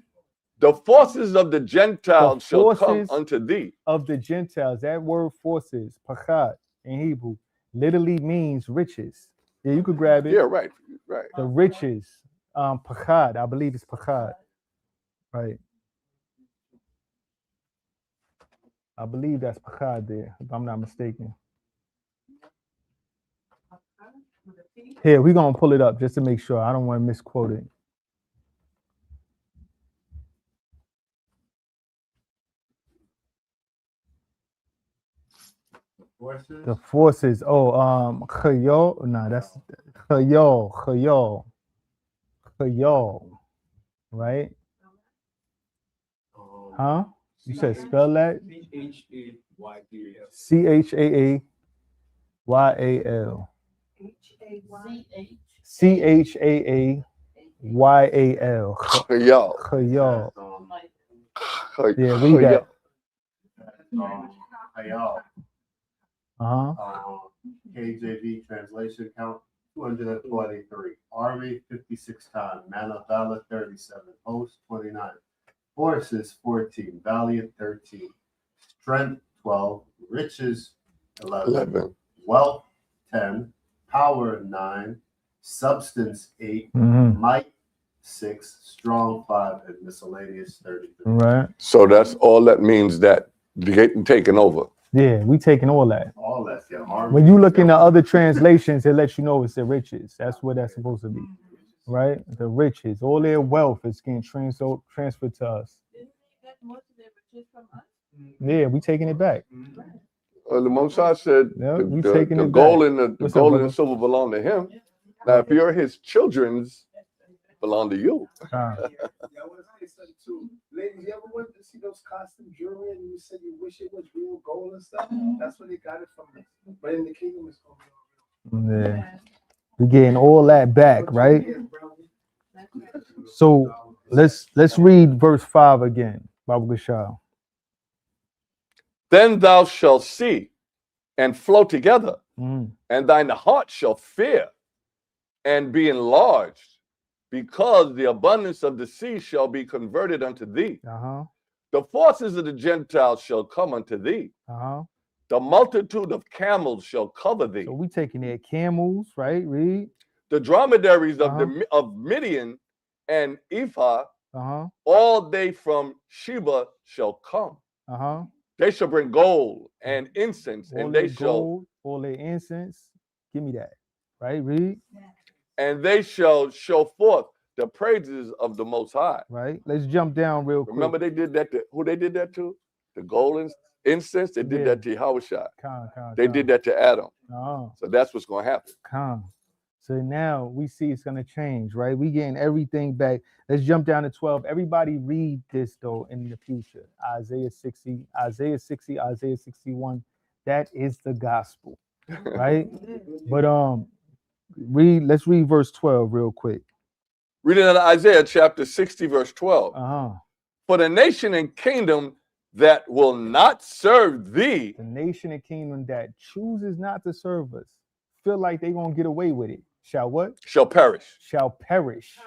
The forces of the Gentiles shall come unto thee. Of the Gentiles, that word forces, pachad in Hebrew, literally means riches. Yeah, you could grab it. Yeah, right. The riches, pachad, I believe it's pachad. Right. I believe that's pachad there, if I'm not mistaken. Here, we're gonna pull it up just to make sure. I don't want to misquote it. The forces. Oh, Chayol. Nah, that's Chayol. Right? Huh? You said spell that? Chaaayal. Chaaayal. Chayol. Yeah, read that. KJV translation count 223. Army 56 times. Man of valor 37. Host 29. Forces 14. Valiant 13. Strength 12. Riches 11. Wealth 10. Power 9. Substance 8. Might 6. Strong 5. And miscellaneous 33. Right. So that's all that means, that getting taken over. Yeah, we taking all that. All that, yeah. When you look into other translations, it lets you know it's the riches. That's what that's supposed to be, right? The riches, all their wealth is getting transferred to us. Yeah, we taking it back. The Most High said we taking the it gold back. and the gold and the silver belong to him. Now, if you're his children's, belong to you. Ladies, you ever went to see those costume jewelry and you said you wish it was real gold and stuff? That's where they got it from. But in the kingdom, it's called. Yeah, we getting all that back, right? So let's read verse 5 again, Baba Gashal. Then thou shalt see and flow together, and thine heart shall fear and be enlarged, because the abundance of the sea shall be converted unto thee. The forces of the Gentiles shall come unto thee. The multitude of camels shall cover thee. So we taking their camels, right? Read. The dromedaries of Midian and Ephah, all they from Sheba shall come. They shall bring gold and incense, all and they gold, all their incense. Give me that, right? Read. And they shall show forth the praises of the Most High. Right. Let's jump down real quick. Remember, they did that to who? They did that to the golden incense. They did that to Yahushua. They did that to Adam. So that's what's going to happen. So now we see it's going to change, right? We getting everything back. Let's jump down to 12. Everybody read this, though, in the future. Isaiah 60, Isaiah 60, Isaiah 61. That is the gospel, right? But let's read verse 12 real quick. Reading out of Isaiah chapter 60, verse 12. For the nation and kingdom that will not serve thee. The nation and kingdom that chooses not to serve us, feel like they're going to get away with it. Shall what? Shall perish. Shall perish.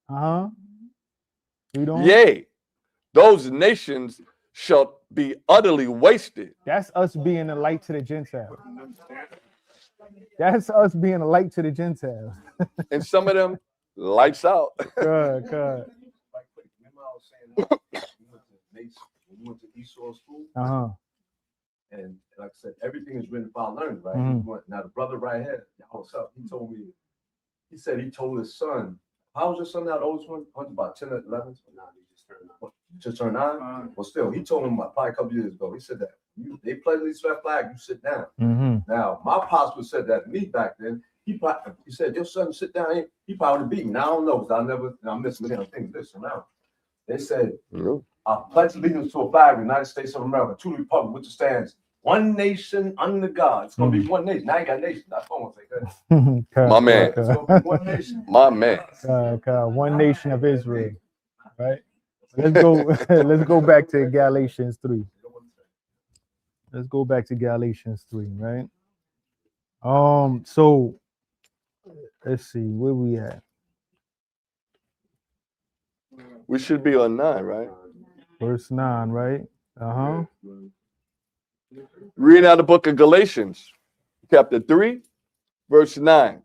Read on. Yea, those nations shall be utterly wasted. That's us being a light to the Gentiles. That's us being a light to the Gentiles. And some of them, lights out. Good. Remember I was saying we went to Esau school? And like I said, everything is written by learning, right? Now the brother right here, what's up? He told me, he said he told his son, how was your son now, the oldest one? About 10 or 11? Just turned 9? Well, still, he told him probably a couple years ago, he said that they play the red flag, you sit down. Now, my pastor said that to me back then. He said, your son sit down. He probably would have beat me. Now, I don't know, because I miss many other things. Listen now. They said, I pledge allegiance to a flag of the United States of America, to the republic, which stands one nation under God. It's going to be one nation. Now you got nations. That's what I'm going to say. My man. It's going to be one nation. My man. One nation of Israel. Right? Let's go back to Galatians 3. Let's go back to Galatians 3, right? So let's see where we at. We should be on 9, right? Verse 9, right? Reading out the book of Galatians, chapter 3, verse 9.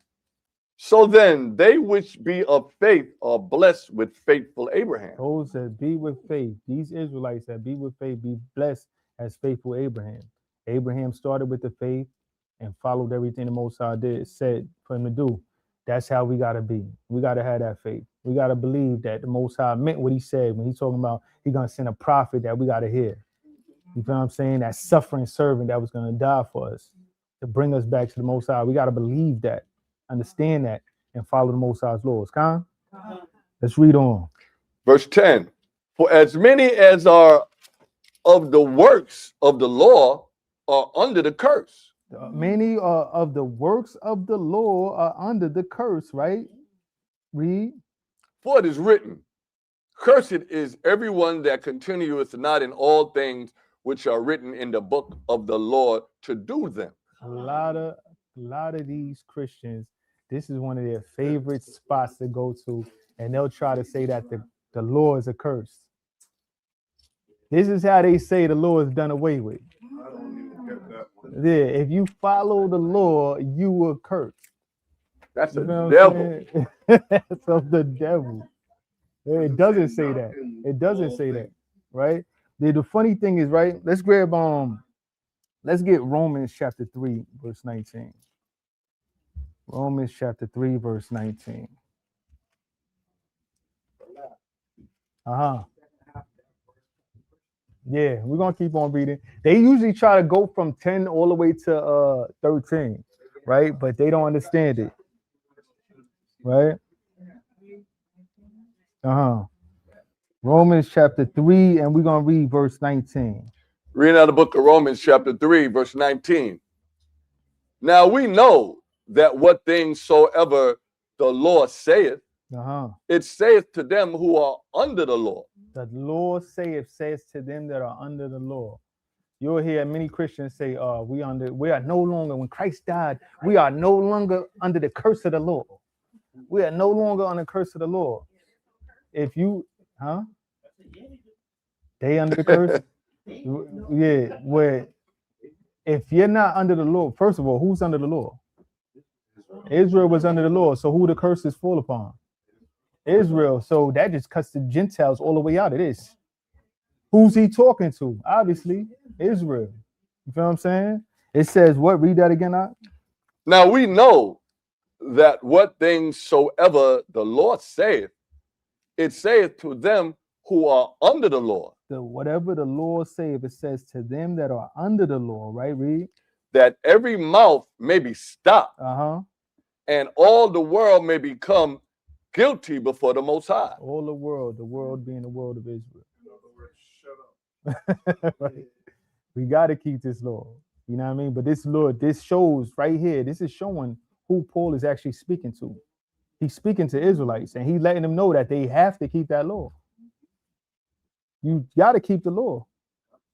So then, they which be of faith are blessed with faithful Abraham. Those that be with faith, these Israelites that be with faith, be blessed as faithful Abraham. Abraham started with the faith and followed everything the Most High said for him to do. That's how we got to be. We got to have that faith. We got to believe that the Most High meant what he said when he's talking about he's going to send a prophet that we got to hear. You feel what I'm saying? That suffering servant that was going to die for us to bring us back to the Most High. We got to believe that, understand that, and follow the Most High's laws. Con? Let's read on. Verse 10. For as many as are of the works of the law are under the curse. Many of the works of the law are under the curse, right? Read. For it is written, cursed is everyone that continueth not in all things which are written in the book of the Lord to do them. A lot of these Christians, this is one of their favorite spots to go to, and they'll try to say that the law is a curse. This is how they say the law is done away with. I don't even get that one. Yeah, if you follow the law, you will curse. That's the You know devil. That's of the devil. It doesn't say that. It doesn't say that, right? The funny thing is, right? Let's grab let's get Romans chapter 3, verse 19. Romans chapter 3, verse 19. Yeah, we're gonna keep on reading. They usually try to go from 10 all the way to 13, right? But they don't understand it. Right? Romans chapter 3, and we're gonna read verse 19. Reading out the book of Romans chapter 3, verse 19. Now we know that what things soever the law saith, it saith to them who are under the law. The law says to them that are under the law. You'll hear many Christians say, we are no longer, when Christ died, we are no longer under the curse of the law. We are no longer under the curse of the law. If you, they under the curse? Yeah, where if you're not under the law, first of all, who's under the law? Israel was under the law, so who the curses fall upon? Israel. So that just cuts the Gentiles all the way out of this. Who's he talking to? Obviously, Israel. You feel what I'm saying? It says what? Read that again, Out. Now we know that what things soever the Lord saith, it saith to them who are under the law. Whatever the law saith, it says to them that are under the law, right? Read. That every mouth may be stopped, and all the world may become guilty before the Most High. All the world being the world of Israel. Right. We got to keep this law. You know what I mean? But this law, this shows right here, this is showing who Paul is actually speaking to. He's speaking to Israelites, and he's letting them know that they have to keep that law. You got to keep the law.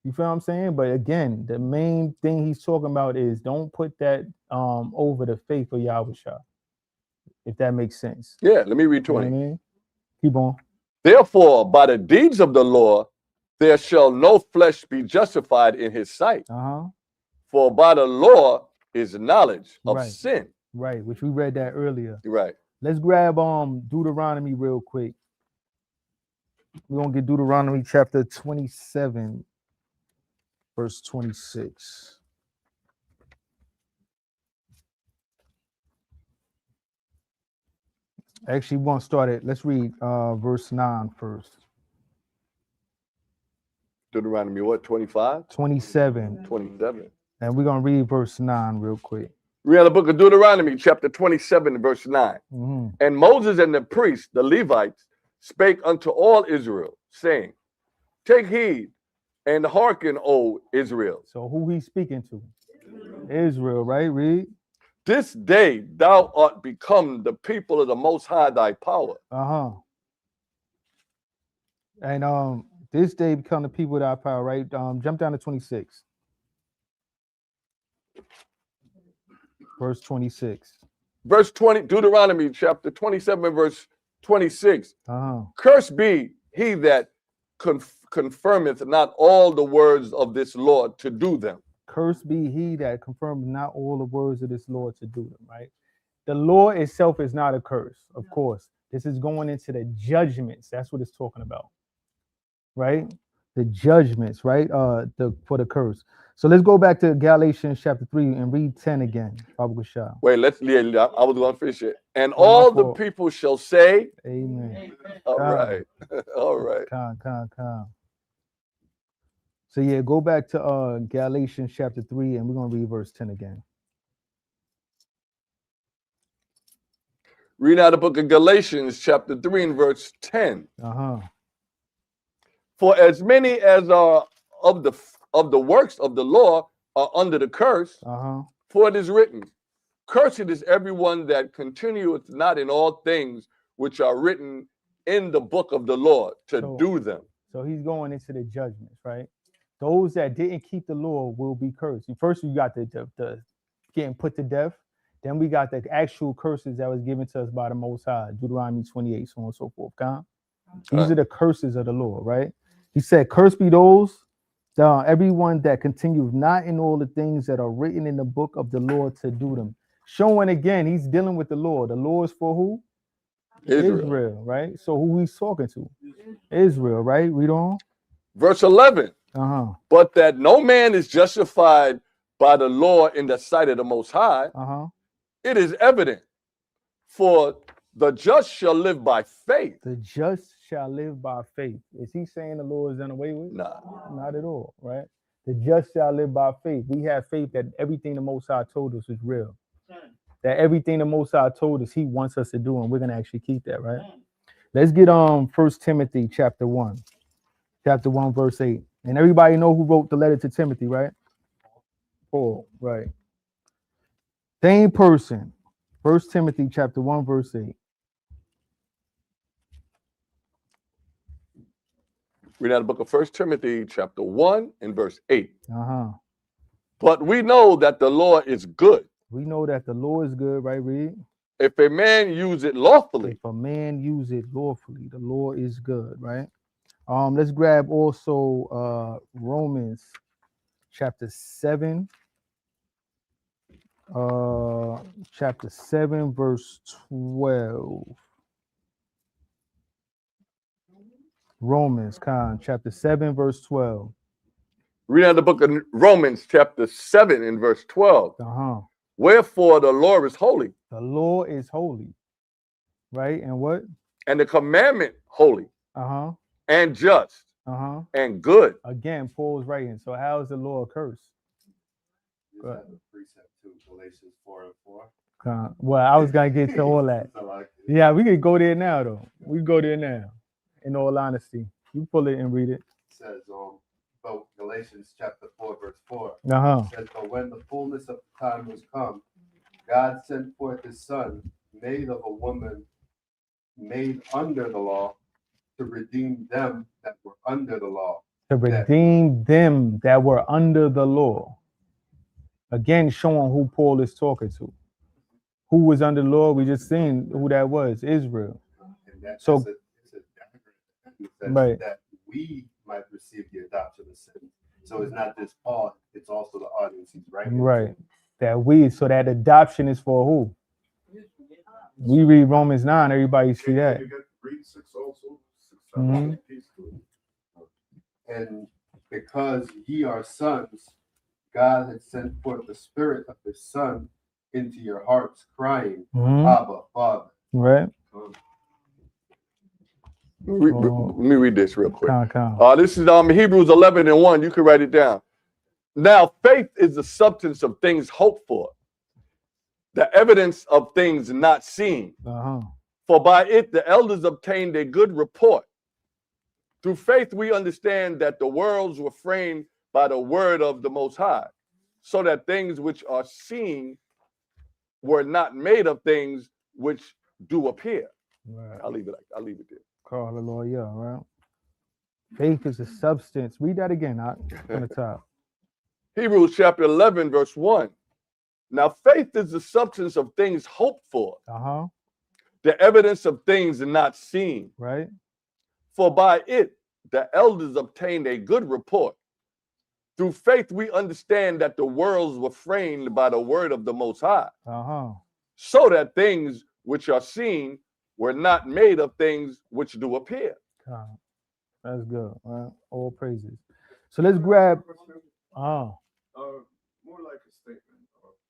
You feel what I'm saying? But again, the main thing he's talking about is don't put that over the faith of Yahushua, if that makes sense. Yeah, let me read You know 20. what I mean? Keep on. Therefore, by the deeds of the law, there shall no flesh be justified in his sight. For by the law is knowledge of Right. sin. Right, which we read that earlier. Right. Let's grab Deuteronomy real quick. We're gonna get Deuteronomy chapter 27, verse 26. Actually, we won't start it. Let's read verse 9 first. Deuteronomy what, 25? 27. 27. And we're gonna read verse 9 real quick. Read the book of Deuteronomy, chapter 27, verse 9. Mm-hmm. And Moses and the priests, the Levites, spake unto all Israel, saying, take heed and hearken, O Israel. So who he's speaking to? Israel, right? Read. This day thou art become the people of the Most High thy power. And this day become the people of thy power, right? Jump down to 26. Verse 26. Verse 20, Deuteronomy chapter 27, verse 26. Cursed be he that confirmeth not all the words of this law to do them. Cursed be he that confirms not all the words of this law to do them, right? The law itself is not a curse, of course. This is going into the judgments. That's what it's talking about, right? The judgments, right? For the curse. So let's go back to Galatians chapter 3 and read 10 again. Wait, I was going to finish it. And all the people shall say, amen. All right. All right. Come. So yeah, go back to Galatians chapter 3 and we're going to read verse 10 again. Read out the book of Galatians chapter 3 and verse 10. For as many as are of the works of the law are under the curse, for it is written, cursed is everyone that continueth not in all things which are written in the book of the law to do them. So he's going into the judgments, right? Those that didn't keep the law will be cursed. First, you got the getting put to death. Then we got the actual curses that was given to us by the Most High, Deuteronomy 28, so on and so forth. These are the curses of the law, right? He said, cursed be those, everyone that continues not in all the things that are written in the book of the law to do them. Showing again, he's dealing with the law. The law is for who? Israel, right? So who he's talking to? Israel, right? Read on. Verse 11. But that no man is justified by the law in the sight of the Most High, it is evident, for the just shall live by faith. The just shall live by faith. Is he saying the law is done away with? Nah. Not at all, right? The just shall live by faith. We have faith that everything the Most High told us is real. That everything the Most High told us he wants us to do, and we're going to actually keep that, right? Let's get 1 Timothy chapter 1. Chapter 1, verse 8. And everybody know who wrote the letter to Timothy, right? Paul, right. Same person. 1 Timothy chapter 1, verse 8. Read out the book of 1 Timothy chapter 1 and verse 8. But we know that the law is good. We know that the law is good, right, Reed? If a man use it lawfully. If a man use it lawfully, the law is good, right? Let's grab also Romans chapter 7. Chapter 7, verse 12. Romans, chapter 7, verse 12. Read out the book of Romans, chapter 7, and verse 12. Wherefore the law is holy. The law is holy, right? And what? And the commandment holy. And just. And good. Again, Paul's writing. So how is the law a curse? Is that the precept to Galatians 4:4? Well, I was gonna get to all that. Chaalaq. Yeah, we could go there now though. We go there now. In all honesty, you pull it and read it. Says but Galatians chapter 4 verse 4 says, but when the fullness of the time was come, God sent forth his son, made of a woman, made under the law, to redeem them that were under the law. To redeem them that were under the law. Again, showing who Paul is talking to. Who was under the law? We just seen who that was, Israel. And that, So- it's a it says Right. that we might receive the adoption of sin. So it's not just Paul, it's also the audience he's writing. Right. So that adoption is for who? We read Romans 9, everybody see that. You get read 6 also. 6, Mhm. piece to it. And because ye are sons, God had sent forth the spirit of his son into your hearts, crying, Mhm. Abba, Father. Right? Let me read this real quick. Count. This is Hebrews 11:1. You can write it down. Now, faith is the substance of things hoped for, the evidence of things not seen. For by it the elders obtained a good report. Through faith we understand that the worlds were framed by the word of the Most High, so that things which are seen were not made of things which do appear. Right. I'll leave it there. Call the Lord, yeah, right? Faith is a substance. Read that again, from the top. Hebrews chapter 11, verse 1. Now, faith is the substance of things hoped for, the evidence of things not seen. Right. For by it the elders obtained a good report. Through faith we understand that the worlds were framed by the word of the Most High, so that things which are seen were not made of things which do appear. That's good, right? All praises. So let's grab. More like a statement.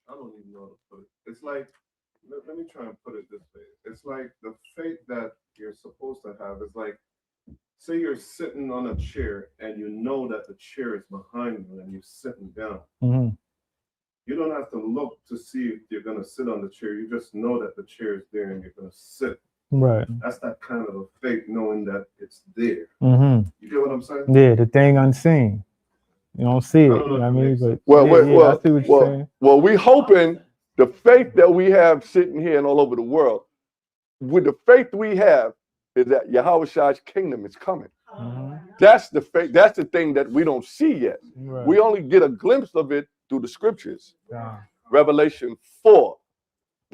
I don't even know how to put it. It's like, let me try and put it this way. It's like the faith that you're supposed to have is like, say you're sitting on a chair and you know that the chair is behind you and you're sitting down. You don't have to look to see if you're going to sit on the chair. You just know that the chair is there and you're going to sit. Right. That's that kind of a faith, knowing that it's there. You get what I'm saying? Yeah, the thing unseen. You don't see it. You know what I mean? But Well, I see what you're saying. well, we hoping the faith that we have sitting here and all over the world, with the faith we have, is that Yahweh's kingdom is coming. That's the faith. That's the thing that we don't see yet. Right. We only get a glimpse of it through the scriptures. Revelation 4.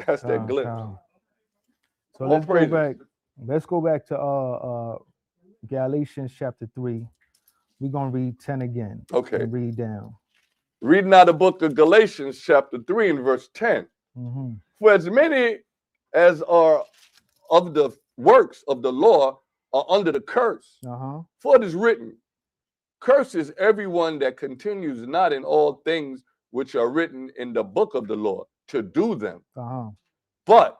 That's that glimpse. So let's go back to Galatians chapter 3. We're gonna read 10 again. Okay. And read down. Reading out the book of Galatians chapter 3 and verse 10. For as many as are of the works of the law are under the curse. For it is written, cursed is everyone that continues not in all things which are written in the book of the law to do them. But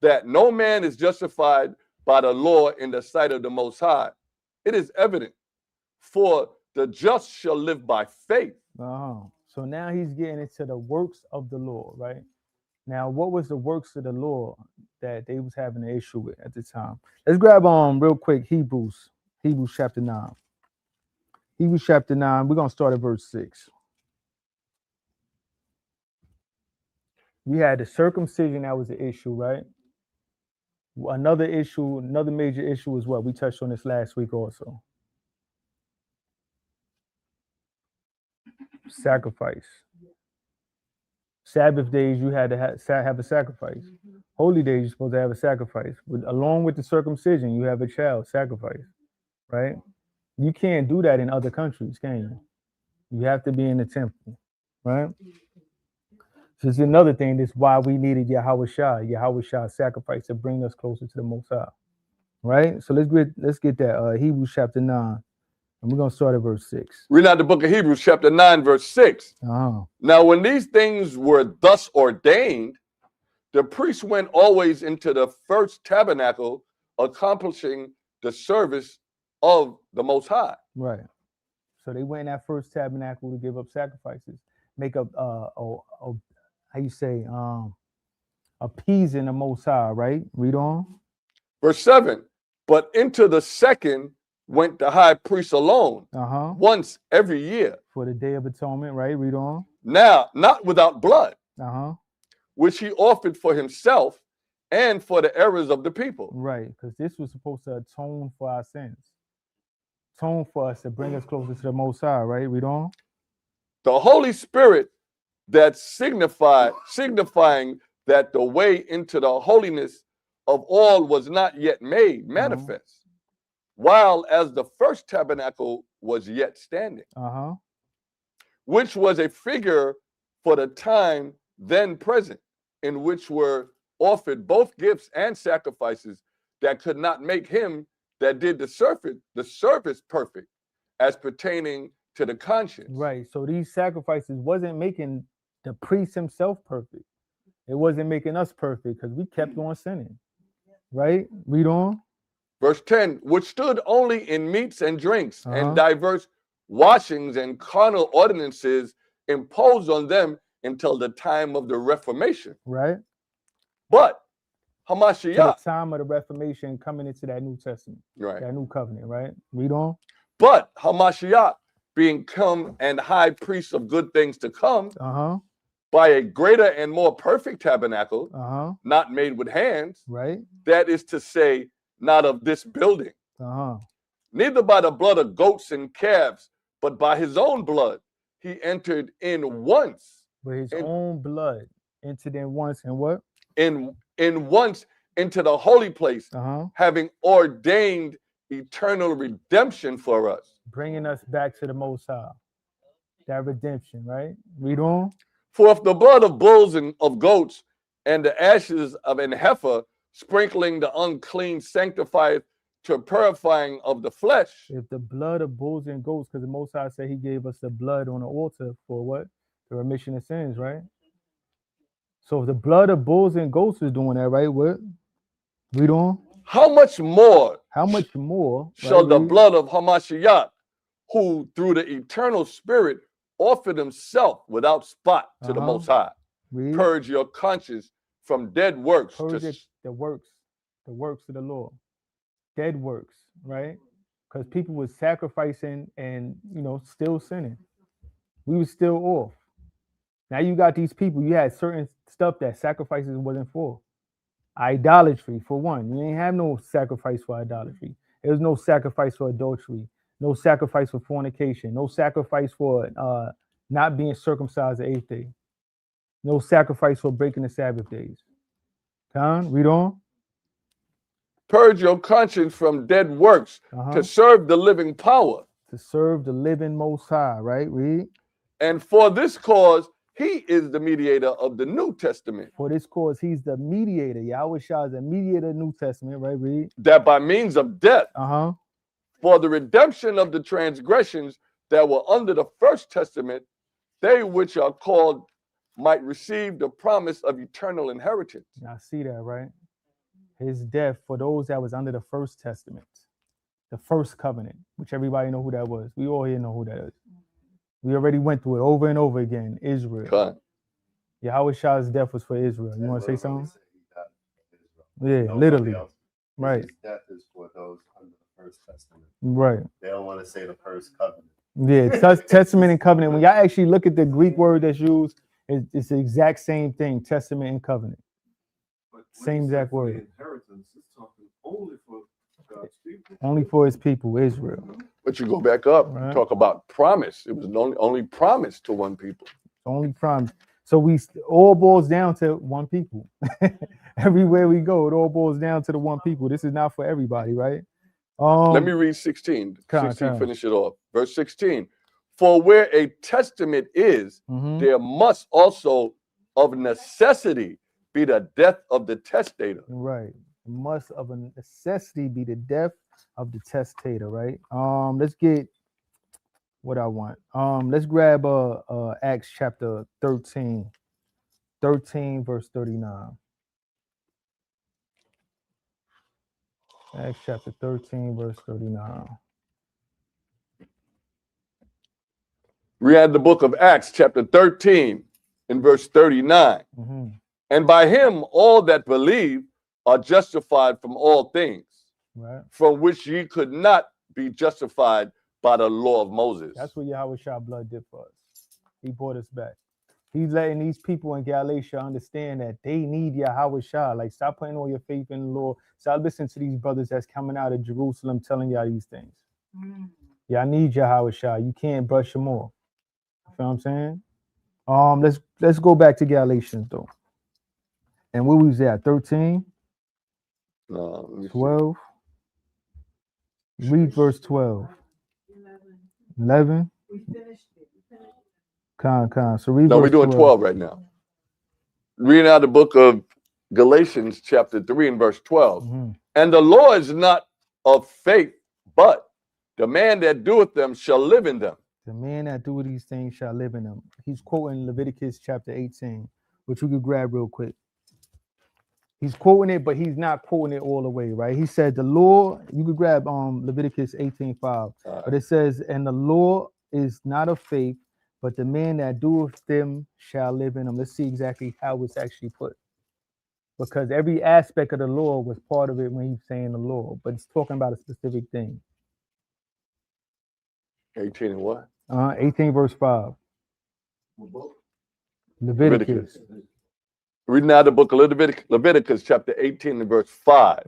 that no man is justified by the law in the sight of the Most High. It is evident, for the just shall live by faith. So now he's getting into the works of the law, right? Now, what was the works of the law that they was having an issue with at the time? Let's grab real quick Hebrews chapter 9. Hebrews chapter 9, we're gonna start at verse 6. We had the circumcision that was the issue, right? Another issue, another major issue is what we touched on this last week also. Sacrifice. Sabbath days, you had to have a sacrifice. Holy days, you're supposed to have a sacrifice. But along with the circumcision, you have a child sacrifice, right? You can't do that in other countries, can you? You have to be in the temple, right? This is another thing. That's why we needed Yahweh's sacrifice to bring us closer to the Most High, right? So let's get that Hebrews chapter 9, and we're gonna start at verse 6. Read out the book of Hebrews chapter 9, verse 6. Now, when these things were thus ordained, the priest went always into the first tabernacle, accomplishing the service of the Most High. Right. So they went in that first tabernacle to give up sacrifices, make up how you say appeasing the Most High, right? Read on. Verse 7, but into the second went the high priest alone, once every year. For the Day of Atonement, right? Read on. Now, not without blood, Uh-huh. which he offered for himself and for the errors of the people. Right, because this was supposed to atone for our sins. Atone for us to bring us closer to the Most High, right? Read on. The Holy Spirit that signifying that the way into the holiness of all was not yet made manifest, while as the first tabernacle was yet standing, which was a figure for the time then present, in which were offered both gifts and sacrifices that could not make him that did the service perfect as pertaining to the conscience. Right. So these sacrifices wasn't making the priest himself perfect. It wasn't making us perfect because we kept on sinning. Right? Read on. Verse 10, which stood only in meats and drinks and diverse washings and carnal ordinances imposed on them until the time of the Reformation. Right. But To Hamashiach, the time of the Reformation coming into that New Testament, right? that new covenant, right? Read on. But Hamashiach, being come and high priest of good things to come, by a greater and more perfect tabernacle, not made with hands, right? That is to say, not of this building, neither by the blood of goats and calves, but by his own blood, he entered in once. With his own blood entered in once, and what? In once into the holy place, having ordained eternal redemption for us. Bringing us back to the Most High. That redemption, right? Read on. For if the blood of bulls and of goats and the ashes of an heifer sprinkling the unclean sanctifieth to purifying of the flesh. If the blood of bulls and goats, because the Most High said he gave us the blood on the altar for what? The remission of sins, right? So if the blood of bulls and goats is doing that, right? What? Read on. How much more? How much more shall the blood of Hamashiach, who through the eternal Spirit offered himself without spot to the Most High, purge your conscience from dead works. Purge the works of the law. Dead works, right? Because people was sacrificing and, still sinning. We was still off. Now you got these people, you had certain stuff that sacrifices wasn't for. Idolatry, for one. You ain't have no sacrifice for idolatry. There was no sacrifice for adultery, no sacrifice for fornication, no sacrifice for not being circumcised the 8th day, no sacrifice for breaking the Sabbath days. Read on. Purge your conscience from dead works to serve the living power. To serve the living Most High, right? Read. And for this cause, he is the mediator of the New Testament. For this cause, he's the mediator. Yahweh Shah is the mediator of the New Testament, right? Read. That by means of death, for the redemption of the transgressions that were under the first testament, they which are called might receive the promise of eternal inheritance. I see that, right? His death for those that was under the first testament, the first covenant, which everybody know who that was. We all here know who that is. We already went through it over and over again. Israel. Yahweh Shah's death was for Israel. You want to say something? Yeah, literally. Right. His death is for those under the first testament. Right. They don't want to say the first covenant. Yeah, testament and covenant. When y'all actually look at the Greek word that's used, it's the exact same thing, testament and covenant. Same exact word. Inheritance is talking only for God's people. Only for his people, Israel. But you go back up, talk about promise. It was only promise to one people. Only promise. So we all boils down to one people. Everywhere we go, it all boils down to the one people. This is not for everybody, right? Let me read 16. 16, finish it off. Verse 16. For where a testament is, there must also of necessity be the death of the testator. Right. It must of a necessity be the death of the testator, right? Let's get what I want. Let's grab Acts chapter 13 verse 39. Acts chapter 13 verse 39. We had the book of Acts chapter 13 in verse 39. And by him all that believe are justified from all things, Right. from which ye could not be justified by the law of Moses. That's what Yahweh Shah blood did for us. He brought us back. He's letting these people in Galatia understand that they need Yahweh Shah. Like, stop putting all your faith in the Lord. Stop listening to these brothers that's coming out of Jerusalem telling y'all these things. Y'all need Yahweh Shah. You can't brush them off. You feel what I'm saying? Let's go back to Galatians though. And where was that? 13? No, let me see. 12? Read verse 12. 11? We finished it. Con. So read No, we're verse doing 12 right now. Reading out the book of Galatians chapter 3 and verse 12. Mm-hmm. And the law is not of faith, but the man that doeth them shall live in them. The man that do these things shall live in them. He's quoting Leviticus chapter 18, which we could grab real quick. He's quoting it, but he's not quoting it all the way, right? He said the law, you could grab Leviticus 18:5, but it says, and the law is not of faith, but the man that doeth them shall live in them. Let's see exactly how it's actually put. Because every aspect of the law was part of it when he's saying the law, but it's talking about a specific thing. 18 and what? 18 verse 5. Leviticus. Reading out the book of Leviticus chapter 18 and verse 5.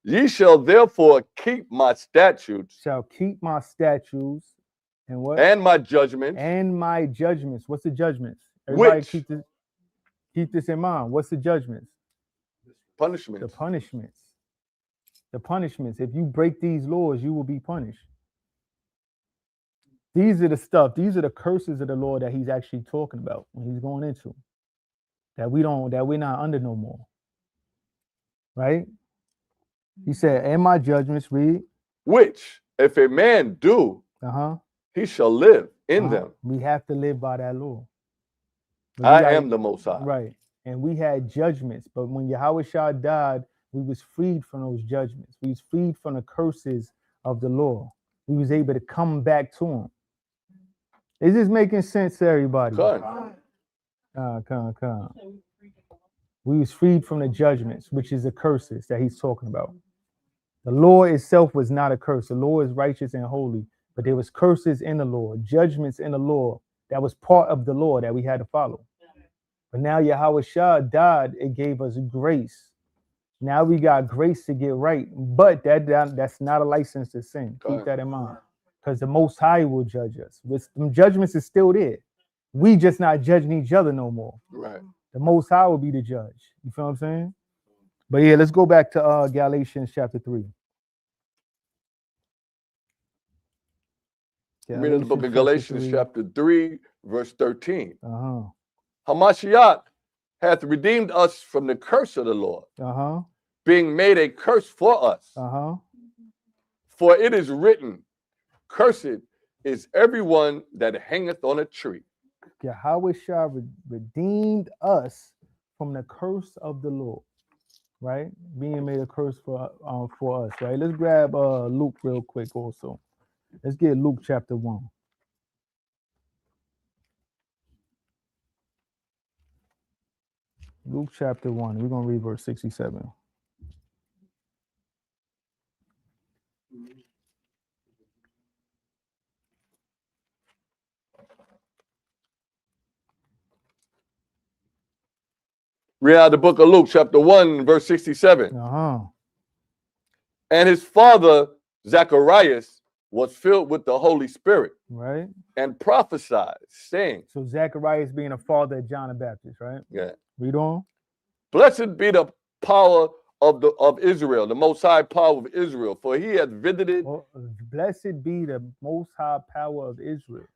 Ye shall therefore keep my statutes. Shall keep my statutes and what? And my judgments. And my judgments. What's the judgments? Everybody Which? Keep this in mind. What's the judgments? Punishments. The punishments. The punishments. If you break these laws, you will be punished. These are the curses of the law that he's actually talking about when he's going into. That we're not under no more. Right? He said, and my judgments, read. Which, if a man do, he shall live in them. We have to live by that law. I am the Most High. Right. And we had judgments, but when Yahweh Shah died, we was freed from those judgments. We was freed from the curses of the law. We was able to come back to him. Is this making sense to everybody? Come. We was freed from the judgments, which is the curses that he's talking about. The law itself was not a curse. The law is righteous and holy, but there was curses in the law, judgments in the law that was part of the law that we had to follow. But now Yahweh Shah died, it gave us grace. Now we got grace to get right, but that's not a license to sin. Keep that in mind, because the Most High will judge us. The judgments is still there. We just not judging each other no more. Right. The Most High will be the judge. You feel what I'm saying? But yeah, let's go back to Galatians chapter 3. Reading the book of Galatians chapter 3, verse 13. Hamashiach hath redeemed us from the curse of the law, being made a curse for us. For it is written, cursed is everyone that hangeth on a tree. Yahweh Shah redeemed us from the curse of the law, right? Being made a curse for us, right? Let's grab Luke real quick also. Let's get Luke chapter 1. Luke chapter 1. We're going to read verse 67. Read out the book of Luke, chapter 1, verse 67. And his father, Zacharias, was filled with the Holy Spirit. Right. And prophesied, saying. So Zacharias being a father of John the Baptist, right? Yeah. Read on. Blessed be the power of Israel, the Most High power of Israel, for he hath visited. Blessed be the Most High power of Israel,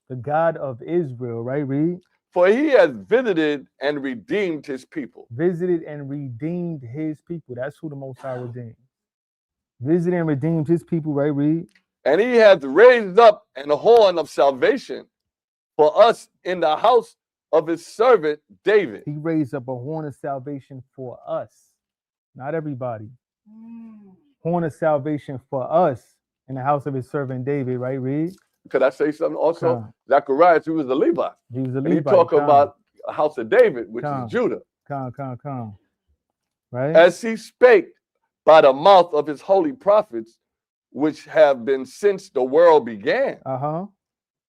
the God of Israel, right? Read. For he has visited and redeemed his people. Visited and redeemed his people. That's who the Most High redeemed. Visited and redeemed his people, right? Read. And he hath raised up an horn of salvation for us in the house of his servant David. He raised up a horn of salvation for us, not everybody. Horn of salvation for us in the house of his servant David, right? Read. Could I say something also? Zacharias, he was a Levite. He was a Levite. And he talk about house of David, which Come. is Judah, Come. Right? as he spake by the mouth of his holy prophets, which have been since the world began,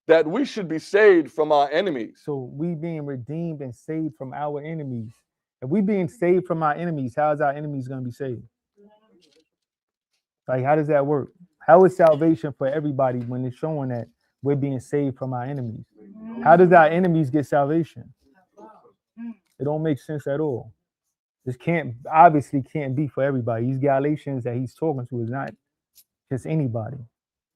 that we should be saved from our enemies. So we being redeemed and saved from our enemies. If we being saved from our enemies, how is our enemies going to be saved? Like, how does that work? How is salvation for everybody when it's showing that we're being saved from our enemies? How does our enemies get salvation? It don't make sense at all. This obviously can't be for everybody. These Galatians that he's talking to is not just anybody.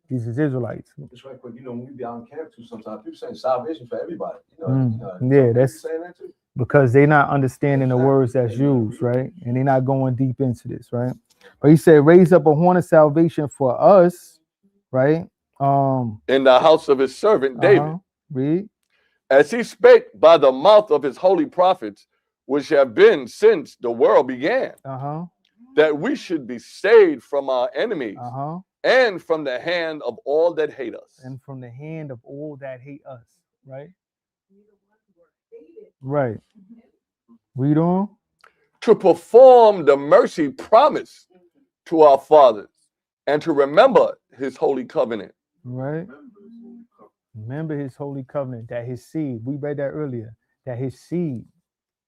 These is Israelites. It's right, but when we be out in camp too, sometimes people saying salvation for everybody. Yeah, that's saying that too. Because they're not understanding the words that's used, right? And they're not going deep into this, right? But he said, raise up a horn of salvation for us, right? In the house of his servant David. Read. As he spake by the mouth of his holy prophets, which have been since the world began, that we should be saved from our enemies and from the hand of all that hate us. And from the hand of all that hate us, right? Right. Read on. To perform the mercy promise to our fathers and to remember his holy covenant. Right. Remember his holy covenant, that his seed, we read that earlier, that his seed,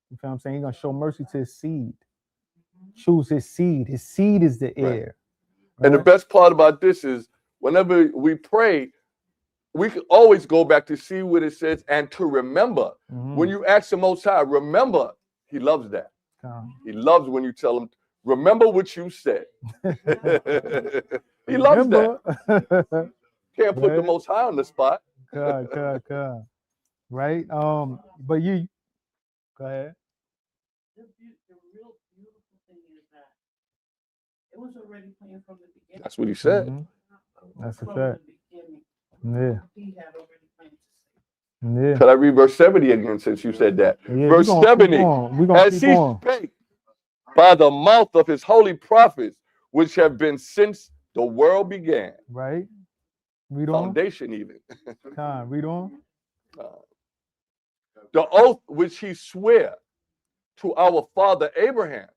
you feel what I'm saying? He's going to show mercy to his seed. Choose his seed. His seed is the heir. Right. And the best part about this is whenever we pray, we can always go back to see what it says and to remember. When you ask the Most High, remember, he loves that. He loves when you tell him, remember what you said. He loves that. Can't put the Most High on the spot. Right? But you, go ahead. The real beautiful thing is that it was already planned from the beginning. That's what he said. That's a fact. Yeah. He had already planned to say. Yeah. Could I read verse 70 again since you said that? Yeah, verse 70. As he spake by the mouth of his holy prophets, which have been since the world began. Right. Read on. Foundation even. Read on. The oath which he sware to our father Abraham,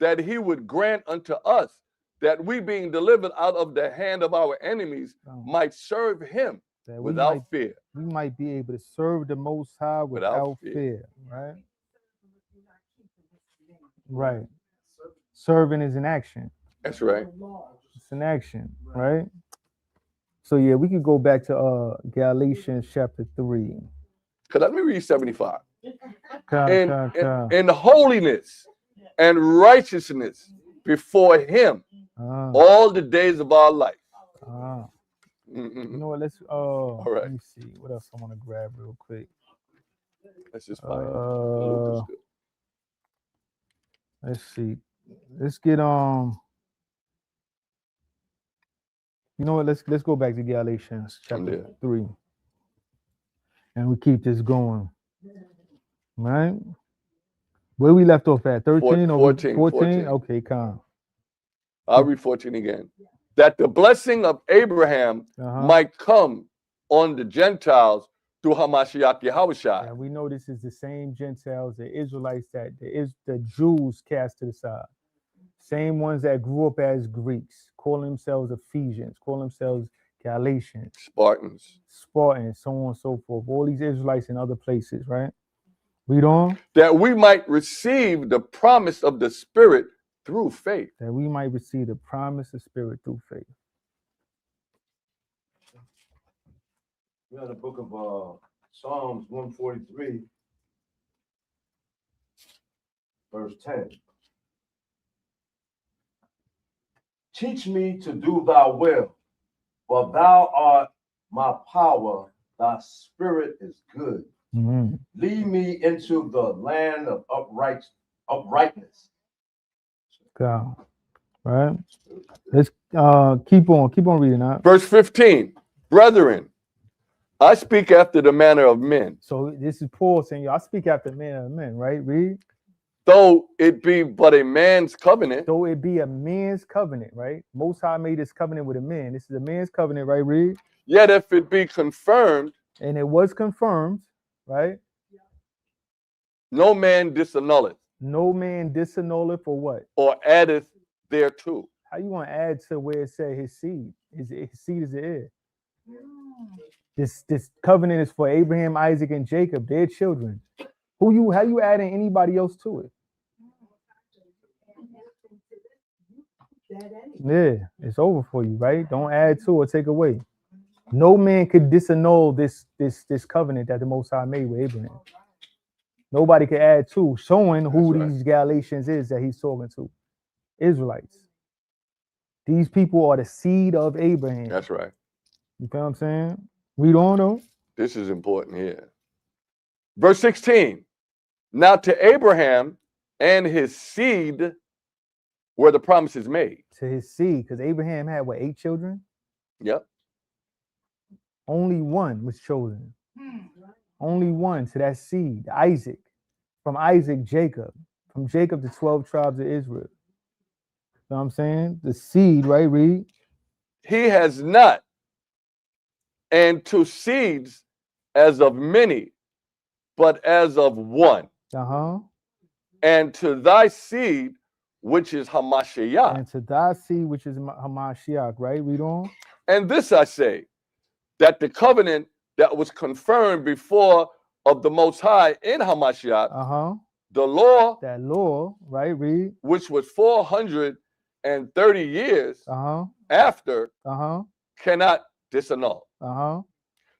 that he would grant unto us that we being delivered out of the hand of our enemies might serve him without fear. We might be able to serve the Most High without fear. Right? Right. Serving is an action. That's right. It's an action, right? So yeah, we could go back to Galatians chapter 3. Let me read 75. In holiness and righteousness before him all the days of our life. You know what? Let's all right. Let me see. What else I want to grab real quick. Let's just find let's see. Let's get you know what? Let's go back to Galatians chapter 3. And we keep this going. Right? Where we left off at? 13 or 14? Okay, calm. I'll read 14 again. That the blessing of Abraham might come on the Gentiles through Hamashiach Yahushua. And we know this is the same Gentiles, the Israelites that the Jews cast to the side. Same ones that grew up as Greeks, call themselves Ephesians, call themselves Galatians, Spartans, so on and so forth. All these Israelites in other places, right? Read on. That we might receive the promise of the Spirit through faith. That we might receive the promise of Spirit through faith. We're in the book of Psalms 143, verse 10. Teach me to do thy will, for thou art my power, thy spirit is good. Lead me into the land of uprightness. God. Right? Let's keep on reading that. Verse 15. Brethren, I speak after the manner of men. So this is Paul saying, I speak after the manner of men, right? Read. Though it be but a man's covenant. Though it be a man's covenant, right? Most High made this covenant with a man. This is a man's covenant, right? Read. Yet if it be confirmed. And it was confirmed, right? No man disannulleth No man disannulleth for what? or addeth thereto. How you want to add to where it said his seed? His seed is the heir. This covenant is for Abraham, Isaac, and Jacob, their children. How you adding anybody else to it? Yeah, it's over for you, right? Don't add to or take away. No man could disannul this covenant that the Most High made with Abraham. Nobody could add to, showing who That's right. these Galatians is that he's talking to. Israelites. These people are the seed of Abraham. That's right. You feel what I'm saying? Read on though. This is important here. Verse 16. Now to Abraham and his seed were the promises made. To his seed, because Abraham had what, 8 children? Yep. Only one was chosen. Only one to that seed, Isaac. From Isaac, Jacob. From Jacob, the 12 tribes of Israel. You know what I'm saying? The seed, right? Read. He has not, and to seeds as of many, but as of one. Uh-huh. And to thy seed, which is Hamashiach. And to thy seed, which is Hamashiach, right? Read on. And this I say, that the covenant that was confirmed before of the Most High in Hamashiach, Uh-huh. the law, That law, right? Read. which was 430 years Uh-huh. after, Uh-huh. cannot disannul. Uh-huh.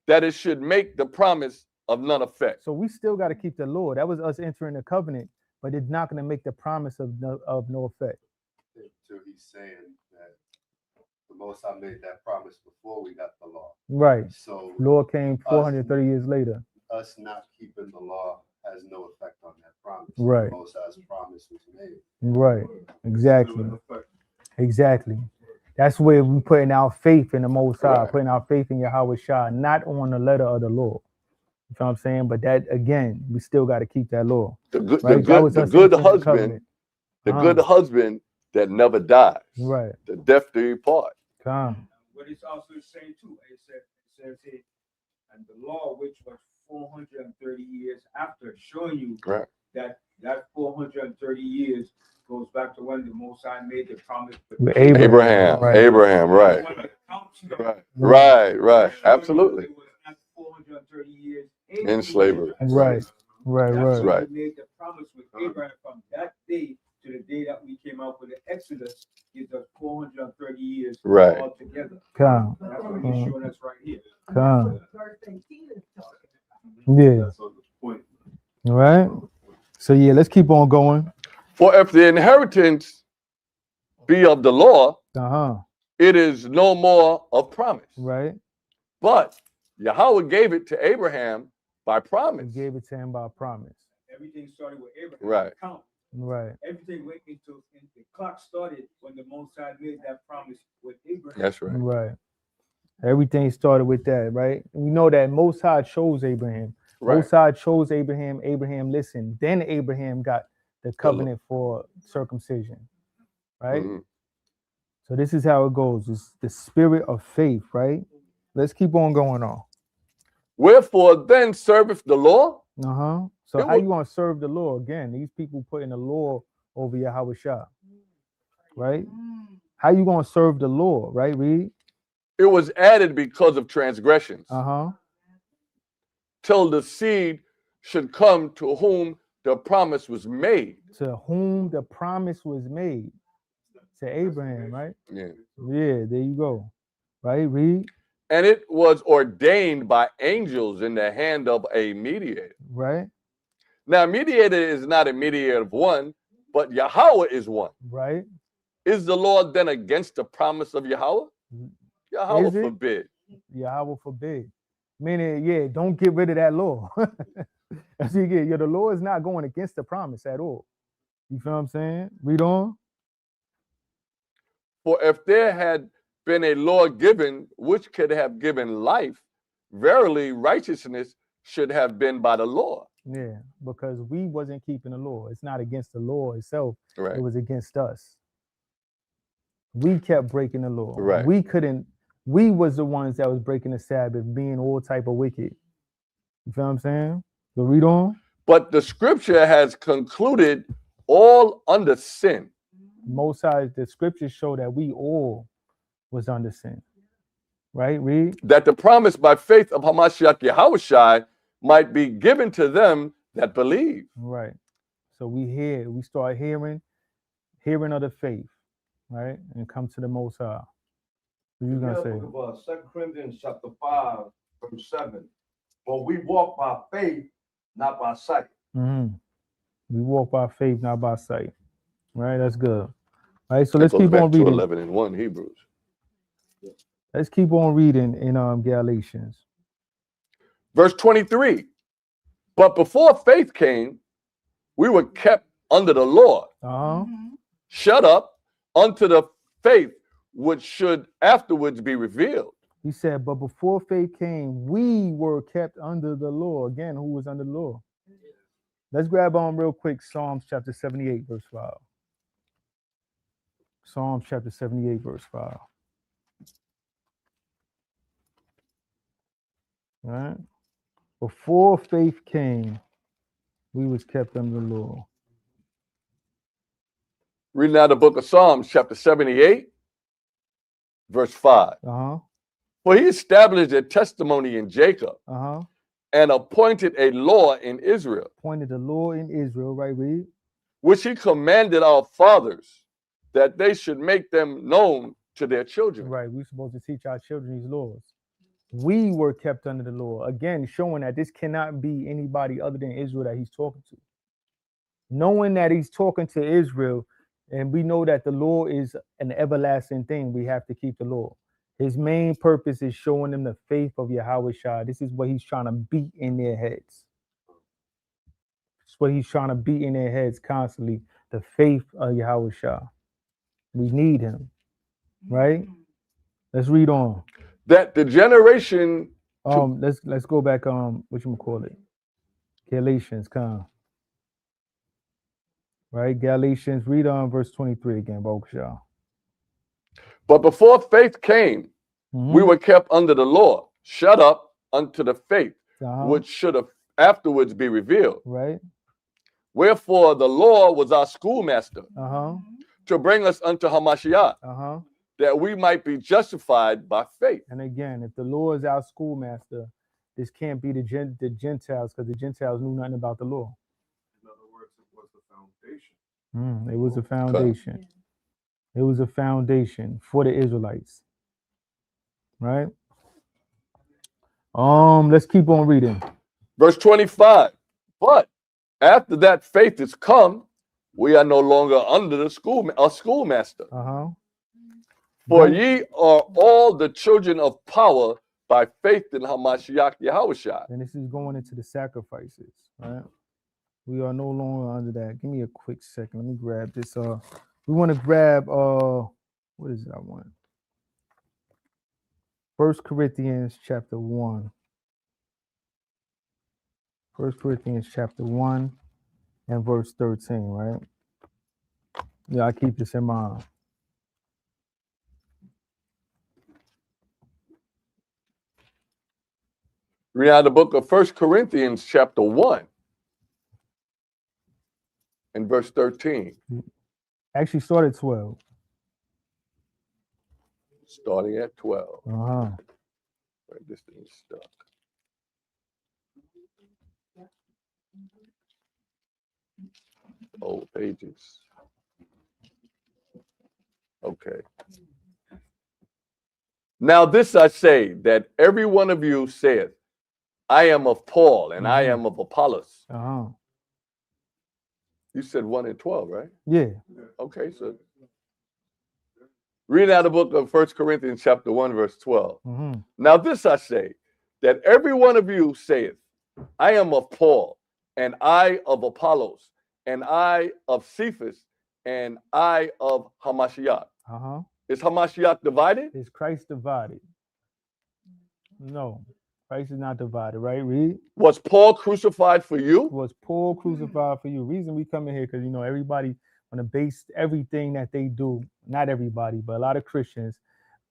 That it should make the promise of none effect. So we still got to keep the law. That was us entering the covenant, but it's not going to make the promise of no effect. So he's saying that the Most High made that promise before we got the law. Right. So Law came 430 years later. us not keeping the law has no effect on that promise. Right. The Most High's promise was made. Right. Exactly. Still in effect. Exactly. That's where we putting our faith in the Most High, Right. putting our faith in Yahweh Shah, not on the letter of the law. You know what I'm saying? But that again, we still got to keep that law. The good, Right? That was the us good entering the husband, covenant. the good husband that never dies. Right. The death to depart. Come. But it's also saying too, it says here, and the law which was 430 years after, showing you Right. that 430 years goes back to when the Most High made the promise With Abraham. Right. Abraham. Right. When it comes to Right. Right. Right. Absolutely. It was not 430 years In slavery. Right. Right. That's Right. why Right. he made the promise with Abraham from that day to the day that we came out with the Exodus gives us 430 years Right. all together. Come. That's what he's showing us right here. Come. Verse 18 is talking. Yeah. That's on the point. All right. So yeah, let's keep on going. For if the inheritance be of the law, Uh-huh. it is no more of promise. Right. But Yahweh gave it to Abraham by We promise. gave it to him by promise. Everything started with Abraham. Right. Count. Right. Everything went into the clock started when the Most High made that promise with Abraham. That's right. Right. Everything started with that, right? We know that Most High chose Abraham. Right. Most High chose Abraham. Abraham listened. Then Abraham got the covenant for circumcision, right? Mhm. So this is how it goes. It's the spirit of faith, right? Let's keep on going on. Wherefore then serveth the law? Uh-huh. So It how would- you want to serve the law? Again, these people putting the law over Yahweh Shah, right? How you going to serve the law, right? Read. It was added because of transgressions, Uh-huh. till the seed should come to whom the promise was made. To whom the promise was made. To Abraham, right? Yeah. Yeah, there you go. Right? Read. And it was ordained by angels in the hand of a mediator. Right? Now, mediator is not a mediator of one, but Yahweh is one. Right? Is the Lord then against the promise of Yahweh? Yahweh Is it? forbid. Yahweh forbid. Meaning, yeah, don't get rid of that law. That's what you get. Yeah, the law is not going against the promise at all. You feel what I'm saying? Read on. For if there had been a law given which could have given life, verily righteousness should have been by the law. Yeah, because we wasn't keeping the law. It's not against the law itself. Right. It was against us. We kept breaking the law. Right. We was the ones that was breaking the Sabbath, being all type of wicked. You feel what I'm saying? So read on. but the scripture has concluded all under sin. Most High, the scriptures show that we all was under sin. Right? Read. That the promise by faith of Hamashiach Yahushai might be given to them that believe. Right. So we start hearing of the faith, right? And come to the Most High. What you gonna say? 2 Corinthians chapter 5, verse 7. For we walk by faith, not by sight. Mm-hmm. We walk by faith, not by sight. Right? That's good. All right, so That let's goes keep back on to reading. 11 and 1 Hebrews. Let's keep on reading in Galatians. Verse 23. But before faith came, we were kept under the law, Uh-huh. shut up unto the faith which should afterwards be revealed. He said, but before faith came, we were kept under the law. Again, who was under the law? Let's grab on real quick Psalms chapter 78, verse 5. Psalms chapter 78, verse 5. All right. Before faith came, we was kept under the law. Reading out the book of Psalms, chapter 78, verse 5. Uh-huh. For he established a testimony in Jacob Uh-huh. and appointed a law in Israel, Pointed the law in Israel, right? Read. which he commanded our fathers that they should make them known to their children. Right. We're supposed to teach our children these laws. We were kept under the law. Again, showing that this cannot be anybody other than Israel that he's talking to. Knowing that he's talking to Israel, and we know that the law is an everlasting thing, we have to keep the law. His main purpose is showing them the faith of Yahushua. This is what he's trying to beat in their heads. It's what he's trying to beat in their heads constantly. The faith of Yahushua. We need him. Right? Let's read on. That the generation Let's go back what you call it? Galatians, come. Right? Galatians, read on verse 23 again, Baruch. but before faith came, Mhm. we were kept under the law, shut up unto the faith Uh-huh. which should have afterwards be revealed. Right? Wherefore the law was our schoolmaster Uh-huh. to bring us unto Hamashiach, Uh-huh. that we might be justified by faith. And again, if the law is our schoolmaster, this can't be the Gentiles, because the Gentiles knew nothing about the law. In other words, it was the foundation. It was a foundation. It was a foundation for the Israelites. Right? Let's keep on reading. Verse 25. But after that faith is come, we are no longer under the schoolmaster. Uh-huh. For ye are all the children of power by faith in Hamashiach Yahushua. And this is going into the sacrifices, right? We are no longer under that. Give me a quick second. Let me grab this. We want to grab what is it I want? 1 Corinthians chapter 1. 1 Corinthians chapter 1 and verse 13, right? Yeah, I keep this in mind. Read out the book of 1 Corinthians chapter 1 and verse 13. Actually, start at 12. Starting at 12. Uh-huh. Right, this thing is stuck. Old pages. Okay. Now this I say, that every one of you saith, I am of Paul, and I am of Apollos. Uh-huh. You said 1 and 12, right? Yeah. Okay, so read out the book of 1 Corinthians chapter 1, verse 12. Mm-hmm. Now this I say, that every one of you saith, I am of Paul, and I of Apollos, and I of Cephas, and I of Hamashiach. Uh-huh. Is Hamashiach divided? Is Christ divided? No. Christ is not divided, right? Read. Was Paul crucified for you? Was Paul crucified for you? Reason we come in here, because everybody want to base everything that they do, not everybody, but a lot of Christians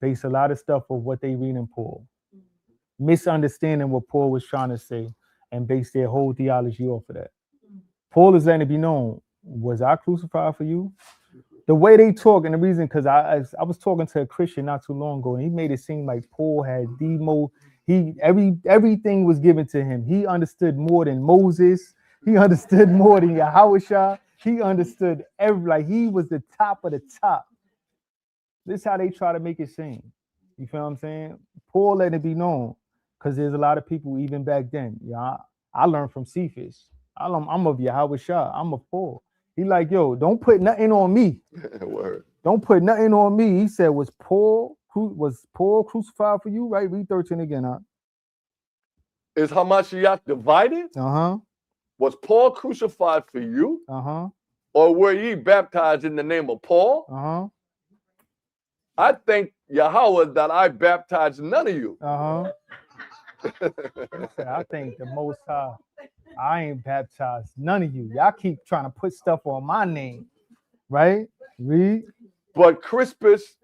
base a lot of stuff of what they read in Paul. Misunderstanding what Paul was trying to say and base their whole theology off of that. Paul is letting it be known. Was I crucified for you? The way they talk, and the reason, because I was talking to a Christian not too long ago, and he made it seem like Paul had the most. Everything was given to him. He understood more than Moses. He understood more than Yahushua. He understood he was the top of the top. This is how they try to make it seem. You feel what I'm saying? Paul let it be known, because there's a lot of people even back then. Yeah, I learned from Cephas. I'm of Yahushua. I'm of Paul. He like, yo, don't put nothing on me. Word. Don't put nothing on me. He said, was Paul crucified for you? Right? Read 13 again, huh? Is Hamashiach divided? Uh-huh. Was Paul crucified for you? Uh-huh. Or were ye baptized in the name of Paul? Uh-huh. I thank Yahweh that I baptized none of you. Uh-huh. He said, I think the Most High, I ain't baptized none of you. Y'all keep trying to put stuff on my name. Right? Read. But Crispus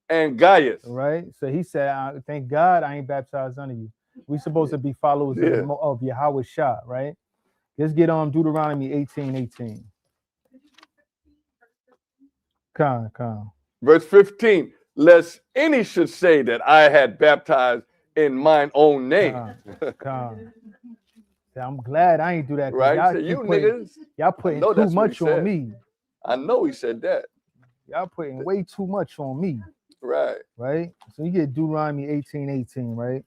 and Gaius. Right? So he said, thank God I ain't baptized none of you. We supposed to be followers of Yahweh Shah, right? Let's get on Deuteronomy 18:18. Come. Verse 15, lest any should say that I had baptized in mine own name. Come. I'm glad I ain't do that. Right? Y'all, So you niggas, y'all putting know too that's what much he on said. me. I know he said that. Y'all putting way too much on me. Right. Right? So you get Deuteronomy 18:18, right?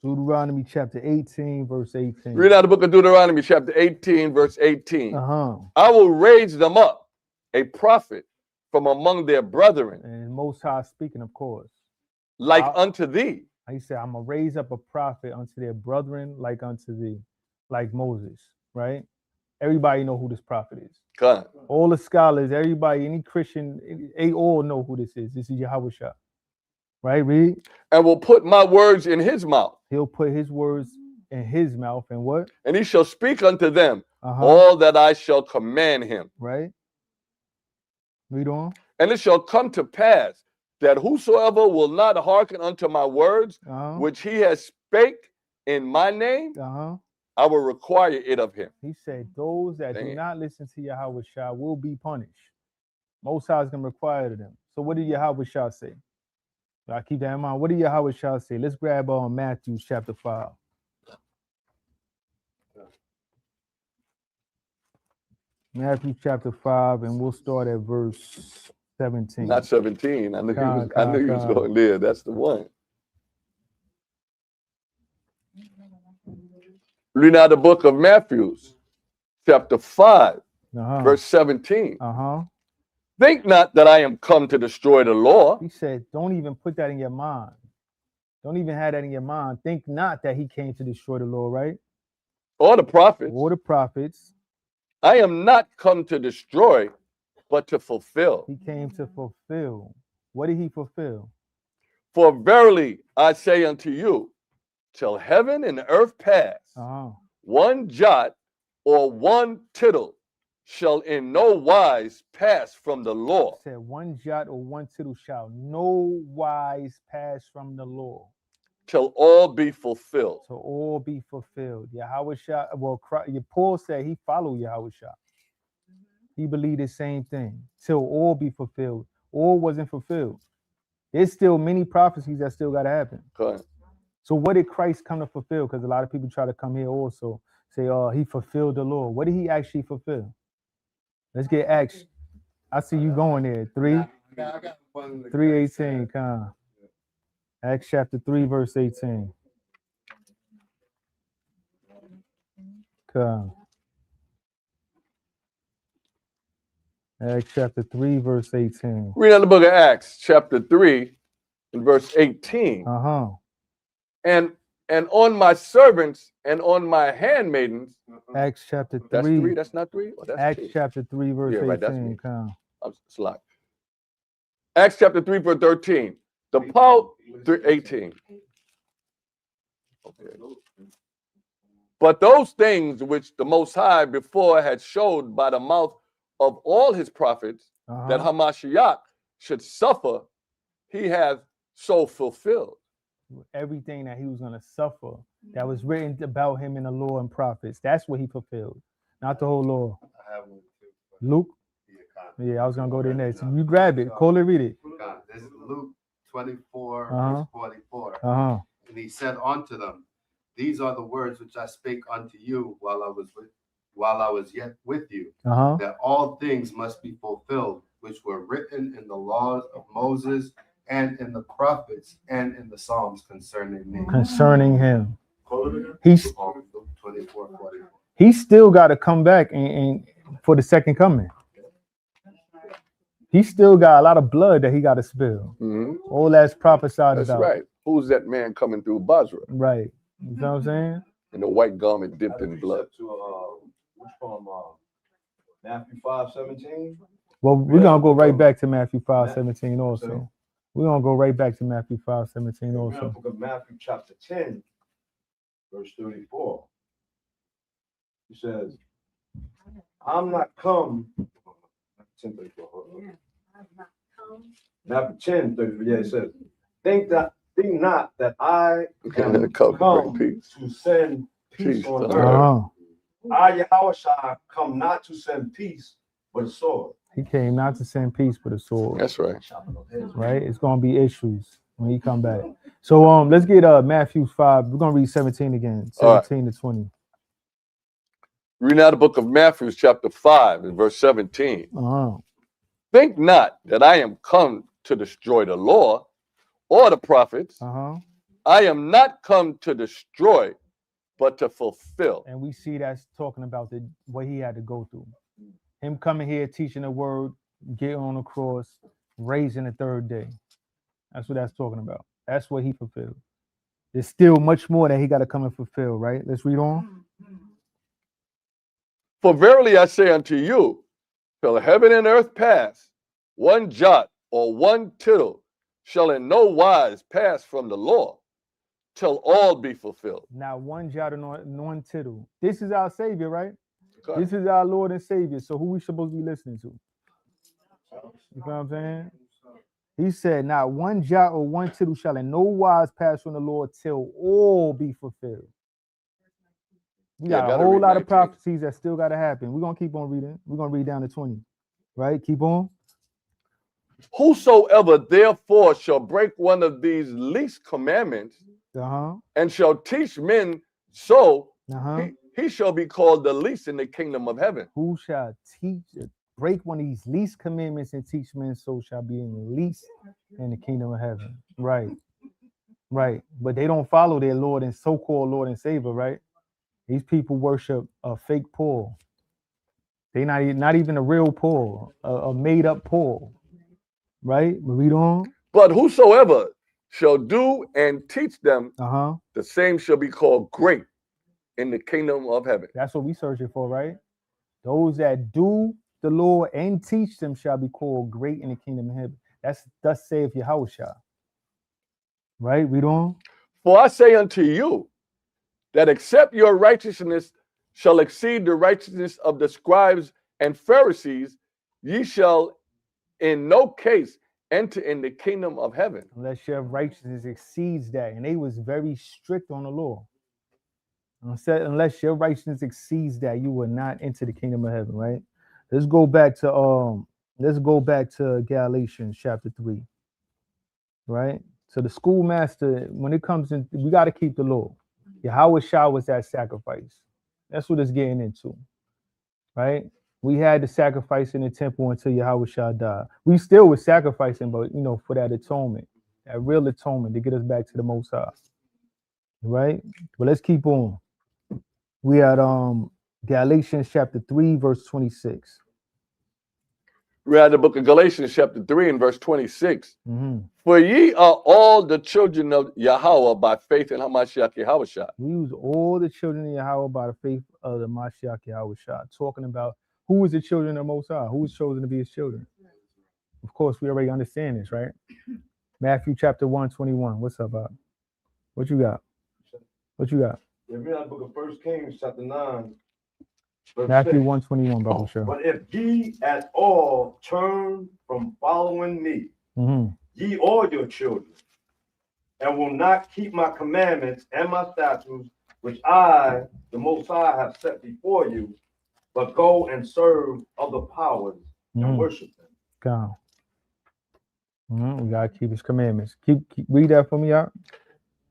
Deuteronomy chapter 18, verse 18. Read out the book of Deuteronomy, chapter 18, verse 18. Uh-huh. I will raise them up a prophet from among their brethren, And Most High speaking, of course. like unto thee. He said, I'm going to raise up a prophet unto their brethren like unto thee, like Moses, right? Everybody know who this prophet is. God. All the scholars, everybody, any Christian, they all know who this is. This is Yahweh Shah. Right, read? And will put my words in his mouth. He'll put his words in his mouth, and what? And he shall speak unto them all that I shall command him. Right? Read on. And it shall come to pass that whosoever will not hearken unto my words, which he has spake in my name, I will require it of him. He said, those that do not listen to Yahweh Shah will be punished. Most High is going to require them. So what did Yahweh Shah say? I keep that in mind. What did Yahweh Shah say? Let's grab on Matthew chapter 5. Matthew chapter 5, and we'll start at verse 17. Not 17. I knew you was going there. That's the one. Read out the book of Matthew, chapter 5, verse 17. Think not that I am come to destroy the law. He said, don't even put that in your mind. Don't even have that in your mind. Think not that he came to destroy the law, right? Or the prophets. Or the prophets. I am not come to destroy, but to fulfill. He came to fulfill. What did he fulfill? For verily I say unto you, till heaven and earth pass, one jot or one tittle shall in no wise pass from the law. He said, one jot or one tittle shall no wise pass from the law. Till all be fulfilled. Till all be fulfilled. Yahweh Shah, Paul said he followed Yahweh Shah. He believed the same thing. Till all be fulfilled. All wasn't fulfilled. There's still many prophecies that still got to happen. Okay. So what did Christ come to fulfill? Because a lot of people try to come here also say, oh, he fulfilled the law. What did he actually fulfill? Let's get Acts. I see you going there. 3:18. Come. Acts chapter 3, verse 18. Come. Acts chapter 3, verse 18. Read out the book of Acts, chapter 3, and verse 18. And on my servants and on my handmaidens. Acts chapter 3. That's 3. That's not 3. Oh, that's Acts 2. chapter 3, verse 18. Right, it's like Acts chapter 3, verse 13. The Paul 18. Okay. But those things which the Most High before had showed by the mouth of all his prophets that Hamashiach should suffer, he hath so fulfilled. Everything that he was going to suffer that was written about him in the law and prophets. That's what he fulfilled, not the whole law. I have one too. Luke? Yeah, I was going to go there next. You grab it. Call it, read it. This is Luke 24, Uh-huh. verse 44. Uh-huh. And he said unto them, these are the words which I spake unto you while I was yet with you, Uh-huh. that all things must be fulfilled, which were written in the laws of Moses and in the prophets and in the Psalms concerning me. Concerning him. Luke He's 24, 44. he still got to come back and for the second coming. He still got a lot of blood that he got to spill. Mhm. All that's prophesied That's about. right. Who's that man coming through Basra Right. You know what I'm saying? in the white garment dipped in blood? Which from Matthew 5:17. Well, we're going to go right back to Matthew 5:17 also. We're going to go right back to Matthew 5:17 We're in the also. book of Matthew chapter 10, verse 34. He says, I'm not come. 10:34. Matthew 10:34. Yeah, it says, think not that I am Come come bring peace. to send peace Peace on on earth. Uh-huh. I, Yahushua, come not to send peace, but a sword. He came not to send peace but a sword. That's right. Right? It's going to be issues when he come back. So let's get Matthew 5. We're going to read 17 again. All right. 17 to 20. Reading out the book of Matthew, chapter 5, and verse 17. Uh-huh. Think not that I am come to destroy the law or the prophets. Uh-huh. I am not come to destroy, but to fulfill. And we see that's talking about what he had to go through. Him coming here, teaching the word, getting on the cross, raising the third day. That's what that's talking about. That's what he fulfilled. There's still much more that he got to come and fulfill, right? Let's read on. For verily I say unto you, till heaven and earth pass, one jot or one tittle shall in no wise pass from the law, till all be fulfilled. Now, one jot and one tittle. This is our Savior, right? Okay. This is our Lord and Savior. So who we supposed to be listening to? You know what I'm saying? He said, not one jot or one tittle shall in no wise pass from the Lord till all be fulfilled. We Yeah, got a gotta whole read lot of 19. prophecies that still got to happen. We're going to keep on reading. We're going to read down to 20. Right? Keep on. Whosoever therefore shall break one of these least commandments Uh-huh. and shall teach men so, Uh-huh. he shall be called the least in the kingdom of heaven. Who shall break one of these least commandments and teach men, so shall be in the least in the kingdom of heaven. Right. Right. But they don't follow their Lord and so-called Lord and Savior, right? These people worship a fake Paul. They not even a real Paul, a made-up Paul. Right? But read on. But whosoever shall do and teach them, Uh-huh. the same shall be called great in the kingdom of heaven. That's what we searching for, right? Those that do the law and teach them shall be called great in the kingdom of heaven. That's thus saith Yahushua. Right? Read on. For I say unto you, that except your righteousness shall exceed the righteousness of the scribes and Pharisees, ye shall in no case enter in the kingdom of heaven. Unless your righteousness exceeds that. And they was very strict on the law. Unless your righteousness exceeds that, you will not enter the kingdom of heaven, right? Let's go back to Galatians chapter 3. Right? So the schoolmaster, when it comes in, we got to keep the law. Yahushua was that sacrifice. That's what it's getting into. Right? We had the sacrifice in the temple until Yahushua died. We still was sacrificing, but for that atonement, that real atonement to get us back to the Most High. Right? But let's keep on. We at Galatians chapter 3, verse 26. Read the book of Galatians chapter 3 and verse 26. Mm-hmm. For ye are all the children of Yahweh by faith in Hamashiach Yahushua. We use all the children of Yahweh by the faith of the Mashiach Yahushua. Talking about who is the children of Most High, who is chosen to be his children. Of course, we already understand this, right? Matthew chapter 1:21. What's up, Bob? What you got? What you got? Yeah, read out the book of 1 Kings chapter 9. verse Matthew 6. 1:21, Bible show. But if ye at all turn from following me, Mm-hmm. ye all your children, and will not keep my commandments and my statutes, which I, the Most High, have set before you, but go and serve other powers and worship them. God. We gotta keep his commandments. Keep read that for me out.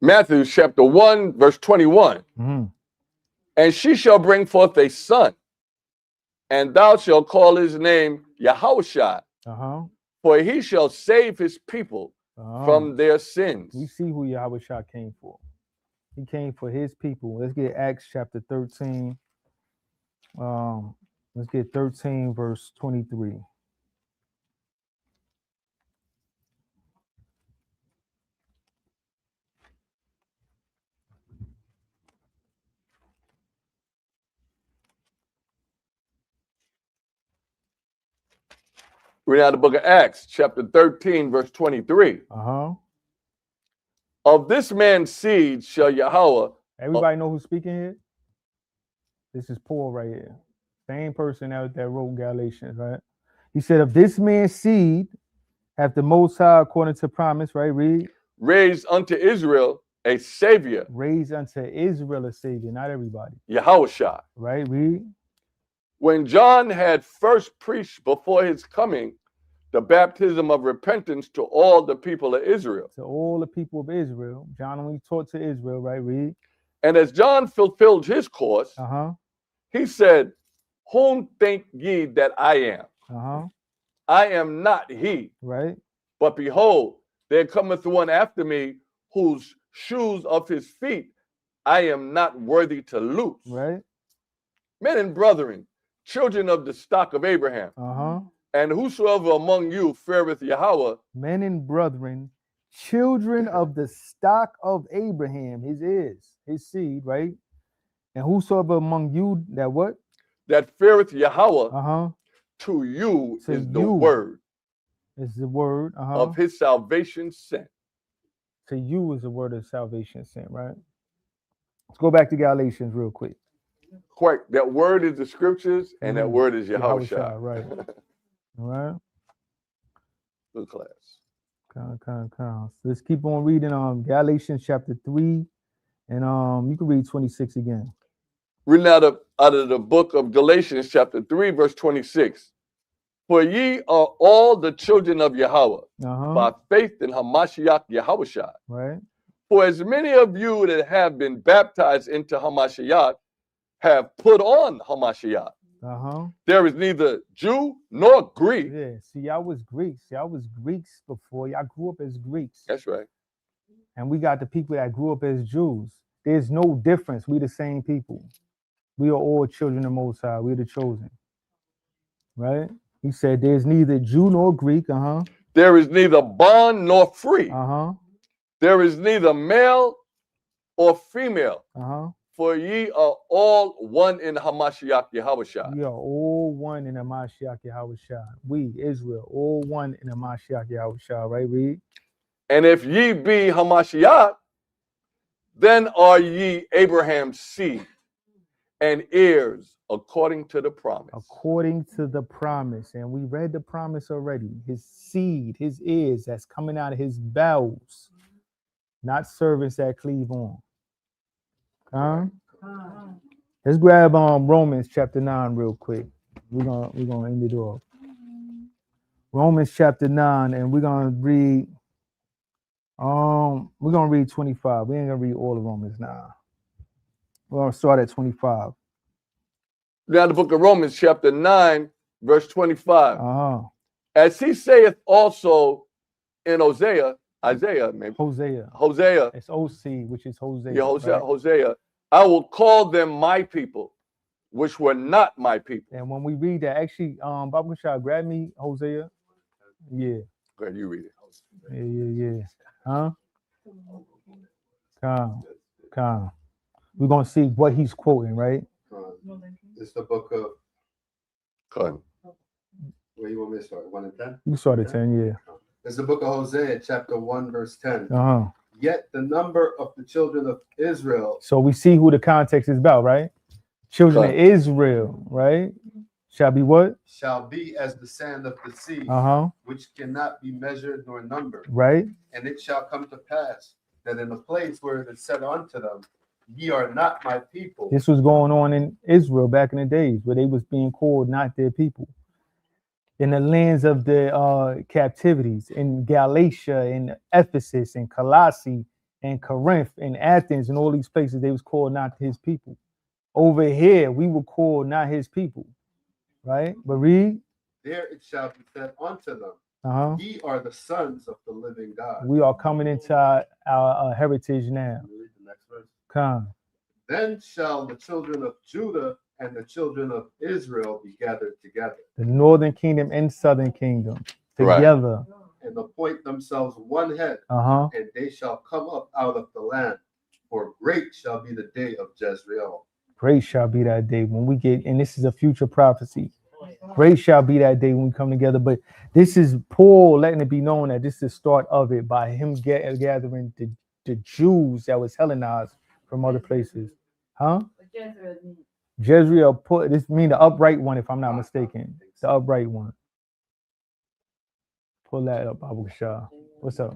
Matthew chapter 1, verse 21. And she shall bring forth a son, and thou shalt call his name Yahushua, for he shall save his people from their sins. We see who Yahushua came for. He came for his people. Let's get Acts chapter 13. Let's get 13 verse 23. Read out the book of Acts, chapter 13, verse 23. Of this man's seed shall Yahweh. Everybody know who's speaking here? This is Paul right here. Same person that wrote Galatians, right? He said, of this man's seed hath the Most High, according to promise, right? Read. Raised unto Israel a savior. Raised unto Israel a savior, not everybody. Yahushua. Right, read. When John had first preached before his coming the baptism of repentance to all the people of Israel. To all the people of Israel. John only taught to Israel, right? Read. And as John fulfilled his course, he said, whom think ye that I am? I am not he. Right. But behold, there cometh one after me, whose shoes of his feet I am not worthy to loose. Right. Men and brethren, children of the stock of Abraham, and whosoever among you feareth Yahweh. Men and brethren, children of the stock of Abraham, his seed, right? And whosoever among you that what? That feareth Yahweh, to you is the word. Is the word of his salvation sent. To you is the word of salvation sent, right? Let's go back to Galatians real quick. Quite, that word is the scriptures, and that word is Yahushua. Right. All right. Good class. So let's keep on reading Galatians chapter 3, and you can read 26 again. Reading out of the book of Galatians chapter 3, verse 26. For ye are all the children of Yahweh, by faith in Hamashiach Yahushua. Right. For as many of you that have been baptized into Hamashiach have put on Hamashiach. There is neither Jew nor Greek. Yeah, see, y'all was Greeks. Y'all was Greeks before. Y'all grew up as Greeks. That's right. And we got the people that grew up as Jews. There's no difference. We the same people. We are all children of Most High. We're the chosen. Right? He said there's neither Jew nor Greek. There is neither bond nor free. There is neither male or female. For ye are all one in Hamashiach Yahushua. We are all one in Hamashiach Yahushua. We, Israel, all one in Hamashiach Yahushua, right? Read. And if ye be Hamashiach, then are ye Abraham's seed and heirs according to the promise. According to the promise. And we read the promise already. His seed, his heirs, that's coming out of his bowels, not servants that cleave on. Let's grab Romans chapter 9 real quick. We're gonna end it off. Romans chapter 9, and we're gonna read 25. We ain't gonna read all of Romans 9. We're gonna start at 25. Now the book of Romans chapter 9, verse 25. As he saith also in Isaiah, maybe. Hosea. It's OC, which is Hosea. Yeah, Hosea. I will call them my people, which were not my people. And when we read that, actually, Baba Shah, grab me Hosea. Yeah. Go ahead, you read it. Yeah. Calm. We're gonna see what he's quoting, right? It's the book of. Go ahead. Where you want me to start? 1 and 10? You start at 10, yeah. It's the book of Hosea, chapter 1, verse 10. Yet the number of the children of Israel. So we see who the context is about, right? Children of Israel, right? Shall be what? Shall be as the sand of the sea, which cannot be measured nor numbered. Right. And it shall come to pass that in the place where it is said unto them, ye are not my people. This was going on in Israel back in the days where they was being called not their people. In the lands of the captivities, in Galatia, in Ephesus, in Colossae, in Corinth, in Athens, and all these places, they was called not his people. Over here, we were called not his people, right? But read. There it shall be said unto them, Ye are the sons of the living God. We are coming into our heritage now. Read the next verse. Come. Then shall the children of Judah and the children of Israel be gathered together. The northern kingdom and southern kingdom Right. together. And appoint themselves one head, and they shall come up out of the land. For great shall be the day of Jezreel. Great shall be that day when we get, and this is a future prophecy. Great shall be that day when we come together. But this is Paul letting it be known that this is the start of it by him gathering the Jews that was Hellenized from other places. Jezreel put this mean the upright one, if I'm not mistaken. The upright one. Pull that up, Abu Shah. What's up?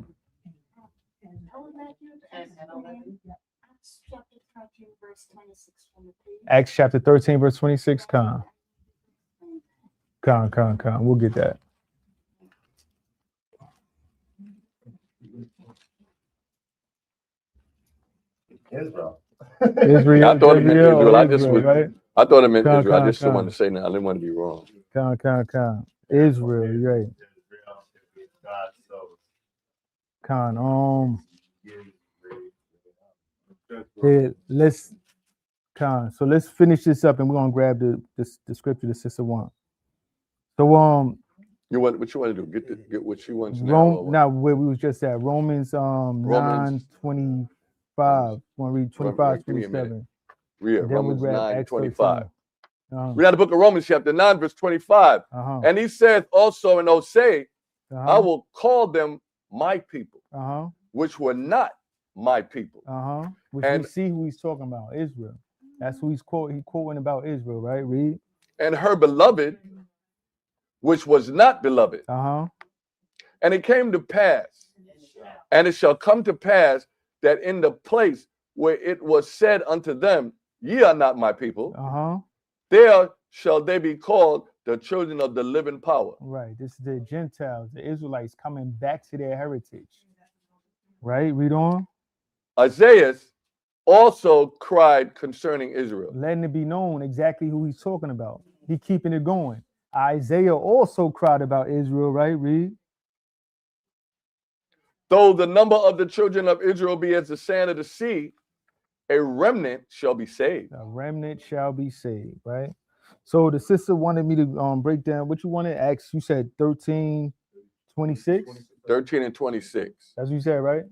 Acts chapter 13, verse 26. Con. We'll get that. Israel. Israel. I thought it meant Israel. I just was, right? I thought it meant Con, Israel. I con, just didn't con. want to say that. I didn't want to be wrong. Con. Israel, you're right. Con. Yeah, so let's finish this up and we're gonna grab the scripture the sister wants. So You want what you want to do? Get what she wants now. now where we was just at Romans 9:25. Want to read 25, Give me a minute. 27. Yeah, Then Romans we grab 9, Acts 25. 13. Read out the book of Romans chapter 9, verse 25. And he saith also in Hosea, I will call them my people, which were not my people. Which we see who he's talking about, Israel. That's who he's quoting about Israel, right? Read. And her beloved, which was not beloved. And it came to pass, and it shall come to pass that in the place where it was said unto them, ye are not my people, there shall they be called the children of the living power. Right. This is the Gentiles, the Israelites coming back to their heritage. Right? Read on. Isaiah also cried concerning Israel. Letting it be known exactly who he's talking about. He keeping it going. Isaiah also cried about Israel, right? Read. Though the number of the children of Israel be as the sand of the sea, a remnant shall be saved. A remnant shall be saved, right? So the sister wanted me to break down what you wanted. Acts, you said 13, 26? 13 and 26. That's what you said, right?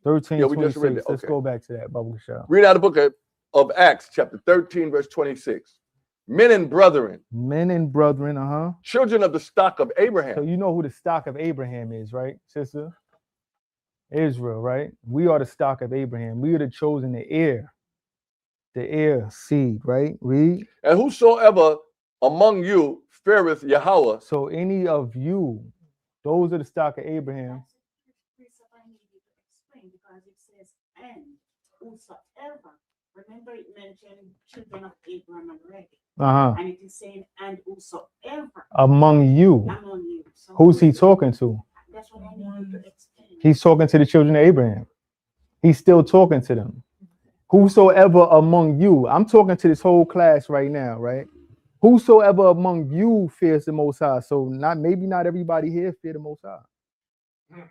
13, Yeah, we 26. just read it. Let's Okay. go back to that, Bubble Show. Read out the book of Acts, chapter 13, verse 26. Men and brethren. Children of the stock of Abraham. So you know who the stock of Abraham is, right, sister? Israel, right? We are the stock of Abraham. We are the chosen, the heir seed, right? Read. And whosoever among you feareth Yahweh. So any of you, those are the stock of Abraham. Because it says, and whosoever. Remember, it mentioned children of Abraham already. And it is saying, and whosoever. Among you. So who's he talking to? That's what I need to explain. He's talking to the children of Abraham. He's still talking to them. Whosoever among you. I'm talking to this whole class right now, right? Whosoever among you fears the Most High. So maybe not everybody here fear the Most High.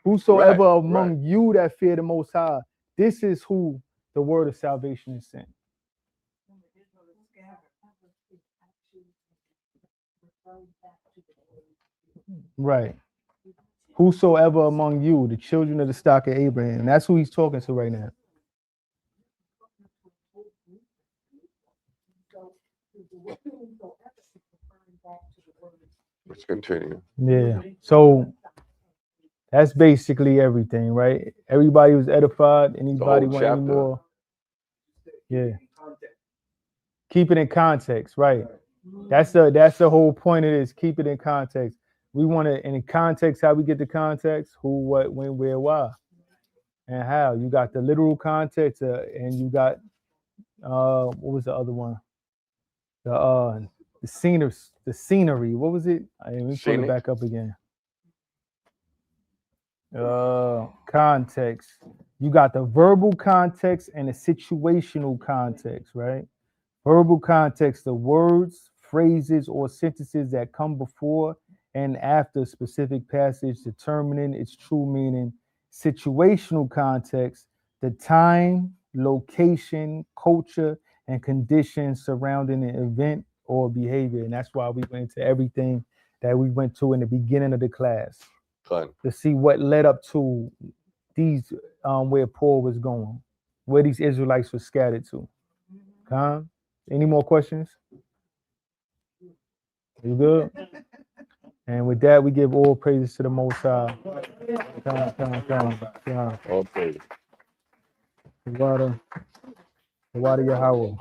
Whosoever among you that fear the Most High, this is who the word of salvation is sent. Right. Whosoever among you, the children of the stock of Abraham. That's who he's talking to right now. Let's continue. Yeah. So that's basically everything, right? Everybody was edified. Anybody want any more? Yeah. Keep it in context, right? That's the whole point of this. Keep it in context. We want to, in context, how we get the context, who, what, when, where, why. and how. You got the literal context, and you got what was the other one? The scenery. What was it? Let me pull it back up again. Context. You got the verbal context and the situational context, right? Verbal context, the words, phrases, or sentences that come before and after a specific passage, determining its true meaning. Situational context, the time, location, culture, and conditions surrounding an event or behavior. And that's why we went into everything that we went to in the beginning of the class. Fine. To see what led up to these, where Paul was going, where these Israelites were scattered to. Any more questions? You good? And with that, we give all praises to the Most High. Okay. The water Yahweh.